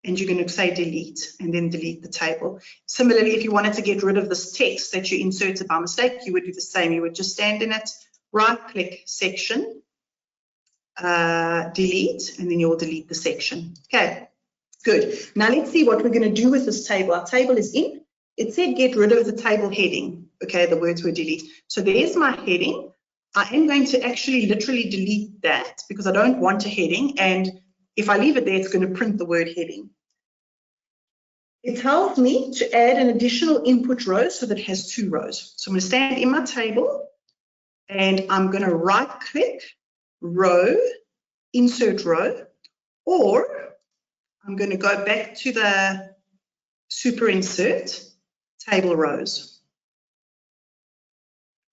and you're going to say delete, and then delete the table. Similarly, if you wanted to get rid of this text that you inserted by mistake, you would do the same. You would just stand in it, right click section, delete, and then you'll delete the section. Okay, good. Now let's see what we're going to do with this table. Our table is in. It said get rid of the table heading. Okay, the words were delete. So there's my heading. I am going to actually literally delete that because I don't want a heading, and if I leave it there, it's going to print the word heading. It tells me to add an additional input row so that it has 2 rows. So I'm going to stand in my table, and I'm going to right click, row, insert row, or I'm going to go back to the super insert, table rows.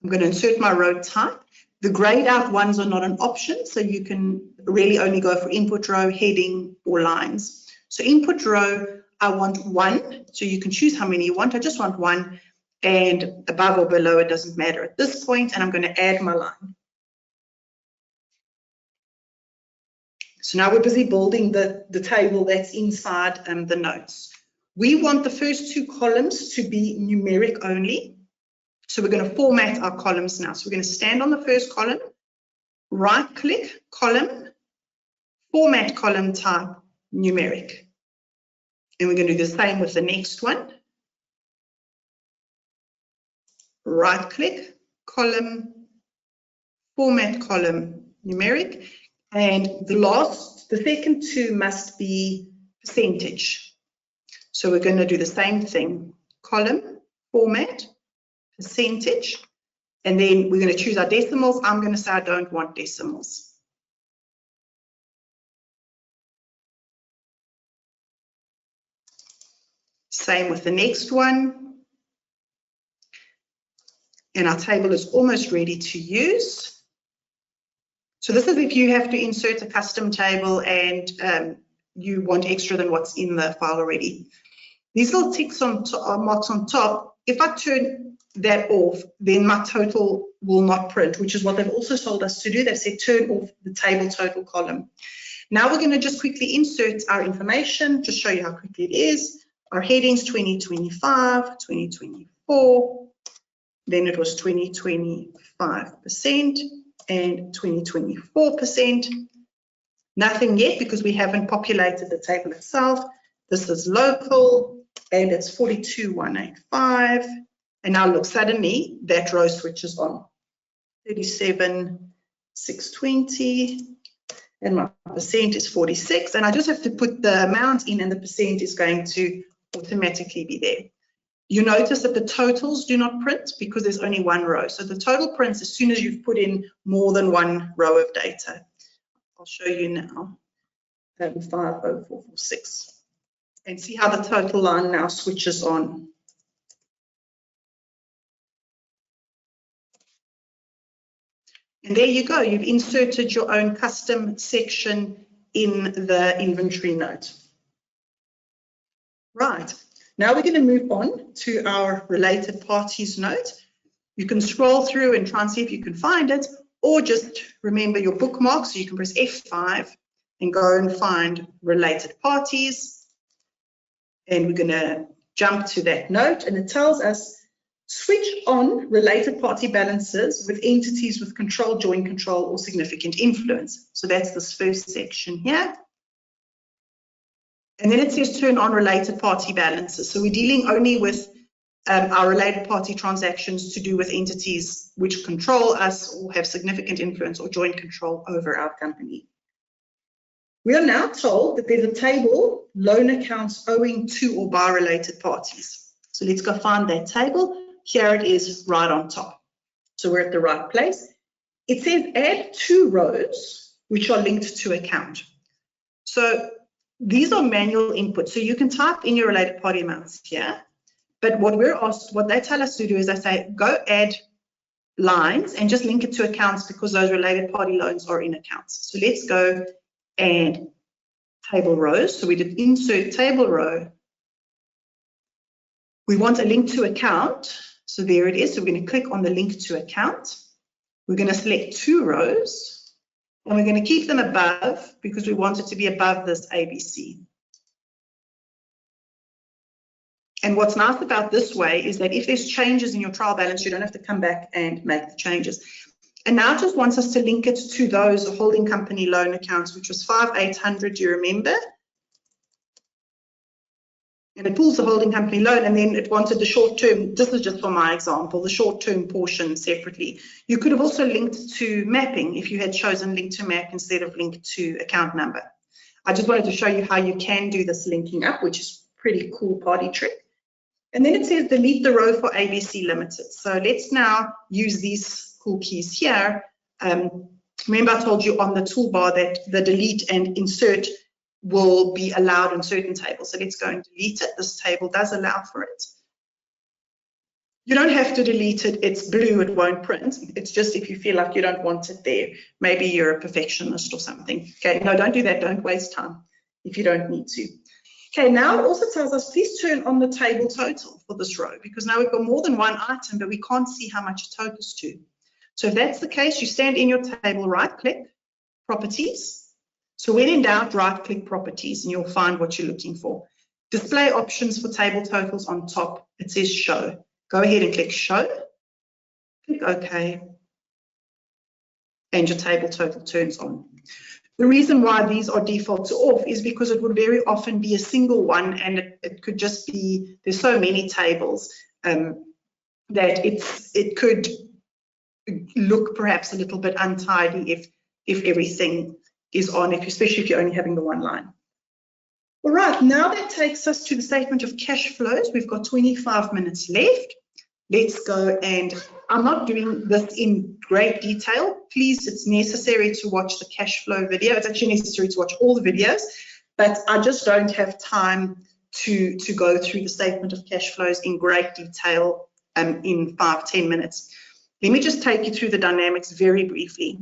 I'm going to insert my row type. The grayed out ones are not an option, so you can really only go for input row, heading, or lines. So input row, I want 1, so you can choose how many you want. I just want 1, and above or below, it doesn't matter at this point, and I'm going to add my line. So now we're busy building the table that's inside the notes. We want the first 2 columns to be numeric only. So we're going to format our columns now. So we're going to stand on the first column, right click, column, format column type, numeric. And we're going to do the same with the next one. Right click, column, format column, numeric. And the second 2 must be percentage. So we're going to do the same thing, column, format, percentage, and then we're going to choose our decimals. I'm going to say I don't want decimals. Same with the next one. And our table is almost ready to use. So this is if you have to insert a custom table and you want extra than what's in the file already. These little ticks marks on top, if I turn that off, then my total will not print, which is what they've also told us to do. They've said turn off the table total column. Now we're going to just quickly insert our information, just show you how quickly it is. Our headings 2025, 2024, then it was 2025% and 2024%. Nothing yet because we haven't populated the table itself. This is local and it's 42,185. And now look, suddenly that row switches on. 37,620 and my percent is 46. And I just have to put the amount in and the percent is going to automatically be there. You notice that the totals do not print because there's only 1 row. So the total prints as soon as you've put in more than 1 row of data. I'll show you now. 50446. And see how the total line now switches on. And there you go. You've inserted your own custom section in the inventory note. Right. Now we're going to move on to our related parties note. You can scroll through and try and see if you can find it, or just remember your bookmark, so you can press F5 and go and find related parties. And we're going to jump to that note, and it tells us switch on related party balances with entities with control, joint control, or significant influence. So that's this first section here. And then it says turn on related party balances. So we're dealing only with our related party transactions to do with entities which control us or have significant influence or joint control over our company. We are now told that there's a table, loan accounts owing to or by related parties. So let's go find that table. Here it is right on top. So we're at the right place. It says add 2 rows which are linked to account. So these are manual input. So you can type in your related party amounts here. But what they tell us to do is they say go add lines and just link it to accounts because those related party loans are in accounts. So let's go and table rows. So we did insert table row. We want a link to account. So there it is. So we're going to click on the link to account. We're going to select 2 rows and we're going to keep them above because we want it to be above this ABC. And what's nice about this way is that if there's changes in your trial balance, you don't have to come back and make the changes. And now it just wants us to link it to those holding company loan accounts, which was 5,800, do you remember? And it pulls the holding company loan, and then it wanted the short term. This is just for my example, the short term portion separately. You could have also linked to mapping if you had chosen link to map instead of link to account number. I just wanted to show you how you can do this linking up, which is a pretty cool party trick. And then it says delete the row for ABC Limited. So let's now use these cool keys here. Remember I told you on the toolbar that the delete and insert will be allowed in certain tables. So let's go and delete it. This table does allow for it. You don't have to delete it. It's blue, it won't print. It's just if you feel like you don't want it there. Maybe you're a perfectionist or something. Okay, no, don't do that. Don't waste time if you don't need to. Okay, now it also tells us, please turn on the table total for this row, because now we've got more than one item, but we can't see how much it totals to. So if that's the case, you stand in your table, right-click, properties. So when in doubt, right-click properties, and you'll find what you're looking for. Display options for table totals on top. It says show. Go ahead and click show. Click OK. And your table total turns on. The reason why these are default to off is because it would very often be a single one, and it could just be, there's so many tables that it could look perhaps a little bit untidy if everything is on, especially if you're only having the one line. All right, now that takes us to the statement of cash flows. We've got 25 minutes left. Let's go, and I'm not doing this in great detail. Please, it's necessary to watch the cash flow video. It's actually necessary to watch all the videos, but I just don't have time to go through the statement of cash flows in great detail in 5-10 minutes. Let me just take you through the dynamics very briefly.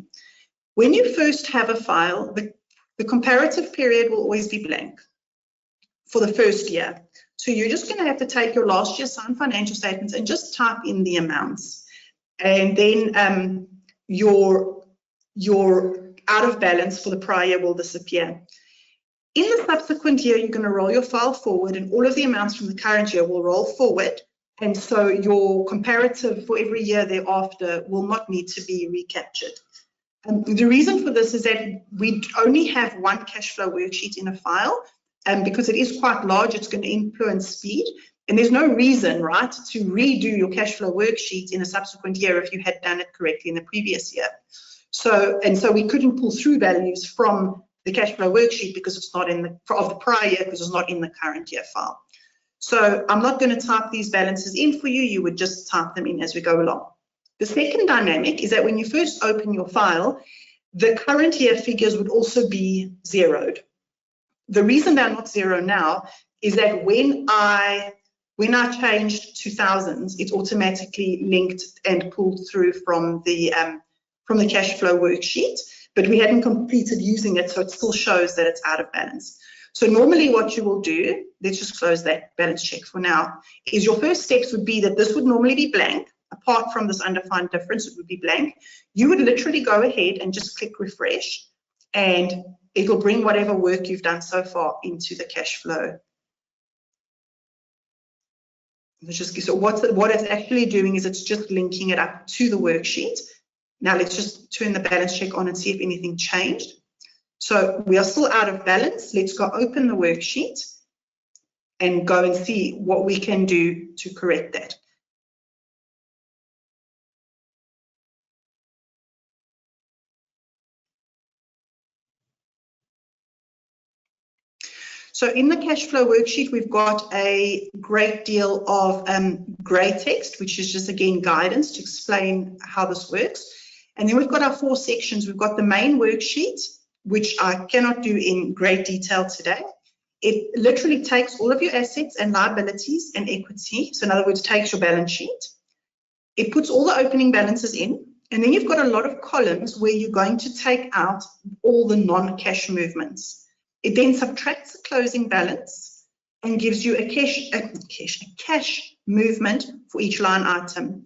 When you first have a file, the comparative period will always be blank for the first year. So you're just going to have to take your last year's signed financial statements and just type in the amounts. And then your out of balance for the prior year will disappear. In the subsequent year, you're going to roll your file forward, and all of the amounts from the current year will roll forward. And so your comparative for every year thereafter will not need to be recaptured. The reason for this is that we only have one cash flow worksheet in a file, and because it is quite large, it's going to influence speed. And there's no reason, right, to redo your cash flow worksheet in a subsequent year if you had done it correctly in the previous year. So we couldn't pull through values from the cash flow worksheet because it's not in the prior year, because it's not in the current year file. So I'm not going to type these balances in for you. You would just type them in as we go along. The second dynamic is that when you first open your file, the current year figures would also be zeroed. The reason they're not zero now is that when I changed to thousands, it's automatically linked and pulled through from the cash flow worksheet, but we hadn't completed using it, so it still shows that it's out of balance. So normally what you will do, let's just close that balance check for now, is your first steps would be that this would normally be blank. Apart from this undefined difference, it would be blank. You would literally go ahead and just click refresh, and it'll bring whatever work you've done so far into the cash flow. So what it's actually doing is it's just linking it up to the worksheet. Now let's just turn the balance check on and see if anything changed. So we are still out of balance. Let's go open the worksheet and go and see what we can do to correct that. So in the cash flow worksheet, we've got a great deal of grey text, which is just, again, guidance to explain how this works. And then we've got our 4 sections. We've got the main worksheet, which I cannot do in great detail today. It literally takes all of your assets and liabilities and equity. So in other words, takes your balance sheet. It puts all the opening balances in. And then you've got a lot of columns where you're going to take out all the non-cash movements. It then subtracts the closing balance and gives you a cash movement for each line item.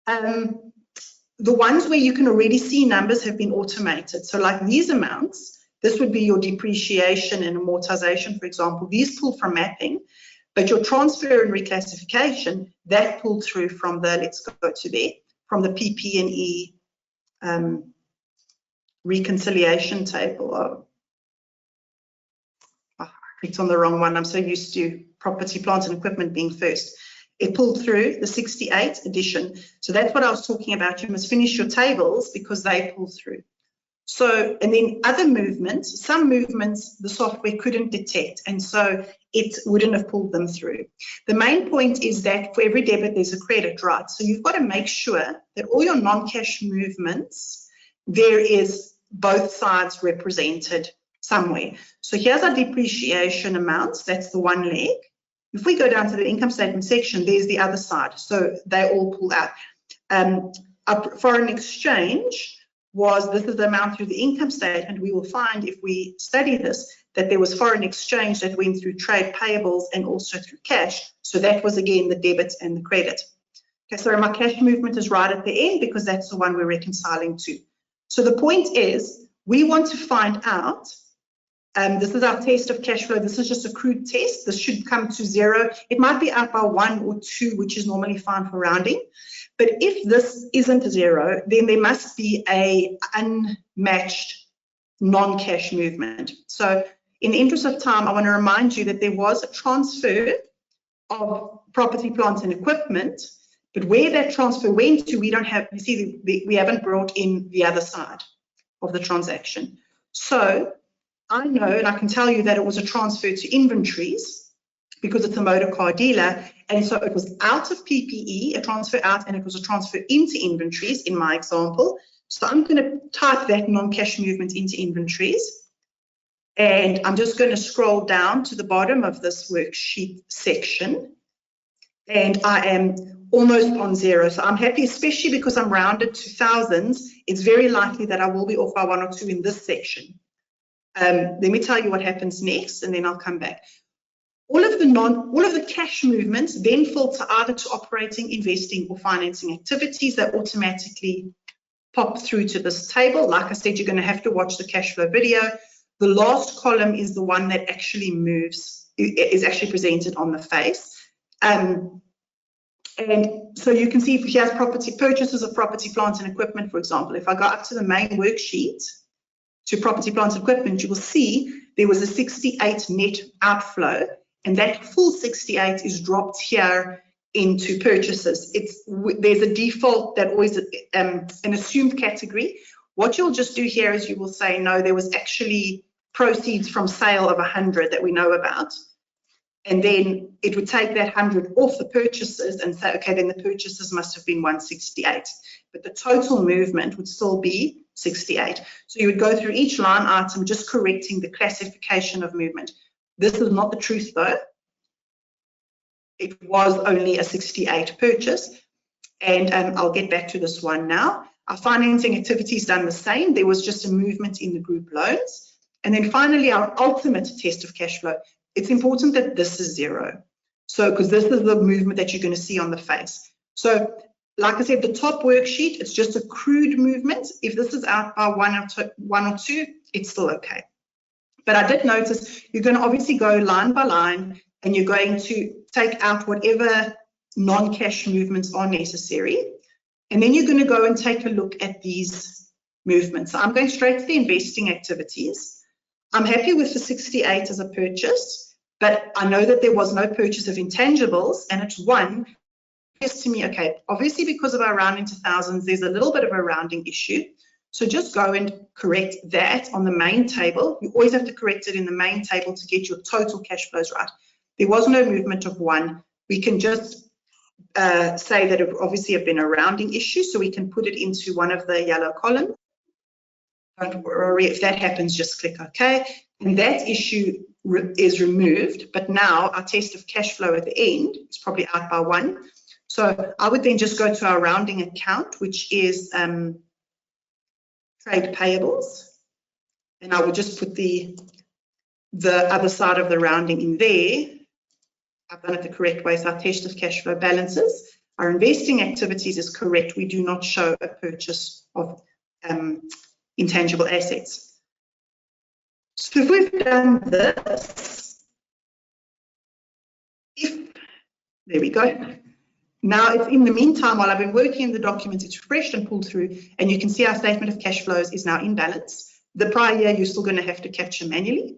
The ones where you can already see numbers have been automated. So like these amounts, this would be your depreciation and amortization, for example. These pull from mapping, but your transfer and reclassification, that pulled through from the, let's go to there, from the PP&E reconciliation table. I clicked on the wrong one. I'm so used to property, plant and equipment being first. It pulled through the 68 edition. So that's what I was talking about. You must finish your tables because they pull through. So, and then other movements, some movements the software couldn't detect, and so it wouldn't have pulled them through. The main point is that for every debit, there's a credit, right? So you've got to make sure that all your non-cash movements, there is both sides represented somewhere. So here's our depreciation amounts. That's the one leg. If we go down to the income statement section, there's the other side. So they all pull out. Our foreign exchange this is the amount through the income statement. We will find, if we study this, that there was foreign exchange that went through trade payables and also through cash. So that was, again, the debit and the credit. Okay, so my cash movement is right at the end because that's the one we're reconciling to. So the point is, we want to find out, this is our test of cash flow. This is just a crude test. This should come to 0. It might be out by 1 or 2, which is normally fine for rounding. But if this isn't 0, then there must be a unmatched non-cash movement. So in the interest of time, I want to remind you that there was a transfer of property, plant and equipment, but where that transfer went to, we don't have, you see, we haven't brought in the other side of the transaction. So I know, and I can tell you that it was a transfer to inventories because it's a motor car dealer. And so it was out of PPE, a transfer out, and it was a transfer into inventories in my example. So I'm going to type that non-cash movement into inventories. And I'm just going to scroll down to the bottom of this worksheet section. And I am almost on 0. So I'm happy, especially because I'm rounded to thousands. It's very likely that I will be off by 1 or 2 in this section. Let me tell you what happens next, and then I'll come back. All of the cash movements then filter either to operating, investing, or financing activities that automatically pop through to this table. Like I said, you're going to have to watch the cash flow video. The last column is the one that actually moves, is actually presented on the face. And so you can see if he has purchases of property, plant and equipment, for example. If I go up to the main worksheet, to property, plant and equipment, you will see there was a 68 net outflow. And that full 68 is dropped here into purchases. There's a default that always an assumed category. What you'll just do here is you will say, no, there was actually proceeds from sale of 100 that we know about. And then it would take that 100 off the purchases and say, okay, then the purchases must have been 168. But the total movement would still be 68. So you would go through each line item, just correcting the classification of movement. This is not the truth, though. It was only a 68 purchase. And I'll get back to this one now. Our financing activities done the same. There was just a movement in the group loans. And then finally, our ultimate test of cash flow. It's important that this is 0. So, because this is the movement that you're going to see on the face. So, like I said, the top worksheet, it's just a crude movement. If this is out by 1 or 2, it's still okay. But I did notice you're going to obviously go line by line and you're going to take out whatever non-cash movements are necessary. And then you're going to go and take a look at these movements. So I'm going straight to the investing activities. I'm happy with the 68 as a purchase, but I know that there was no purchase of intangibles, and it's 1. It's to me, okay, obviously because of our rounding to thousands, there's a little bit of a rounding issue. So just go and correct that on the main table. You always have to correct it in the main table to get your total cash flows right. There was no movement of 1. We can just say that it would obviously have been a rounding issue, so we can put it into one of the yellow columns. Don't worry, if that happens, just click OK. And that issue is removed, but now our test of cash flow at the end is probably out by 1. So I would then just go to our rounding account, which is trade payables. And I would just put the other side of the rounding in there. I've done it the correct way, so our test of cash flow balances. Our investing activities is correct. We do not show a purchase of intangible assets. So if we've done this, there we go. Now, it's in the meantime, while I've been working in the document, it's refreshed and pulled through, and you can see our statement of cash flows is now in balance. The prior year, you're still going to have to capture manually.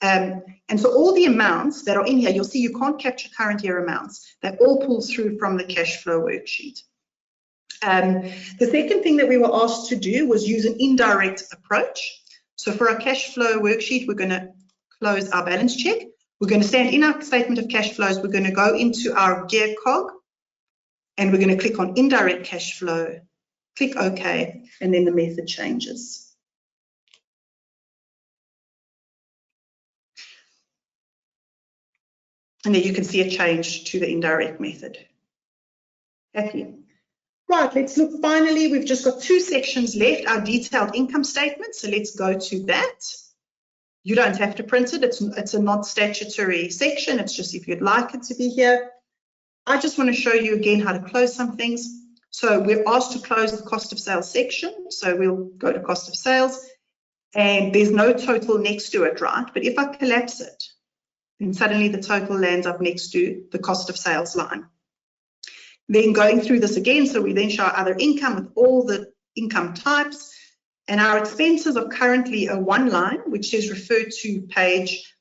And so all the amounts that are in here, you'll see you can't capture current year amounts. That all pulls through from the cash flow worksheet. The second thing that we were asked to do was use an indirect approach. So for our cash flow worksheet, we're going to close our balance check. We're going to stand in our statement of cash flows. We're going to go into our gear cog, and we're going to click on indirect cash flow, click OK, and then the method changes. And there you can see a change to the indirect method. Happy. Right, let's look. Finally, we've just got two sections left, our detailed income statement. So let's go to that. You don't have to print it. It's a not statutory section. It's just if you'd like it to be here. I just want to show you again how to close some things. So we're asked to close the cost of sales section. So we'll go to cost of sales, and there's no total next to it, right? But if I collapse it, then suddenly the total lands up next to the cost of sales line. Then going through this again, so we then show our other income with all the income types, and our expenses are currently a one line, which is referred to page,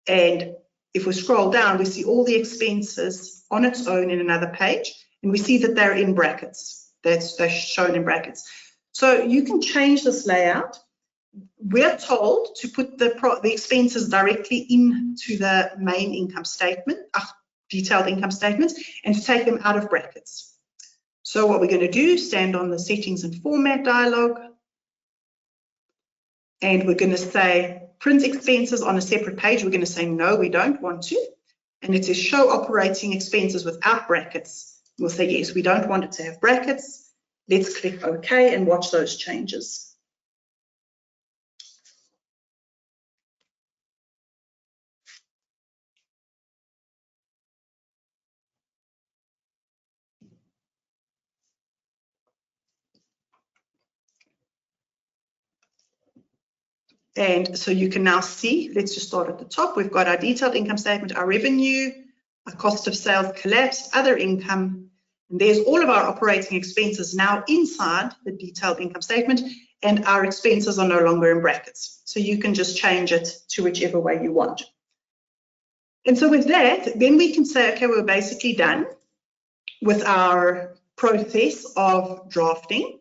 and if we scroll down, we see all the expenses on its own in another page, and we see that they're in brackets. They're shown in brackets. So you can change this layout. We're told to put the expenses directly into the main income statement, detailed income statements, and to take them out of brackets. So what we're going to do, stand on the settings and format dialog, and we're going to say print expenses on a separate page. We're going to say no, we don't want to. And it says show operating expenses without brackets. We'll say yes, we don't want it to have brackets. Let's click OK and watch those changes. And so you can now see, let's just start at the top. We've got our detailed income statement, our revenue, our cost of sales collapsed, other income, and there's all of our operating expenses now inside the detailed income statement, and our expenses are no longer in brackets. So you can just change it to whichever way you want. And so with that, then we can say, okay, we're basically done with our process of drafting.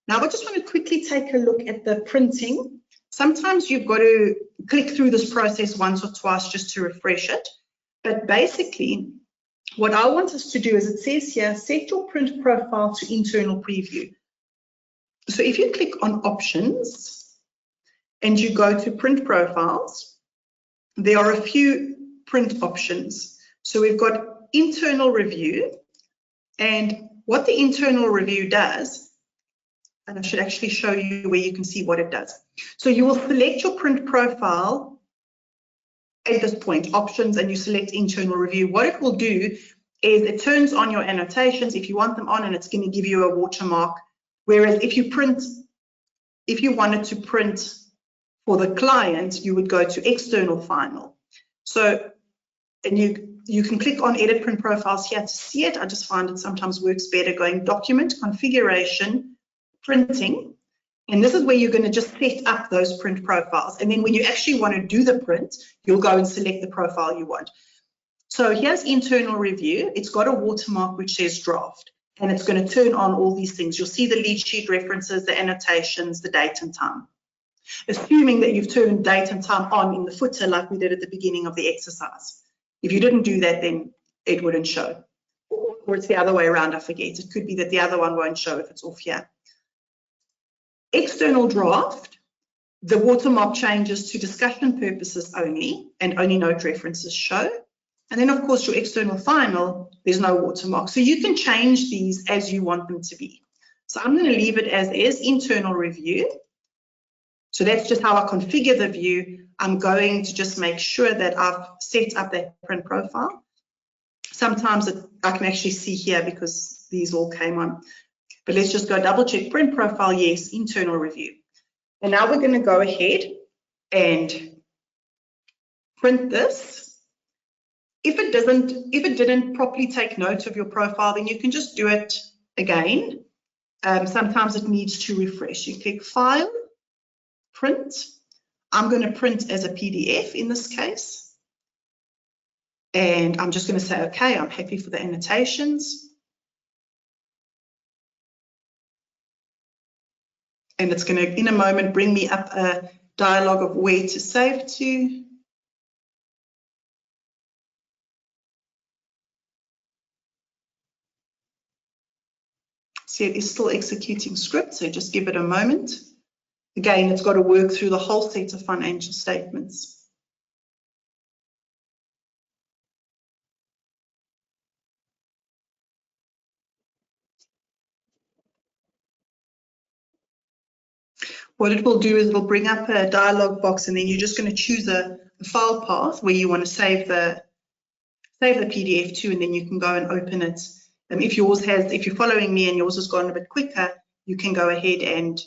Now I just want to quickly take a look at the printing. Sometimes you've got to click through this process once or twice just to refresh it. But basically, what I want us to do is it says here, set your print profile to internal preview. So if you click on options and you go to print profiles, there are a few print options. So we've got internal review, and what the internal review does, and I should actually show you where you can see what it does. So you will select your print profile at this point, options, and you select internal review. What it will do is it turns on your annotations if you want them on, and it's going to give you a watermark. Whereas if you wanted to print for the client, you would go to external final. So, and you can click on edit print profiles here to see it. I just find it sometimes works better going document, configuration, printing, and this is where you're going to just set up those print profiles. And then when you actually want to do the print, you'll go and select the profile you want. So here's internal review. It's got a watermark which says draft, and it's going to turn on all these things. You'll see the lead sheet references, the annotations, the date and time. Assuming that you've turned date and time on in the footer like we did at the beginning of the exercise. If you didn't do that, then it wouldn't show. Or it's the other way around, I forget. It could be that the other one won't show if it's off here. External draft, the watermark changes to discussion purposes only, and only note references show. And then, of course, your external final, there's no watermark. So you can change these as you want them to be. So I'm going to leave it as is, internal review. So that's just how I configure the view. I'm going to just make sure that I've set up that print profile. Sometimes I can actually see here because these all came on. But let's just go double check print profile, yes, internal review. And now we're going to go ahead and print this. If it didn't properly take note of your profile, then you can just do it again. Sometimes it needs to refresh. You click File, Print. I'm going to print as a PDF in this case. And I'm just going to say, okay, I'm happy for the annotations. And it's going to, in a moment, bring me up a dialogue of where to save to. See, it is still executing script, so just give it a moment. Again, it's got to work through the whole set of financial statements. What it will do is it will bring up a dialog box, and then you're just going to choose a file path where you want to save the PDF to, and then you can go and open it. If you're following me and yours has gone a bit quicker, you can go ahead and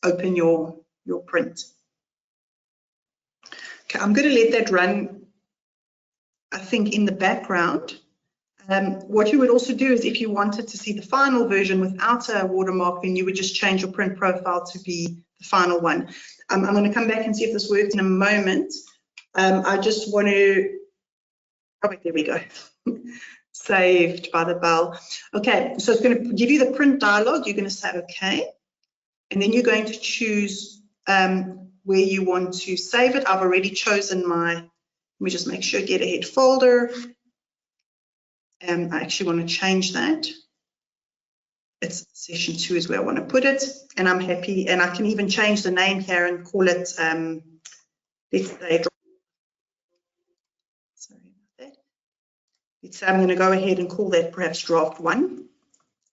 open your print. Okay, I'm going to let that run, I think, in the background. What you would also do is, if you wanted to see the final version without a watermark, then you would just change your print profile to be the final one. I'm going to come back and see if this works in a moment. I just want to, oh wait, there we go. Saved by the bell. Okay, so it's going to give you the print dialog. You're going to say okay, and then you're going to choose where you want to save it. I've already chosen my, let me just make sure, get ahead folder. I actually want to change that. It's session 2 is where I want to put it, and I'm happy, and I can even change the name here and call it, let's say, sorry about that. I'm going to go ahead and call that perhaps draft 1,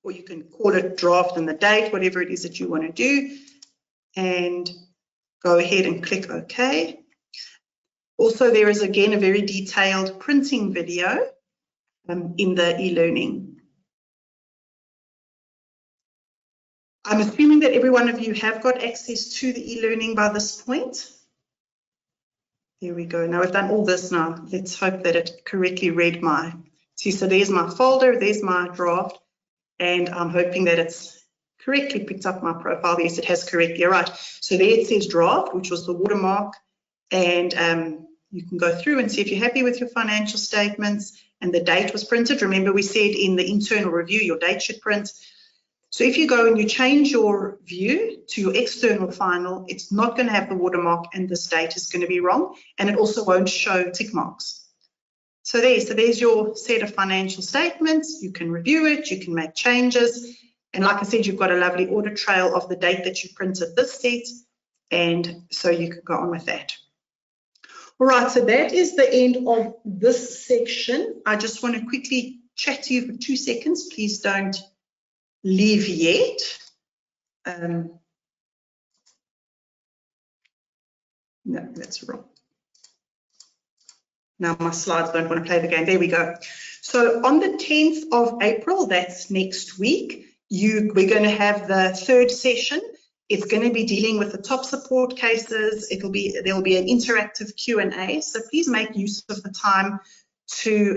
or you can call it draft and the date, whatever it is that you want to do, and go ahead and click OK. Also, there is again a very detailed printing video in the e-learning. I'm assuming that every one of you have got access to the e-learning by this point. There we go. Now we've done all this now. Let's hope that it correctly read my, see, so there's my folder, there's my draft, and I'm hoping that it's correctly picked up my profile. Yes, it has correctly. All right. So there it says draft, which was the watermark, and you can go through and see if you're happy with your financial statements, and the date was printed. Remember, we said in the internal review, your date should print. So if you go and you change your view to your external final, it's not going to have the watermark, and this date is going to be wrong, and it also won't show tick marks. So there's your set of financial statements. You can review it, you can make changes, and like I said, you've got a lovely audit trail of the date that you printed this set, and so you can go on with that. All right, so that is the end of this section. I just want to quickly chat to you for 2 seconds. Please don't leave yet. No, that's wrong. Now my slides don't want to play the game. There we go. So on the 10th of April, that's next week, we're going to have the 3rd session. It's going to be dealing with the top support cases. There'll be an interactive Q&A. So please make use of the time to,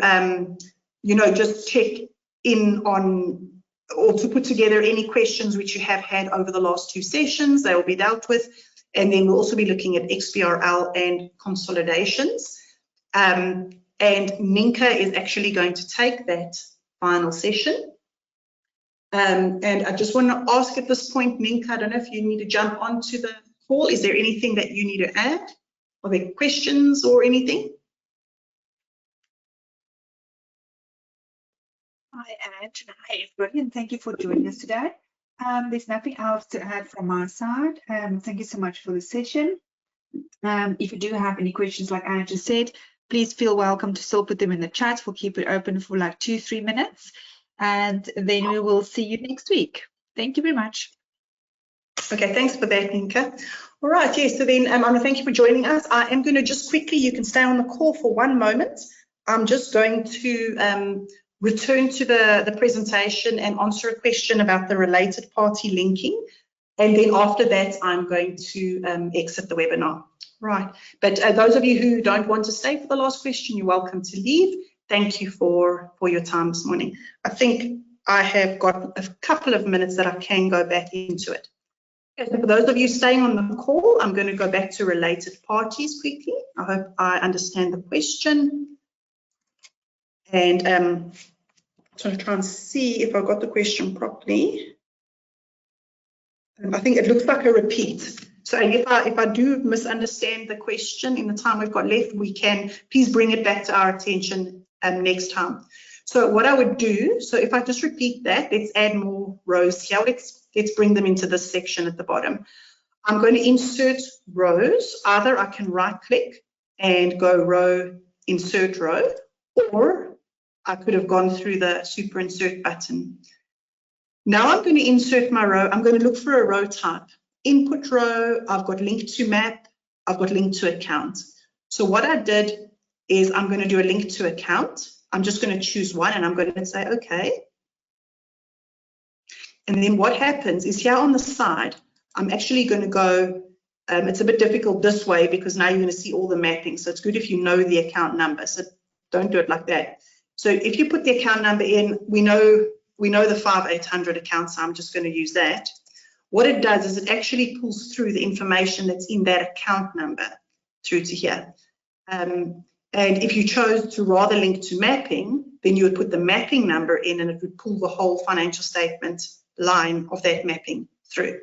just check in on, or to put together any questions which you have had over the last 2 sessions. They will be dealt with. And then we'll also be looking at XBRL and consolidations. And Ninka is actually going to take that final session. And I just want to ask at this point, Ninka, I don't know if you need to jump onto the call. Is there anything that you need to add? Are there questions or anything?
Hi, Ange. Hi, everybody, and thank you for joining us today. There's nothing else to add from my side. Thank you so much for the session. If you do have any questions, like Ange just said, please feel welcome to still put them in the chat. We'll keep it open for like 2-3 minutes, and then we will see you next week. Thank you very much.
Okay, thanks for that, Ninka. All right, yes, so then I want to thank you for joining us. I am going to just quickly, you can stay on the call for 1 moment. I'm just going to return to the presentation and answer a question about the related party linking. And then after that, I'm going to exit the webinar. Right, but those of you who don't want to stay for the last question, you're welcome to leave. Thank you for your time this morning. I think I have got a couple of minutes that I can go back into it. Okay, so for those of you staying on the call, I'm going to go back to related parties quickly. I hope I understand the question. And I'm going to try and see if I got the question properly. I think it looks like a repeat. So if I do misunderstand the question in the time we've got left, please bring it back to our attention next time. So what I would do, so if I just repeat that, let's add more rows here. Let's bring them into this section at the bottom. I'm going to insert rows. Either I can right click and go row, insert row, or I could have gone through the super insert button. Now I'm going to insert my row. I'm going to look for a row type. Input row, I've got link to map, I've got link to account. So what I did is I'm going to do a link to account. I'm just going to choose one and I'm going to say, okay. And then what happens is here on the side, I'm actually going to go, it's a bit difficult this way because now you're going to see all the mapping. So it's good if you know the account number. So don't do it like that. So if you put the account number in, we know the 5800 account, so I'm just going to use that. What it does is it actually pulls through the information that's in that account number through to here. And if you chose to rather link to mapping, then you would put the mapping number in and it would pull the whole financial statement line of that mapping through.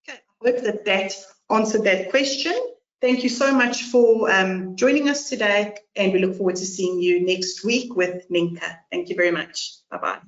Okay, I hope that answered that question. Thank you so much for joining us today, and we look forward to seeing you next week with Ninka. Thank you very much. Bye-bye.